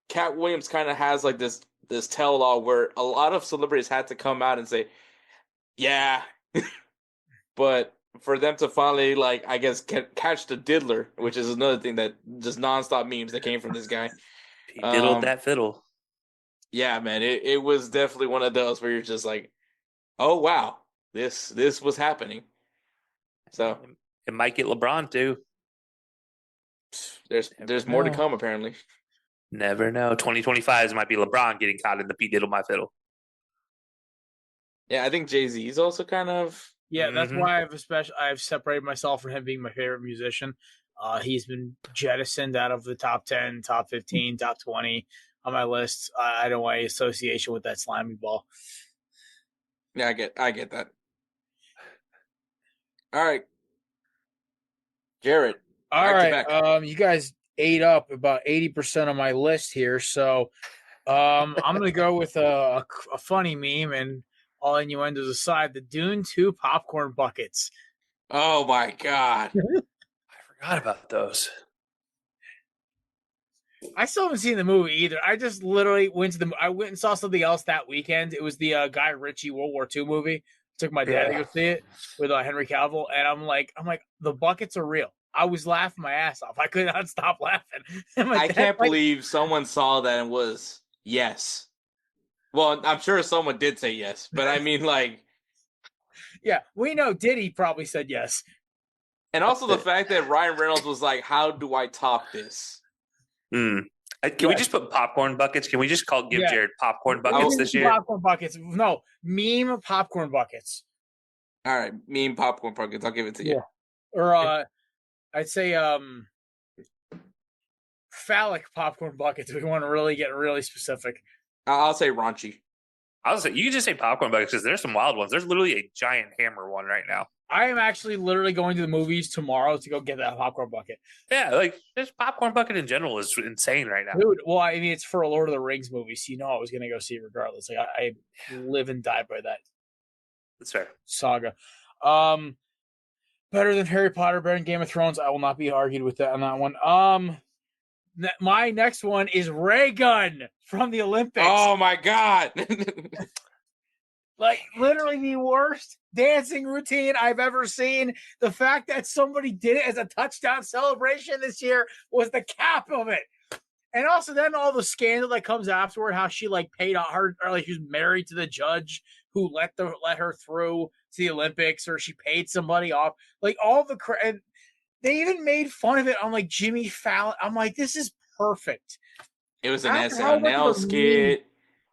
Cat Williams kind of has like this tell-all where a lot of celebrities had to come out and say, yeah, but for them to finally like I guess catch the diddler, which is another thing that just nonstop memes that came from this guy. He diddled that fiddle. Yeah, man, it was definitely one of those where you're just like, oh wow, this was happening. So it might get LeBron too. There's more to come apparently. Never know. 2025 might be LeBron getting caught in the P Diddle My Fiddle. Yeah, I think Jay-Z's also kind of. Yeah, that's why I've separated myself from him being my favorite musician. He's been jettisoned out of the top 10, top 15, top 20 on my list. I don't want any association with that slimy ball. Yeah, I get that. All right, Jared. All right, you guys ate up about 80% of my list here, so I'm gonna go with a funny meme and all innuendos aside. The Dune 2 popcorn buckets. Oh my God, I forgot about those. I still haven't seen the movie either. I just literally went and saw something else that weekend. It was the Guy Ritchie World War II movie. Took my dad to go see it with Henry Cavill, and I'm like, the buckets are real. I was laughing my ass off. I could not stop laughing. I can't believe someone saw that and was yes. Well, I'm sure someone did say yes, but I mean, like, yeah, we know Diddy probably said yes. And also the fact that Ryan Reynolds was like, "How do I top this?" Can we just put popcorn buckets? Can we just give Jared popcorn buckets this year? Popcorn buckets. No, meme popcorn buckets. All right, meme popcorn buckets. I'll give it to you. Yeah. Or I'd say phallic popcorn buckets. We want to really get really specific. I'll say raunchy. I'll say you can just say popcorn buckets because there's some wild ones. There's literally a giant hammer one right now. I am actually literally going to the movies tomorrow to go get that popcorn bucket. Yeah, like this popcorn bucket in general is insane right now. Dude, well, I mean, it's for a Lord of the Rings movie, so you know I was going to go see it regardless. Like I live and die by that. That's fair. Saga. Better than Harry Potter, better than Game of Thrones. I will not be argued with that on that one. My next one is Ray Gun from the Olympics. Oh my God. Like, literally the worst dancing routine I've ever seen. The fact that somebody did it as a touchdown celebration this year was the cap of it. And also then all the scandal that comes afterward, how she like paid her, or like she was married to the judge who let her through to the Olympics, or she paid somebody off. Like all the and they even made fun of it on like Jimmy Fallon. I'm like, this is perfect. It was an SNL skit.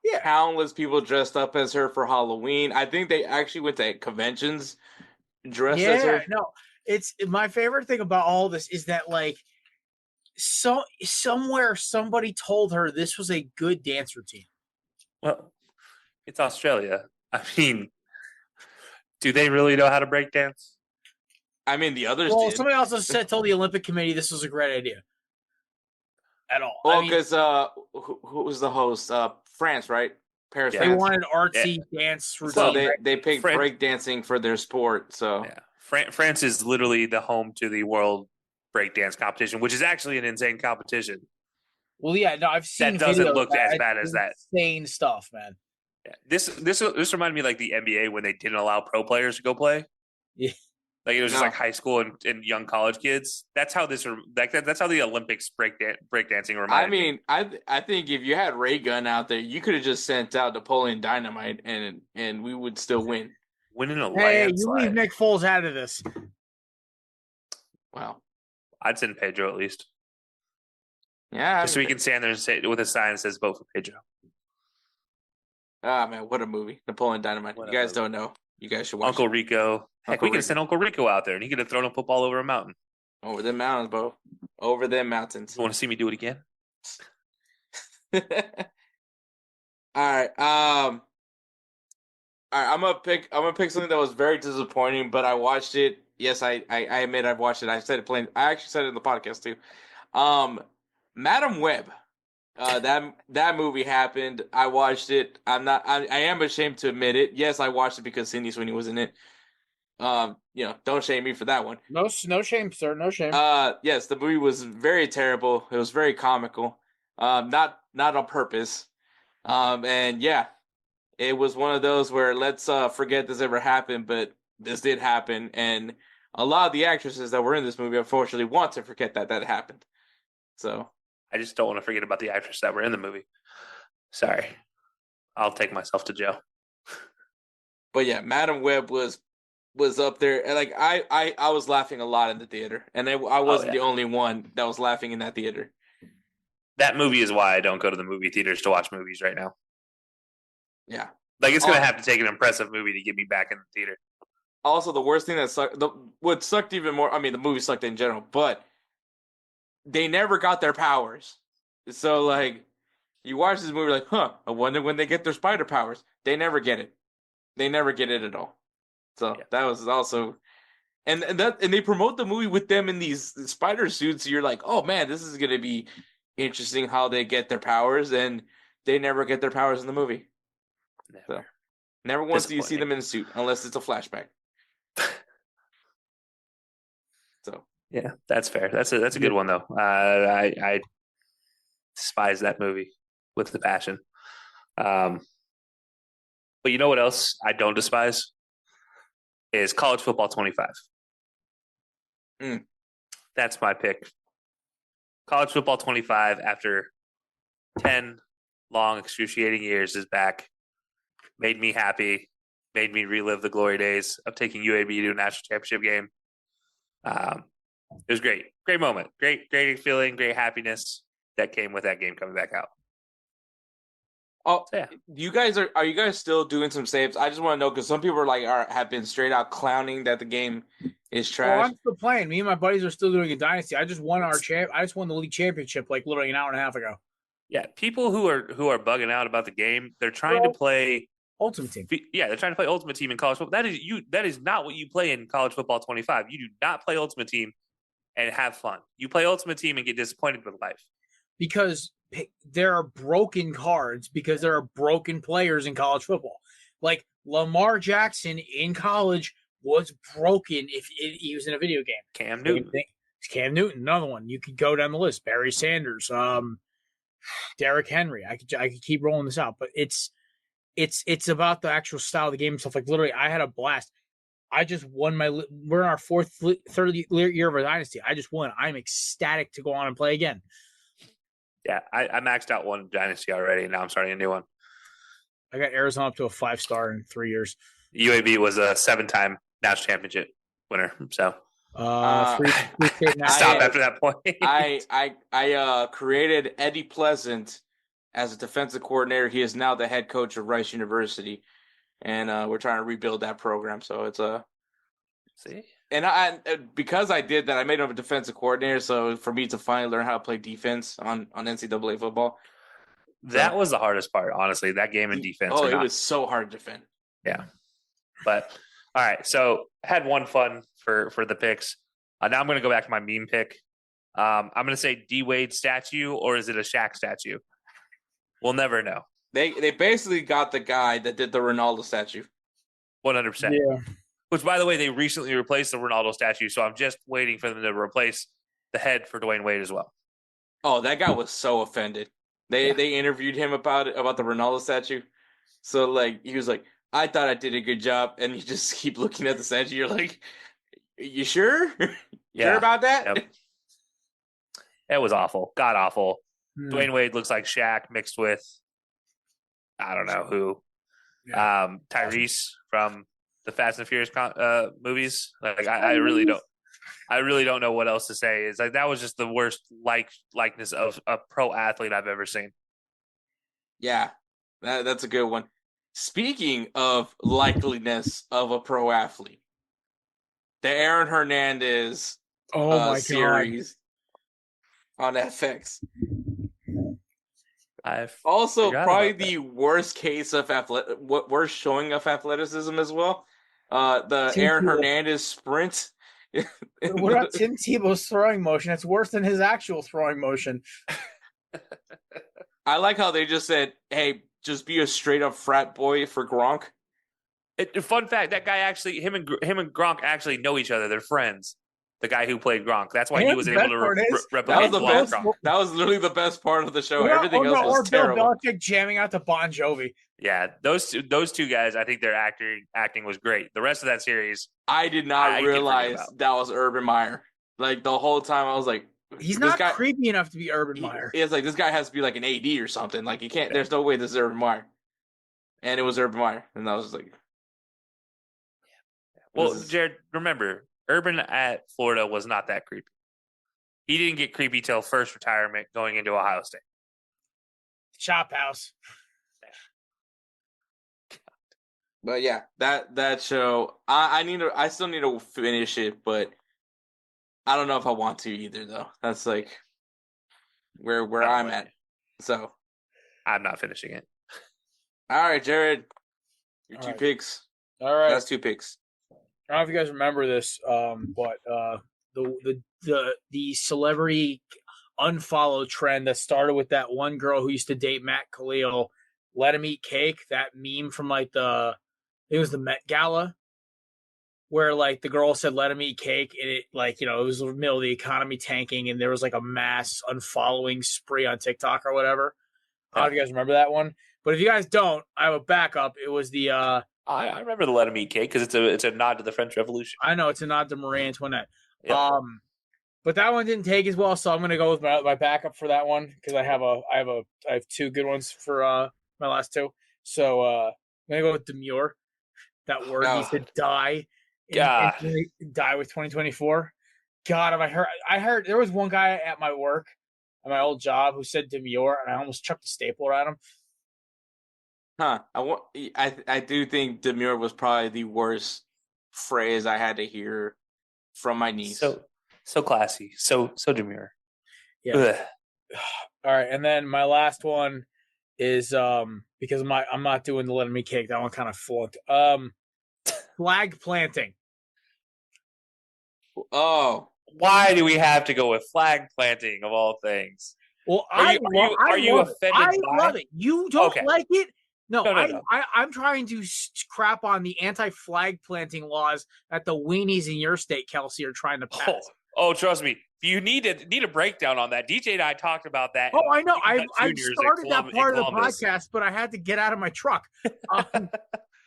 Yeah. Countless people dressed up as her for Halloween. I think they actually went to conventions dressed as her. No, it's my favorite thing about all this is that like somewhere somebody told her this was a good dance routine. Well, it's Australia. I mean, do they really know how to break dance? I mean, the others did. Somebody also told the Olympic Committee this was a great idea. At all. Well, because who was the host? France, right? Paris. They wanted artsy dance routine. So they picked break dancing for their sport. So France is literally the home to the world breakdance competition, which is actually an insane competition. Well, yeah, no, I've seen that doesn't look as bad as that. Insane stuff, man. Yeah. This reminded me like the NBA when they didn't allow pro players to go play. Yeah. Like it was just like high school and young college kids. That's how that's how the Olympics breakdancing reminded me. I think if you had Ray Gun out there, you could have just sent out Napoleon Dynamite and we would still win. Winning a landslide. You leave Nick Foles out of this. Wow. I'd send Pedro at least. Yeah. Just so we can stand there and say with a sign that says vote for Pedro. Ah man, what a movie. Napoleon Dynamite. You guys don't know. You guys should watch Uncle Rico. Heck, we could have sent Uncle Rico out there, and he could have thrown a football over a mountain. Over them mountains, bro. Over them mountains. You want to see me do it again? All right. All right. I'm gonna pick something that was very disappointing, but I watched it. Yes, I admit I've watched it. I actually said it in the podcast too. Madam Web. That movie happened. I watched it. I am ashamed to admit it. Yes, I watched it because Sydney Sweeney was in it. Don't shame me for that one. No shame, sir. No shame. Yes, the movie was very terrible. It was very comical. Not on purpose. And yeah, it was one of those where let's forget this ever happened, but this did happen, and a lot of the actresses that were in this movie unfortunately want to forget that happened. So I just don't want to forget about the actresses that were in the movie. Sorry, I'll take myself to jail. But yeah, Madam Web was up there, and like I was laughing a lot in the theater, and I wasn't the only one that was laughing in that theater. That movie is why I don't go to the movie theaters to watch movies right now. Yeah, like it's gonna have to take an impressive movie to get me back in the theater. Also, the worst thing that sucked, what sucked even more. I mean, the movie sucked in general, but they never got their powers. So like, you watch this movie like, I wonder when they get their spider powers. They never get it. They never get it at all. So that was also, and they promote the movie with them in these spider suits. So you're like, oh man, this is gonna be interesting how they get their powers, and they never get their powers in the movie. Never once do you see them in a suit unless it's a flashback. So yeah, that's fair. That's a good one though. I despise that movie with the passion. But you know what else I don't despise is College Football 25. That's my pick. College Football 25 after 10 long excruciating years is back. Made me happy. Made me relive the glory days of taking UAB to a national championship game. It was great. Great moment. Great feeling, great happiness that came with that game coming back out. Oh, so, yeah. Are you guys still doing some saves? I just want to know because some people have been straight out clowning that the game is trash. Oh, I'm still playing. Me and my buddies are still doing a dynasty. I just won the league championship like literally an hour and a half ago. Yeah, people who are bugging out about the game, they're trying to play Ultimate Team. Yeah, they're trying to play Ultimate Team in college football. That is not what you play in College Football 25. You do not play Ultimate Team and have fun. You play Ultimate Team and get disappointed with life. Because there are broken cards, because there are broken players in college football. Like Lamar Jackson in college was broken if he was in a video game. Cam Newton. Cam Newton, another one. You could go down the list. Barry Sanders, Derrick Henry. I could keep rolling this out, but it's it's about the actual style of the game and stuff. Like literally, I had a blast. I just won we're in our third year of our dynasty. I just won. I'm ecstatic to go on and play again. Yeah, I maxed out one dynasty already, and now I'm starting a new one. I got Arizona up to a 5-star in 3 years. UAB was a 7-time national championship winner, so stop after that point. I created Eddie Pleasant as a defensive coordinator. He is now the head coach of Rice University, and we're trying to rebuild that program. So it's see. And because I did that, I made him a defensive coordinator. So for me to finally learn how to play defense on NCAA football, that was the hardest part, honestly. That game in defense. Oh, it was so hard to defend. Yeah, but all right. So I had one fun for the picks. Now I'm going to go back to my meme pick. I'm going to say D Wade statue, or is it a Shaq statue? We'll never know. They basically got the guy that did the Ronaldo statue. 100%. Yeah. Which, by the way, they recently replaced the Ronaldo statue, so I'm just waiting for them to replace the head for Dwayne Wade as well. Oh, that guy was so offended. They interviewed him about the Ronaldo statue. So like he was like, I thought I did a good job, and you just keep looking at the statue. You're like, you sure? Sure about that? Yep. It was awful. God awful. Hmm. Dwayne Wade looks like Shaq mixed with I don't know who. Yeah. Tyrese from the Fast and Furious movies. Like I really don't know what else to say. It's like that was just the worst likeness of a pro athlete I've ever seen. Yeah, that's a good one. Speaking of likeliness of a pro athlete, the Aaron Hernandez my series on FX. I've Also, probably about that. the worst case of worst showing of athleticism as well. The Tim Aaron Tebow. Hernandez sprint. What about Tim Tebow's throwing motion? It's worse than his actual throwing motion. I like how they just said, "Hey, just be a straight up frat boy for Gronk." Fun fact: that guy actually, him and Gronk actually know each other. They're friends. The guy who played Gronk. That's why he was able to replicate Gronk. That was literally the best part of the show. Everything else was terrible. Or Bill Belichick jamming out to Bon Jovi. Yeah, those two guys. I think their acting was great. The rest of that series, I did not realize that was Urban Meyer. Like the whole time, I was like, he's not creepy enough to be Urban Meyer. It's like this guy has to be like an AD or something. Like you can't. There's no way this is Urban Meyer. And it was Urban Meyer, and I was like, well, Jared, remember, Urban at Florida was not that creepy. He didn't get creepy till first retirement going into Ohio State. Chop house. But yeah, that show, I still need to finish it, but I don't know if I want to either though. That's like where I'm at. So I'm not finishing it. All right, Jared. Your All two right. picks. All right. That's 2 picks. I don't know if you guys remember this, but the celebrity unfollow trend that started with that one girl who used to date Matt Khalil, let him eat cake. That meme from like it was the Met Gala, where like the girl said let him eat cake, and it like it was in the middle of the economy tanking, and there was like a mass unfollowing spree on TikTok or whatever. I don't know if you guys remember that one, but if you guys don't, I have a backup. It was the I remember the let him eat cake because it's a nod to the French Revolution. I know it's a nod to Marie Antoinette. Yep. But that one didn't take as well, so I'm gonna go with my backup for that one because I have 2 good ones for my last 2. So I'm gonna go with demure. That word needs to die. Die with 2024. God, have I heard there was one guy at my work, at my old job, who said demure, and I almost chucked a stapler at him. Huh. I do think demure was probably the worst phrase I had to hear from my niece. So classy, so demure. Yeah. Ugh. All right, and then my last one is because I'm not doing the let me cake. That one kind of flunked. Flag planting. Oh, why do we have to go with flag planting of all things? Well, Are you offended I by love it. You don't like it? No. No. I'm trying to crap on the anti-flag planting laws that the weenies in your state, Kelcey, are trying to pass. Oh, trust me. If you need a breakdown on that, DJ and I talked about that. Oh, I know. I've Juniors started that part of the Columbus. podcast, but I had to get out of my truck.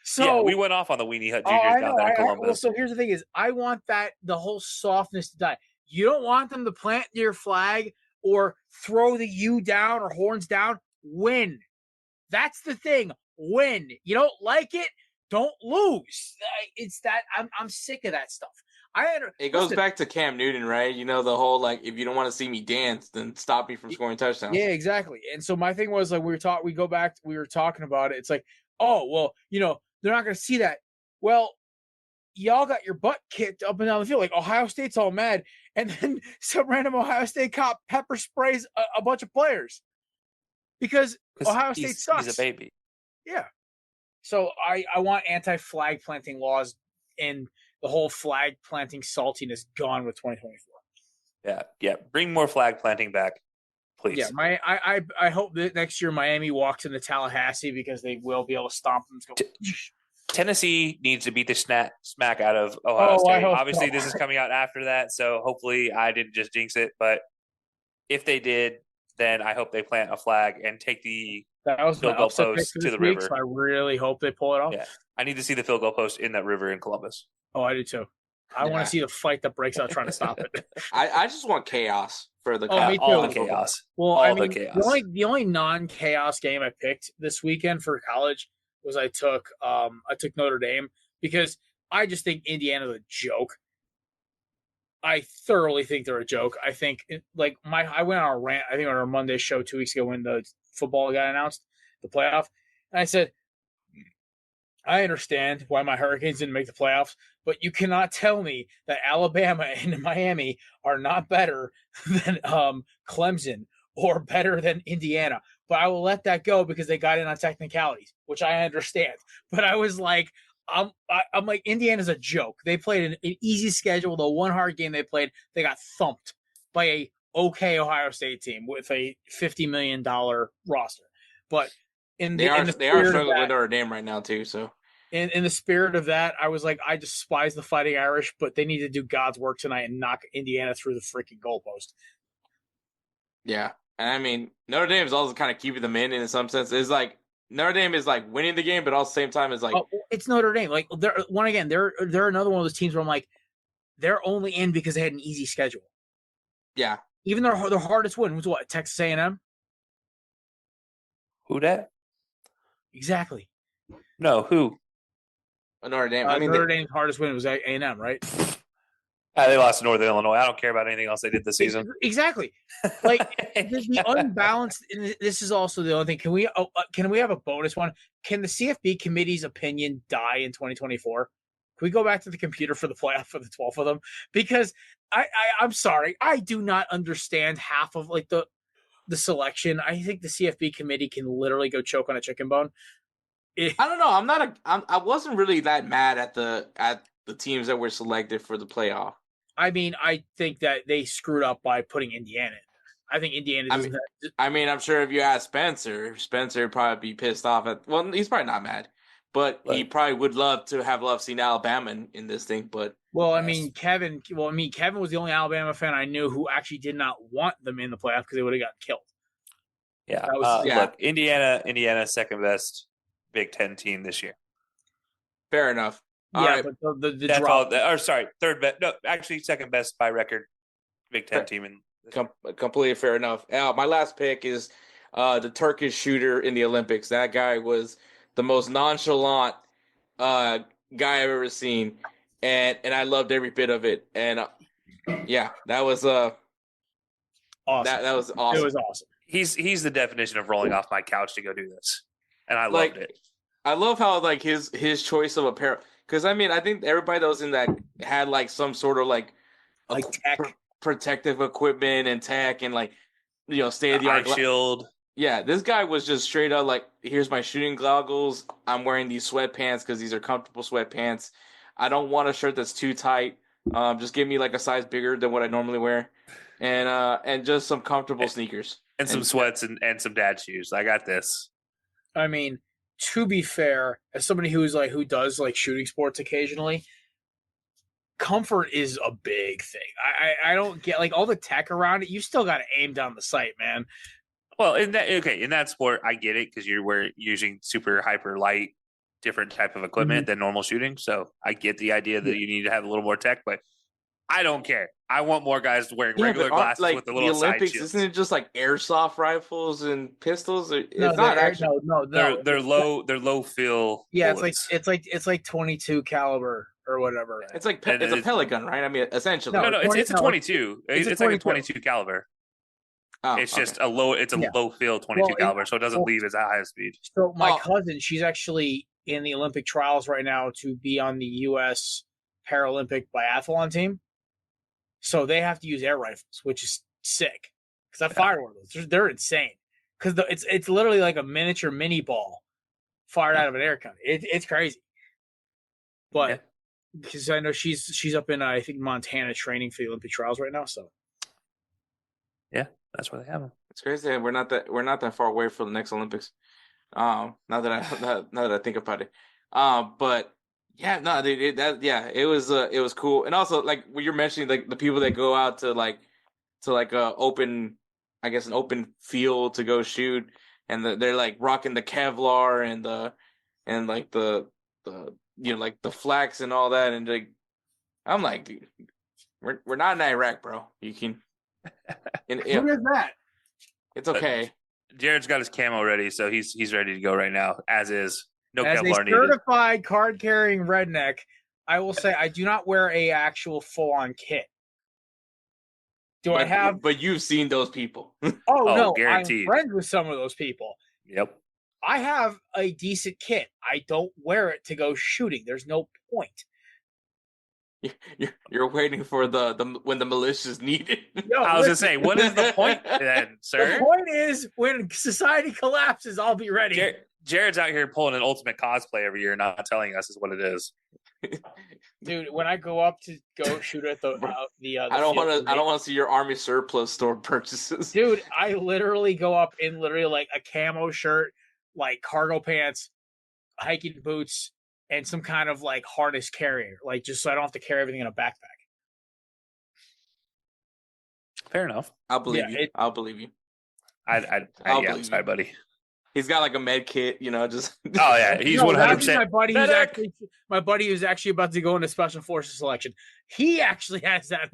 So yeah, we went off on the Weenie Hut Oh, Juniors I down know. there in Columbus. Well, so here's the thing: is I want the whole softness to die. You don't want them to plant your flag or throw the U down or horns down. Win. That's the thing. Win. You don't like it, don't lose. It's that I'm sick of that stuff. It goes back to Cam Newton, right? You know, the whole if you don't want to see me dance, then stop me from scoring touchdowns. Yeah, exactly. And so my thing was we were talking about it. It's like, oh well, they're not going to see that. Well, y'all got your butt kicked up and down the field. Like Ohio State's all mad, and then some random Ohio State cop pepper sprays a bunch of players because Ohio State sucks. He's a baby. Yeah. So I want anti-flag planting laws, and the whole flag planting saltiness gone with 2024. Yeah. Bring more flag planting back, please. Yeah, I hope that next year Miami walks into Tallahassee because they will be able to stomp them. Tennessee needs to beat the smack out of Ohio State. Obviously, so. This is coming out after that, so hopefully I didn't just jinx it. But if they did, then I hope they plant a flag and take the field goal post to the river. So I really hope they pull it off. Yeah, I need to see the field goal post in that river in Columbus. Oh, I do too. I want to see the fight that breaks out trying to stop it. I just want chaos for the me too. All the chaos. Well, all the chaos. The only non-chaos game I picked this weekend for college was I took Notre Dame because I just think Indiana's a joke. I thoroughly think they're a joke. I think I went on a rant, I think on our Monday show 2 weeks ago when the football got announced, the playoff. And I said, I understand why my Hurricanes didn't make the playoffs, but you cannot tell me that Alabama and Miami are not better than Clemson or better than Indiana. But I will let that go because they got in on technicalities, which I understand. But I was like, I'm like, Indiana's a joke. They played an easy schedule. The one hard game they played, they got thumped by a okay Ohio State team with a $50 million roster. But they are struggling with Notre Dame right now too. So in the spirit of that, I was like, I despise the Fighting Irish, but they need to do God's work tonight and knock Indiana through the freaking goalpost. Yeah. And I mean, Notre Dame is also kind of keeping them in some sense. It's like Notre Dame is like winning the game, but at the same time is like it's Notre Dame. Like they're another one of those teams where I'm like, they're only in because they had an easy schedule. Yeah. Even their hardest win was what, Texas A&M? Who that? Exactly. No, who? Notre Dame. Notre Dame's hardest win was A&M, right? They lost to Northern Illinois. I don't care about anything else they did this season. Exactly. Like the unbalanced. And this is also the only thing. Can we have a bonus one? Can the CFB committee's opinion die in 2024? Can we go back to the computer for the playoff for the 12 of them? Because I'm sorry, I do not understand half of like the selection. I think the CFB committee can literally go choke on a chicken bone. I don't know. I wasn't really that mad at the teams that were selected for the playoff. I mean, I think that they screwed up by putting Indiana in there. I think Indiana doesn't I'm sure if you ask Spencer would probably be pissed off well, he's probably not mad, but he probably would love seen Alabama in this thing. But Kevin was the only Alabama fan I knew who actually did not want them in the playoff because they would have gotten killed. Yeah. Look, Indiana, second best Big Ten team this year. Fair enough. All right. But the drop. Third best. No, actually, second best by record Big Ten team. Completely fair enough. My last pick is the Turkish shooter in the Olympics. That guy was the most nonchalant guy I've ever seen, and I loved every bit of it. And that was awesome. That was awesome. It was awesome. He's the definition of rolling off my couch to go do this, and I loved it. I love how like his choice of apparel. Because, I mean, I think everybody that was in that had, like, some sort of, like tech. Protective equipment and tech and, like, state-of-the-art shield. Yeah, this guy was just straight up, like, here's my shooting goggles. I'm wearing these sweatpants because these are comfortable sweatpants. I don't want a shirt that's too tight. Just give me, like, a size bigger than what I normally wear. And just some comfortable sneakers. And some sweats and some dad shoes. I got this. I mean, to be fair, as somebody who does like shooting sports occasionally, comfort is a big thing. I don't get like all the tech around it. You still got to aim down the sight, man. Well, in that sport, I get it because we're using super hyper light, different type of equipment than normal shooting. So I get the idea that you need to have a little more tech, but I don't care. I want more guys wearing regular glasses with the little Olympics, side shields. isn't it just like airsoft rifles and pistols? It's No, not actually. No. They're low fill. Yeah, bullets. it's like 22 caliber or whatever. It's like it's a pellet gun, right? I mean, essentially. No, it's a 22. It's like a 22 caliber. Oh, it's just a low fill 22 caliber, so it doesn't leave as high speed. So my cousin, she's actually in the Olympic trials right now to be on the U.S. Paralympic biathlon team. So they have to use air rifles, which is sick. Because I fired one of those. They're insane. Because it's literally like a miniature mini ball fired out of an air gun. It's crazy. But because I know she's up in I think Montana training for the Olympic trials right now. So yeah, that's where they have them. It's crazy. We're not that far away from the next Olympics. Now that I think about it. But yeah, no, it was cool. And also like when you're mentioning like the people that go out to open, I guess an open field to go shoot, and they're like rocking the Kevlar and the like the flax and all that, and like I'm like, dude, we're not in Iraq, bro. You can. Who is that? It's okay. Jared's got his camo ready, so he's ready to go right now. As is, no As Kevlar a needed. certified card carrying redneck, I will say I do not wear a actual full on kit. But you've seen those people. Oh no, guaranteed. I'm friends with some of those people. Yep. I have a decent kit. I don't wear it to go shooting. There's no point. You're waiting for the when the militia's needed. Yo, I was gonna say, what is the point then, sir? The point is, when society collapses, I'll be ready. Jared's out here pulling an ultimate cosplay every year, not telling us is what it is. Dude, when I go up to go shoot at the I don't want to see your army surplus store purchases. Dude, I literally go up in literally like a camo shirt, like cargo pants, hiking boots, and some kind of like harness carrier, like just so I don't have to carry everything in a backpack. Fair enough. I'll believe you. I'll believe you. Yeah, I'm sorry, buddy. He's got like a med kit, just. Oh yeah, he's 100%. My buddy who's actually about to go into special forces selection. He actually has that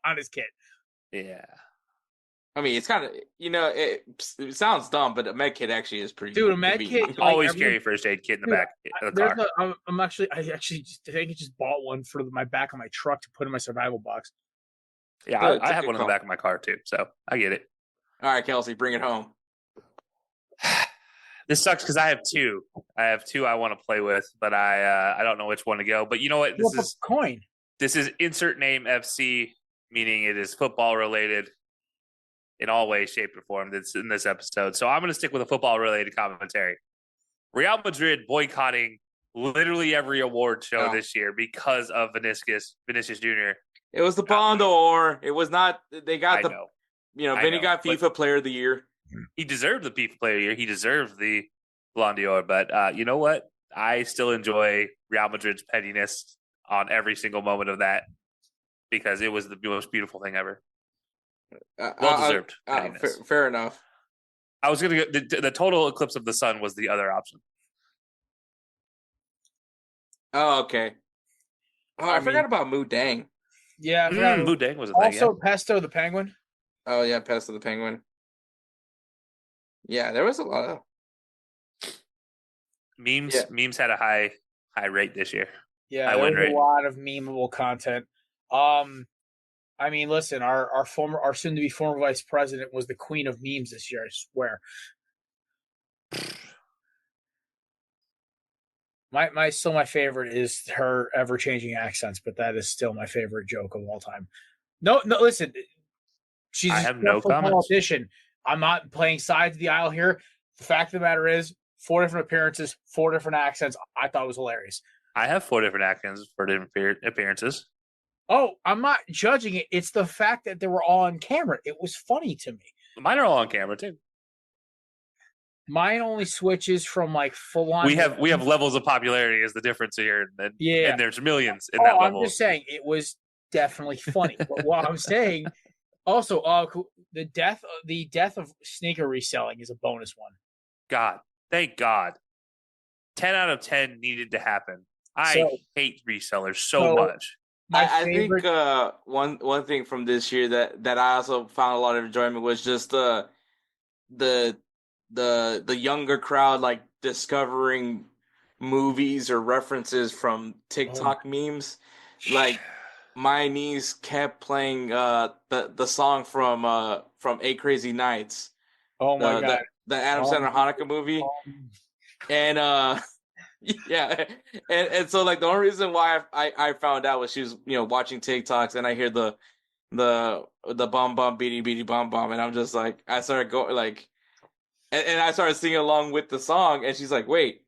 on his kit. Yeah. I mean, it's kind of it sounds dumb, but a med kit actually is pretty. Dude, a med kit. Always carry a first aid kit in the back of the car. I think I just bought one for my back of my truck to put in my survival box. Yeah, I have one in the back of my car too, so I get it. All right, Kelcey, bring it home. This sucks because I have two. I want to play with, but I don't know which one to go. But you know what? This is insert name FC, meaning it is football related in all ways, shape, or form. That's in this episode. So I'm going to stick with a football related commentary. Real Madrid boycotting literally every award show this year because of Vinicius Jr. It was the Ballon d'Or. It was not. They got Vinny got FIFA Player of the Year. He deserved the FIFA Player of the Year. He deserved the Ballon d'Or. But you know what? I still enjoy Real Madrid's pettiness on every single moment of that because it was the most beautiful thing ever. Well deserved. Fair enough. I was going to go. The total eclipse of the sun was the other option. Oh, okay. Oh, I forgot about Mu Dang. Yeah, Mu Dang was a thing. Also, Pesto the Penguin. Oh yeah, Pesto the Penguin. Yeah, there was a lot of memes. Yeah. Memes had a high rate this year. Yeah, there was a lot of memeable content. I mean, listen, our soon to be former vice president was the queen of memes this year. I swear. My favorite is her ever changing accents, but that is still my favorite joke of all time. No, listen, she's a politician. I'm not playing sides of the aisle here. The fact of the matter is, 4 different appearances, 4 different accents. I thought it was hilarious. I have 4 different accents for different appearances. Oh, I'm not judging it. It's the fact that they were all on camera. It was funny to me. Mine are all on camera too. Mine only switches from like full on. We have levels of popularity is the difference here, and there's millions in that level. I'm just saying it was definitely funny. But what I'm saying, also, the death of sneaker reselling is a bonus one. God, thank God. 10 out of 10 needed to happen. I hate resellers so much. I think one thing from this year that I also found a lot of enjoyment was just the younger crowd like discovering movies or references from TikTok memes. Like my niece kept playing the song from 8 Crazy Nights. Oh my God. The Adam Sandler Hanukkah movie. And yeah, and so like the only reason why I found out was she was watching TikToks, and I hear the bum bum beady beady bum bum, and I'm just like, I started going like, and I started singing along with the song, and she's like, wait,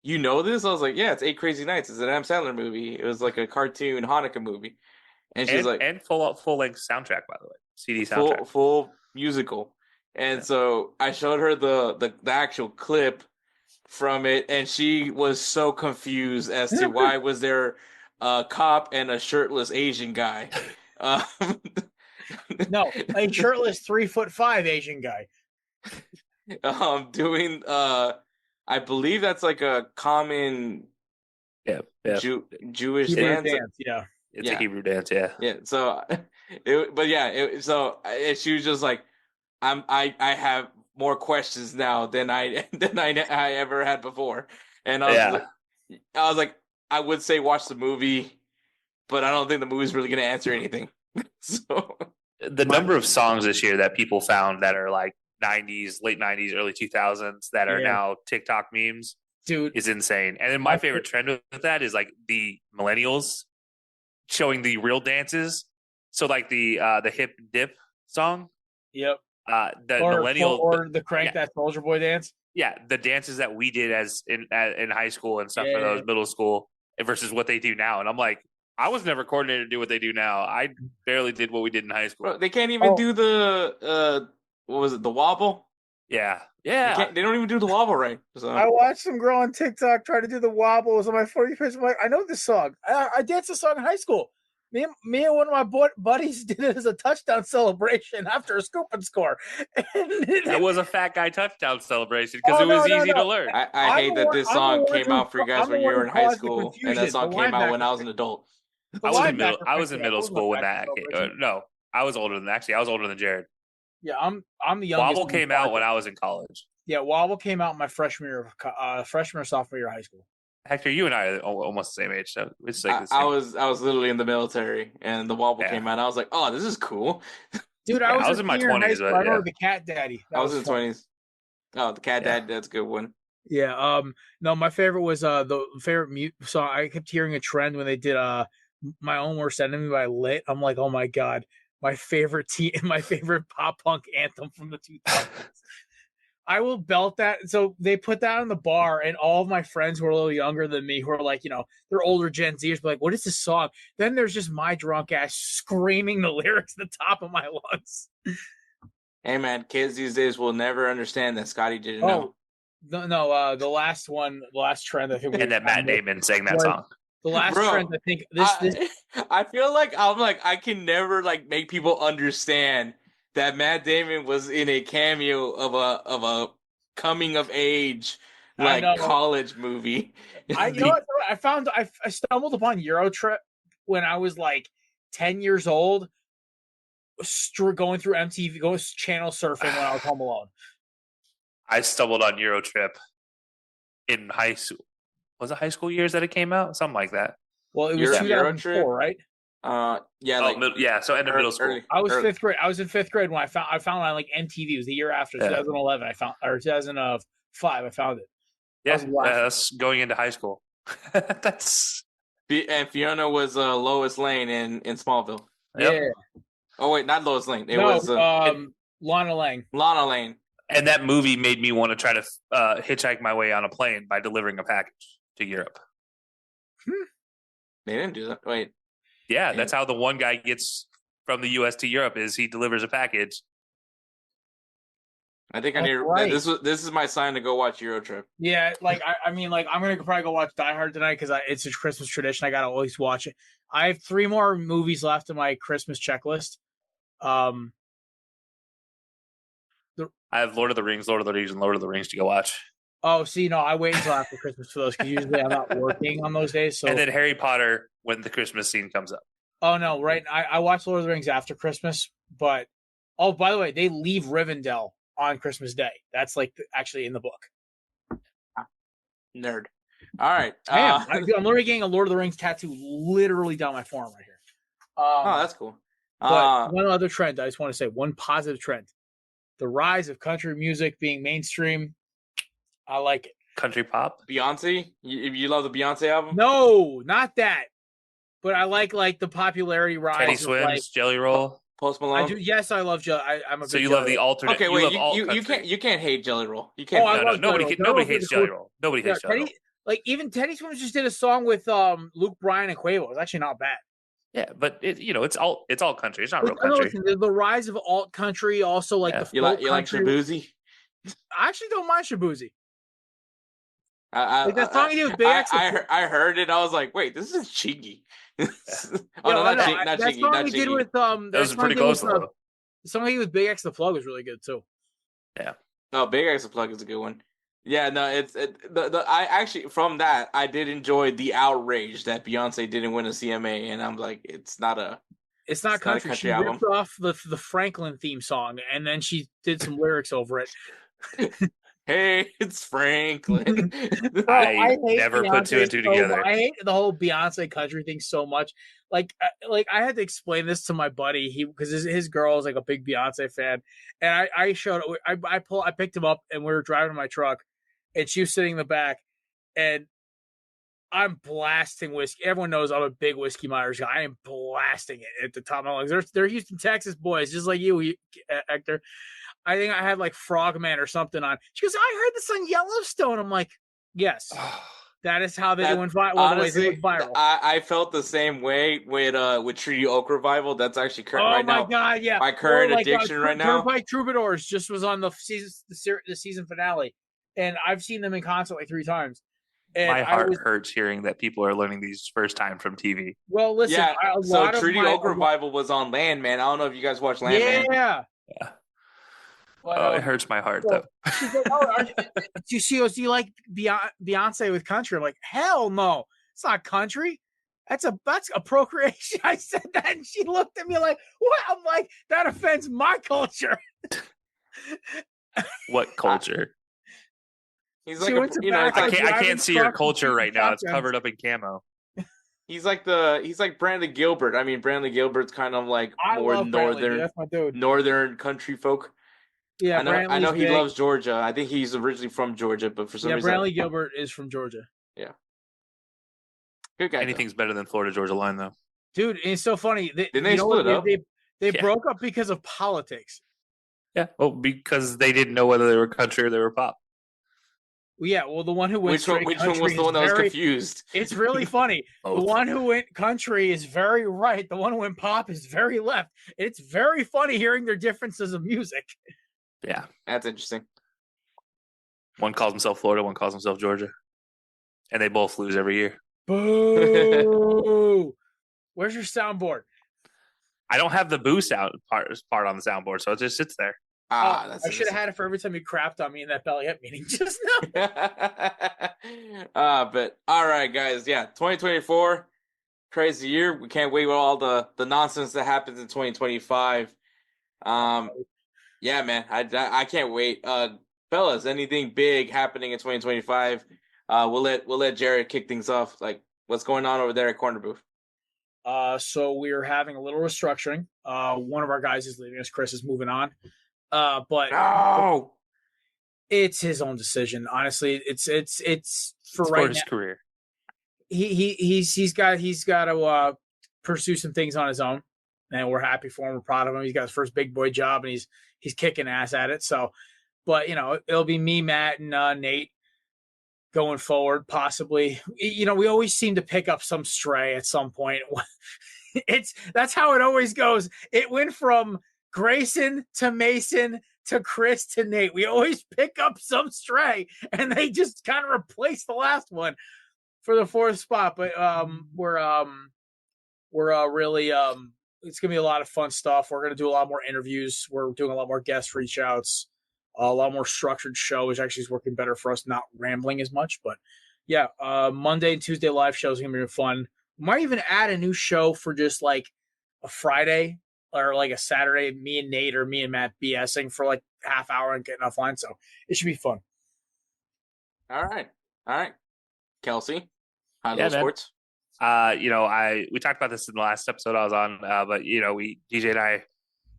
you know this? I was like, yeah, it's 8 Crazy Nights. It's an Adam Sandler movie. It was like a cartoon Hanukkah movie, and she's like, and full length soundtrack, by the way, CD soundtrack, full musical, and so I showed her the actual clip from it, and she was so confused as to why was there a cop and a shirtless Asian guy. No, a shirtless 3'5" Asian guy. Doing I believe that's like a common Jewish dance. Yeah, it's a Hebrew dance. Yeah. So, she was just like, I have more questions now than I ever had before, and I was like, I would say watch the movie, but I don't think the movie's really going to answer anything. So the number of songs this year that people found that are like 90s, late 90s, early 2000s that are now TikTok memes, dude, is insane. And then my favorite trend with that is like the millennials showing the real dances. So like the hip dip song. Yep. Millennial or the crank that Soldier Boy dance. Yeah, the dances that we did as in high school and stuff for those middle school versus what they do now. And I'm like, I was never coordinated to do what they do now. I barely did what we did in high school. Bro, they can't even do the what was it, the wobble? Yeah. They don't even do the wobble right. So. I watched some girl on TikTok try to do the wobbles on my 40 page. I'm like, I know this song. I danced this song in high school. Me and one of my buddies did it as a touchdown celebration after a scoop and score. It was a fat guy touchdown celebration because it was easy to learn. I hate that this song came out for you guys when you were in high school, and that song came out when I was an adult. I was in middle school when that came. No, I was older than Jared. Yeah, I'm the youngest. Wobble came out when I was in college. Yeah, Wobble came out my freshman or sophomore year of high school. Hector, you and I are almost the same age, so it's like I was literally in the military, and the Wobble came out. And I was like, "Oh, this is cool." Dude, I was in my 20s. I remember the Cat Daddy. I was in the 20s. Oh, the Cat Daddy, that's a good one. Yeah. No, my favorite was the favorite mute song. I kept hearing a trend when they did "My Own Worst Enemy" by Lit. I'm like, oh my god, my favorite pop punk anthem from the 2000s. I will belt that. So they put that on the bar, and all of my friends who are a little younger than me, who are like, they're older Gen Zers, but like, what is this song? Then there's just my drunk ass screaming the lyrics at the top of my lungs. Hey man, kids these days will never understand that Scotty didn't know. No, the last trend I think. And that Matt Damon sang that song. The last trend I think I feel like I can never like make people understand that Matt Damon was in a cameo of a coming of age college movie. I stumbled upon Eurotrip when I was like 10 years old, going through MTV, going channel surfing when I was home alone. I stumbled on Eurotrip in high school. Was it high school years that it came out? Something like that. Well, it was 2004, right? So end of middle school. I was fifth grade. I was in fifth grade when I found it on like MTV. It was the year after 2011. 2005. I found it. Yeah, that's going into high school. And Fiona was Lois Lane in Smallville. Yep. Yeah. Oh wait, not Lois Lane. It was Lana Lang. Lana Lane. And that movie made me want to try to hitchhike my way on a plane by delivering a package to Europe. They didn't do that. Wait. Yeah, that's how the one guy gets from the U.S. to Europe is he delivers a package. I think I need. Right. This is my sign to go watch Euro Trip. Yeah, like I mean, like I'm gonna probably go watch Die Hard tonight because it's a Christmas tradition. I gotta always watch it. I have 3 more movies left in my Christmas checklist. I have Lord of the Rings, and Lord of the Rings to go watch. Oh, see, no, I wait until after Christmas for those because usually I'm not working on those days. So And then Harry Potter when the Christmas scene comes up. oh no, right? I watch Lord of the Rings after Christmas, but by the way, they leave Rivendell on Christmas Day. That's like actually in the book. Nerd. All right. I'm literally getting a Lord of the Rings tattoo literally down my forearm right here. Oh, that's cool. But one other trend, I just want to say one positive trend. The rise of country music being mainstream. I like it. Country pop? Beyonce? You love the Beyonce album? No, not that. But I like the popularity rise. Teddy of, Swims, like, Jelly Roll. Post Malone? I do. Yes, I love Jelly. I'm a So big you Jelly love the Roll. alternate. Okay, you wait. love You can't hate Jelly Roll. You can't. Oh, I No, love nobody Jelly Roll. nobody Jelly hates Roll's Jelly Roll. Nobody hates Jelly Roll. Like even Teddy Swims just did a song with Luke Bryan and Quavo. It's actually not bad. Yeah, but it's all country. It's not real No, country. listen, the rise of alt country, also like the You folk like country. Shabuzi? I actually don't mind Shabuzi. Like that song he did with Big X. I heard it. I was like, wait, this is Chingy. Not Not that Chingy. song Not he did Chingy. with That was pretty close though. The song he did with Big X the Plug was really good too. No, Big X the Plug is a good one. Yeah, no, I actually from that I did enjoy the outrage that Beyonce didn't win a CMA, and I'm like, it's not country. She album. ripped off the Franklin theme song, and then she did some lyrics over it. Hey, it's Franklin. I hate never put Beyonce two and two together. I hate the whole Beyonce country thing so much. Like I had to explain this to my buddy because his girl is like a big Beyonce fan, and I picked him up and we were driving in my truck, and she was sitting in the back, and I'm blasting whiskey. Everyone knows I'm a big Whiskey Myers guy. I am blasting it at the top of my lungs. They're Houston, Texas boys, just like you, Hector. I think I had like Frogman or something on. She goes, I heard this on Yellowstone. I'm like, yes, that is how they went viral. Honestly, I felt the same way with Treaty Oak Revival. That's actually current right now. Oh my god, yeah. My current addiction right now. Turnpike Troubadours just was on the season finale, and I've seen them in concert like 3 times. And my heart hurts hearing that people are learning these first time from TV. Well, listen, yeah. So Treaty Oak Revival was on Landman. I don't know if you guys watched Landman. Yeah. It hurts my heart though. She's like, she goes, do you like Beyonce with country? I'm like, hell no, it's not country. That's appropriation. I said that, and she looked at me like, what? I'm like, that offends my culture. What culture? He's like, I can't see your culture right now. It's covered up in camo. He's like Brandon Gilbert. I mean, Brandon Gilbert's kind of like more northern country folk. Yeah, I know he loves Georgia. I think he's originally from Georgia, but for some reason, Brantley Gilbert is from Georgia. Yeah, good guy. Anything's better than Florida Georgia line, though. Dude, it's so funny. Didn't they split up? They broke up because of politics. Yeah, well, because they didn't know whether they were country or they were pop. Well, yeah, well, the one who went which one was the one that was confused? It's really funny. The one who went country is very right. The one who went pop is very left. It's very funny hearing their differences of music. Yeah, that's interesting. One calls himself Florida, one calls himself Georgia, and they both lose every year. Boo! Where's your soundboard? I don't have the boo sound part on the soundboard, so it just sits there. I should have had it for every time you crapped on me in that Belly Up meeting just now. But all right, guys. Yeah, 2024, crazy year. We can't wait with all the nonsense that happens in 2025. Yeah, man, I can't wait. Fellas, anything big happening in 2025? We'll let Jared kick things off. Like, what's going on over there at Kornerbooth? So we're having a little restructuring. One of our guys is leaving us. Chris is moving on. But no, it's his own decision. Honestly, it's for right his now. Career. He's got to pursue some things on his own, and we're happy for him. We're proud of him. He's got his first big boy job, and he's kicking ass at it. So, but it'll be me, Matt, and Nate going forward. Possibly, we always seem to pick up some stray at some point. That's how it always goes. It went from Grayson to Mason to Chris to Nate. We always pick up some stray, and they just kind of replace the last one for the fourth spot. But we're really it's gonna be a lot of fun stuff. We're gonna do a lot more interviews. We're doing a lot more guest reach outs, a lot more structured show, which actually is working better for us, not rambling as much. But yeah, Monday and Tuesday live shows are gonna be fun. We might even add a new show for just like a Friday or like a Saturday, me and Nate or me and Matt BSing for like half hour and getting offline. So it should be fun. All right. Kelcey, High Sports. We talked about this in the last episode I was on, but DJ and I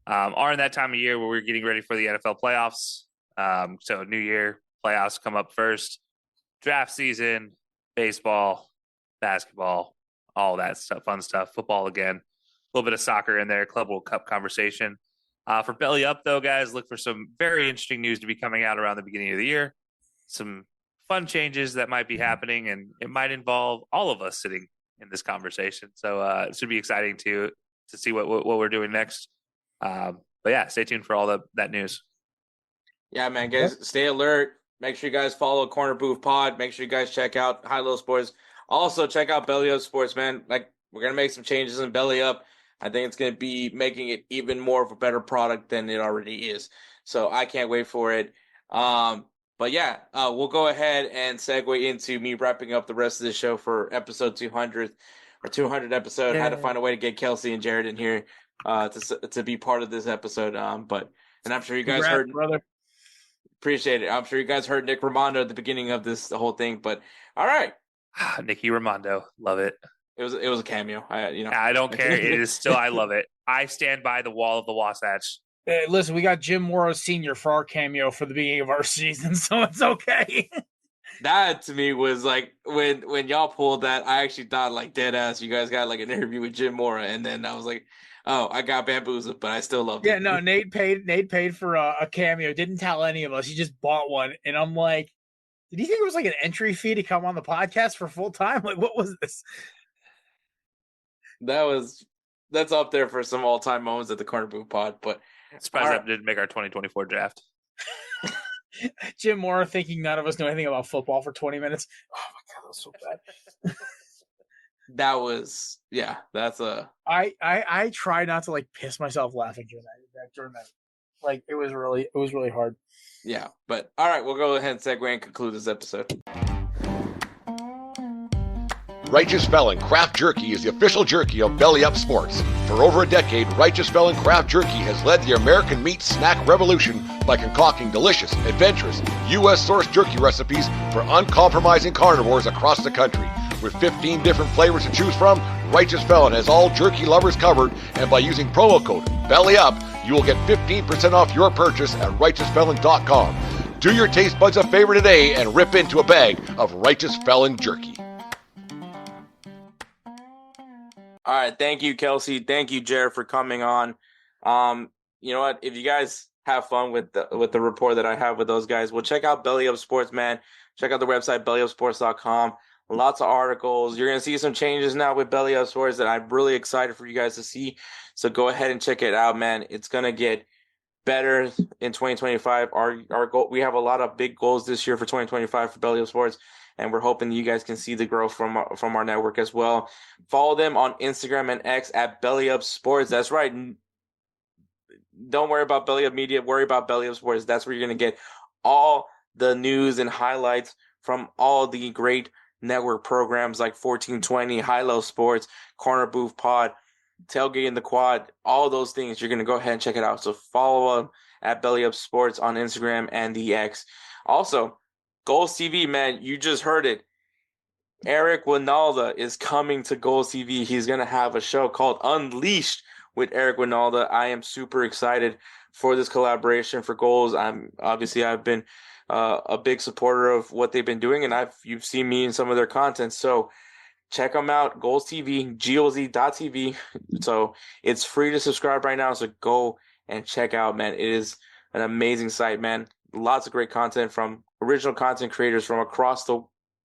are in that time of year where we're getting ready for the NFL playoffs. So New Year playoffs come up first, draft season, baseball, basketball, all that stuff, fun stuff, football again, a little bit of soccer in there, Club World Cup conversation. For Belly Up, though, guys, look for some very interesting news to be coming out around the beginning of the year. Some fun changes that might be happening, and it might involve all of us sitting in this conversation. So it should be exciting to see what we're doing next. But yeah, stay tuned for all that news. Yeah, man, guys, stay alert. Make sure you guys follow Kornerbooth Pod. Make sure you guys check out High Sports. Also, check out BellyUpSports, man. Like, we're going to make some changes in Belly Up. I think it's going to be making it even more of a better product than it already is. So I can't wait for it. But yeah, we'll go ahead and segue into me wrapping up the rest of the show for episode 200 episode. Yeah. Had to find a way to get Kelcey and Jared in here to be part of this episode. And I'm sure you guys heard, brother. Appreciate it. I'm sure you guys heard Nick Raimondo at the beginning of the whole thing. But all right, Nicky Raimondo, love it. It was a cameo. I don't care. It is still, I love it. I stand by the wall of the Wasatch. Hey, listen, we got Jim Morrow Sr. for our cameo for the beginning of our season, so it's okay. That to me was like when y'all pulled that, I actually thought like dead ass you guys got like an interview with Jim Mora, and then I was like, oh, I got bamboozled, but I still loved it. Yeah, no, Nate paid for a cameo. Didn't tell any of us. He just bought one, and I'm like, did he think it was like an entry fee to come on the podcast for full time? Like, what was this? That's up there for some all time moments at the Kornerbooth Pod, but. Surprised that didn't make our 2024 draft. Jim Mora thinking none of us know anything about football for 20 minutes. Oh my god, that was so bad. That's a. I try not to like piss myself laughing during that. Like it was really hard. Yeah, but all right, we'll go ahead and segue and conclude this episode. Righteous Felon Craft Jerky is the official jerky of Belly Up Sports. For over a decade, Righteous Felon Craft Jerky has led the American meat snack revolution by concocting delicious, adventurous, U.S.-sourced jerky recipes for uncompromising carnivores across the country. With 15 different flavors to choose from, Righteous Felon has all jerky lovers covered, and by using promo code BELLYUP, you will get 15% off your purchase at RighteousFelon.com. Do your taste buds a favor today and rip into a bag of Righteous Felon jerky. All right, thank you, Kelcey. Thank you, Jared, for coming on. You know what? If you guys have fun with the rapport that I have with those guys, well, check out Belly Up Sports, man. Check out the website, BellyUpSports.com. Lots of articles. You're going to see some changes now with Belly Up Sports that I'm really excited for you guys to see. So go ahead and check it out, man. It's going to get better in 2025. Our goal, we have a lot of big goals this year for 2025 for Belly Up Sports. And we're hoping you guys can see the growth from our network as well. Follow them on Instagram and X at BellyUpSports. That's right. Don't worry about Belly Up Media. Worry about Belly Up Sports. That's where you're going to get all the news and highlights from all the great network programs like 1420, High-Low Sports, Kornerbooth Pod, Tailgate in the Quad, all those things. You're going to go ahead and check it out. So follow them at Belly Up Sports on Instagram and the X. Also, Golz TV, man, you just heard it. Eric Winalda is coming to Golz TV. He's going to have a show called Unleashed with Eric Winalda. I am super excited for this collaboration for Golz. I've been a big supporter of what they've been doing, and you've seen me in some of their content. So check them out, Golz TV, golz.tv. So it's free to subscribe right now. So go and check out, man. It is an amazing site, man. Lots of great content from original content creators from across the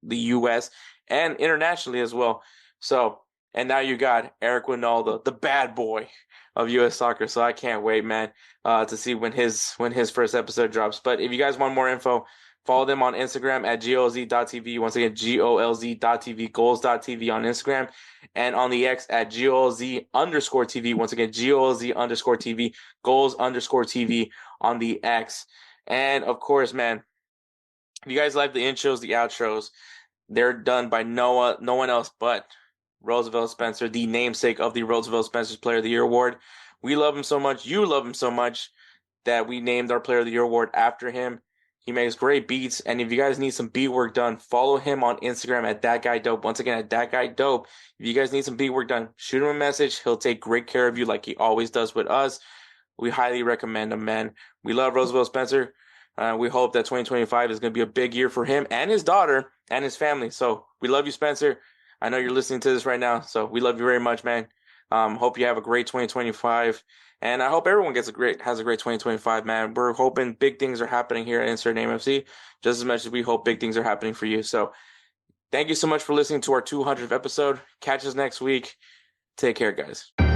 U.S. and internationally as well. So, and now you got Eric Winalda, the bad boy of U.S. soccer. So I can't wait, man, to see when his first episode drops. But if you guys want more info, follow them on Instagram at golz.tv. Once again, golz.tv, golz.tv on Instagram, and on the X at golz_TV. Once again, golz_TV, goals_TV on the X. And of course, man, if you guys like the intros, the outros, they're done by no one else but Roosevelt Spencer, the namesake of the Roosevelt Spencer Player of the Year Award. We love him so much, you love him so much, that we named our Player of the Year Award after him. He makes great beats, and if you guys need some beat work done, follow him on Instagram at ThatGuyDope. Once again, at ThatGuyDope. If you guys need some beat work done, shoot him a message. He'll take great care of you like he always does with us. We highly recommend him, man. We love Roosevelt Spencer. We hope that 2025 is going to be a big year for him and his daughter and his family. So we love you, Spencer. I know you're listening to this right now, so we love you very much, man. Hope you have a great 2025. And I hope everyone has a great 2025, man. We're hoping big things are happening here at Insert Name FC, just as much as we hope big things are happening for you. So thank you so much for listening to our 200th episode. Catch us next week. Take care, guys.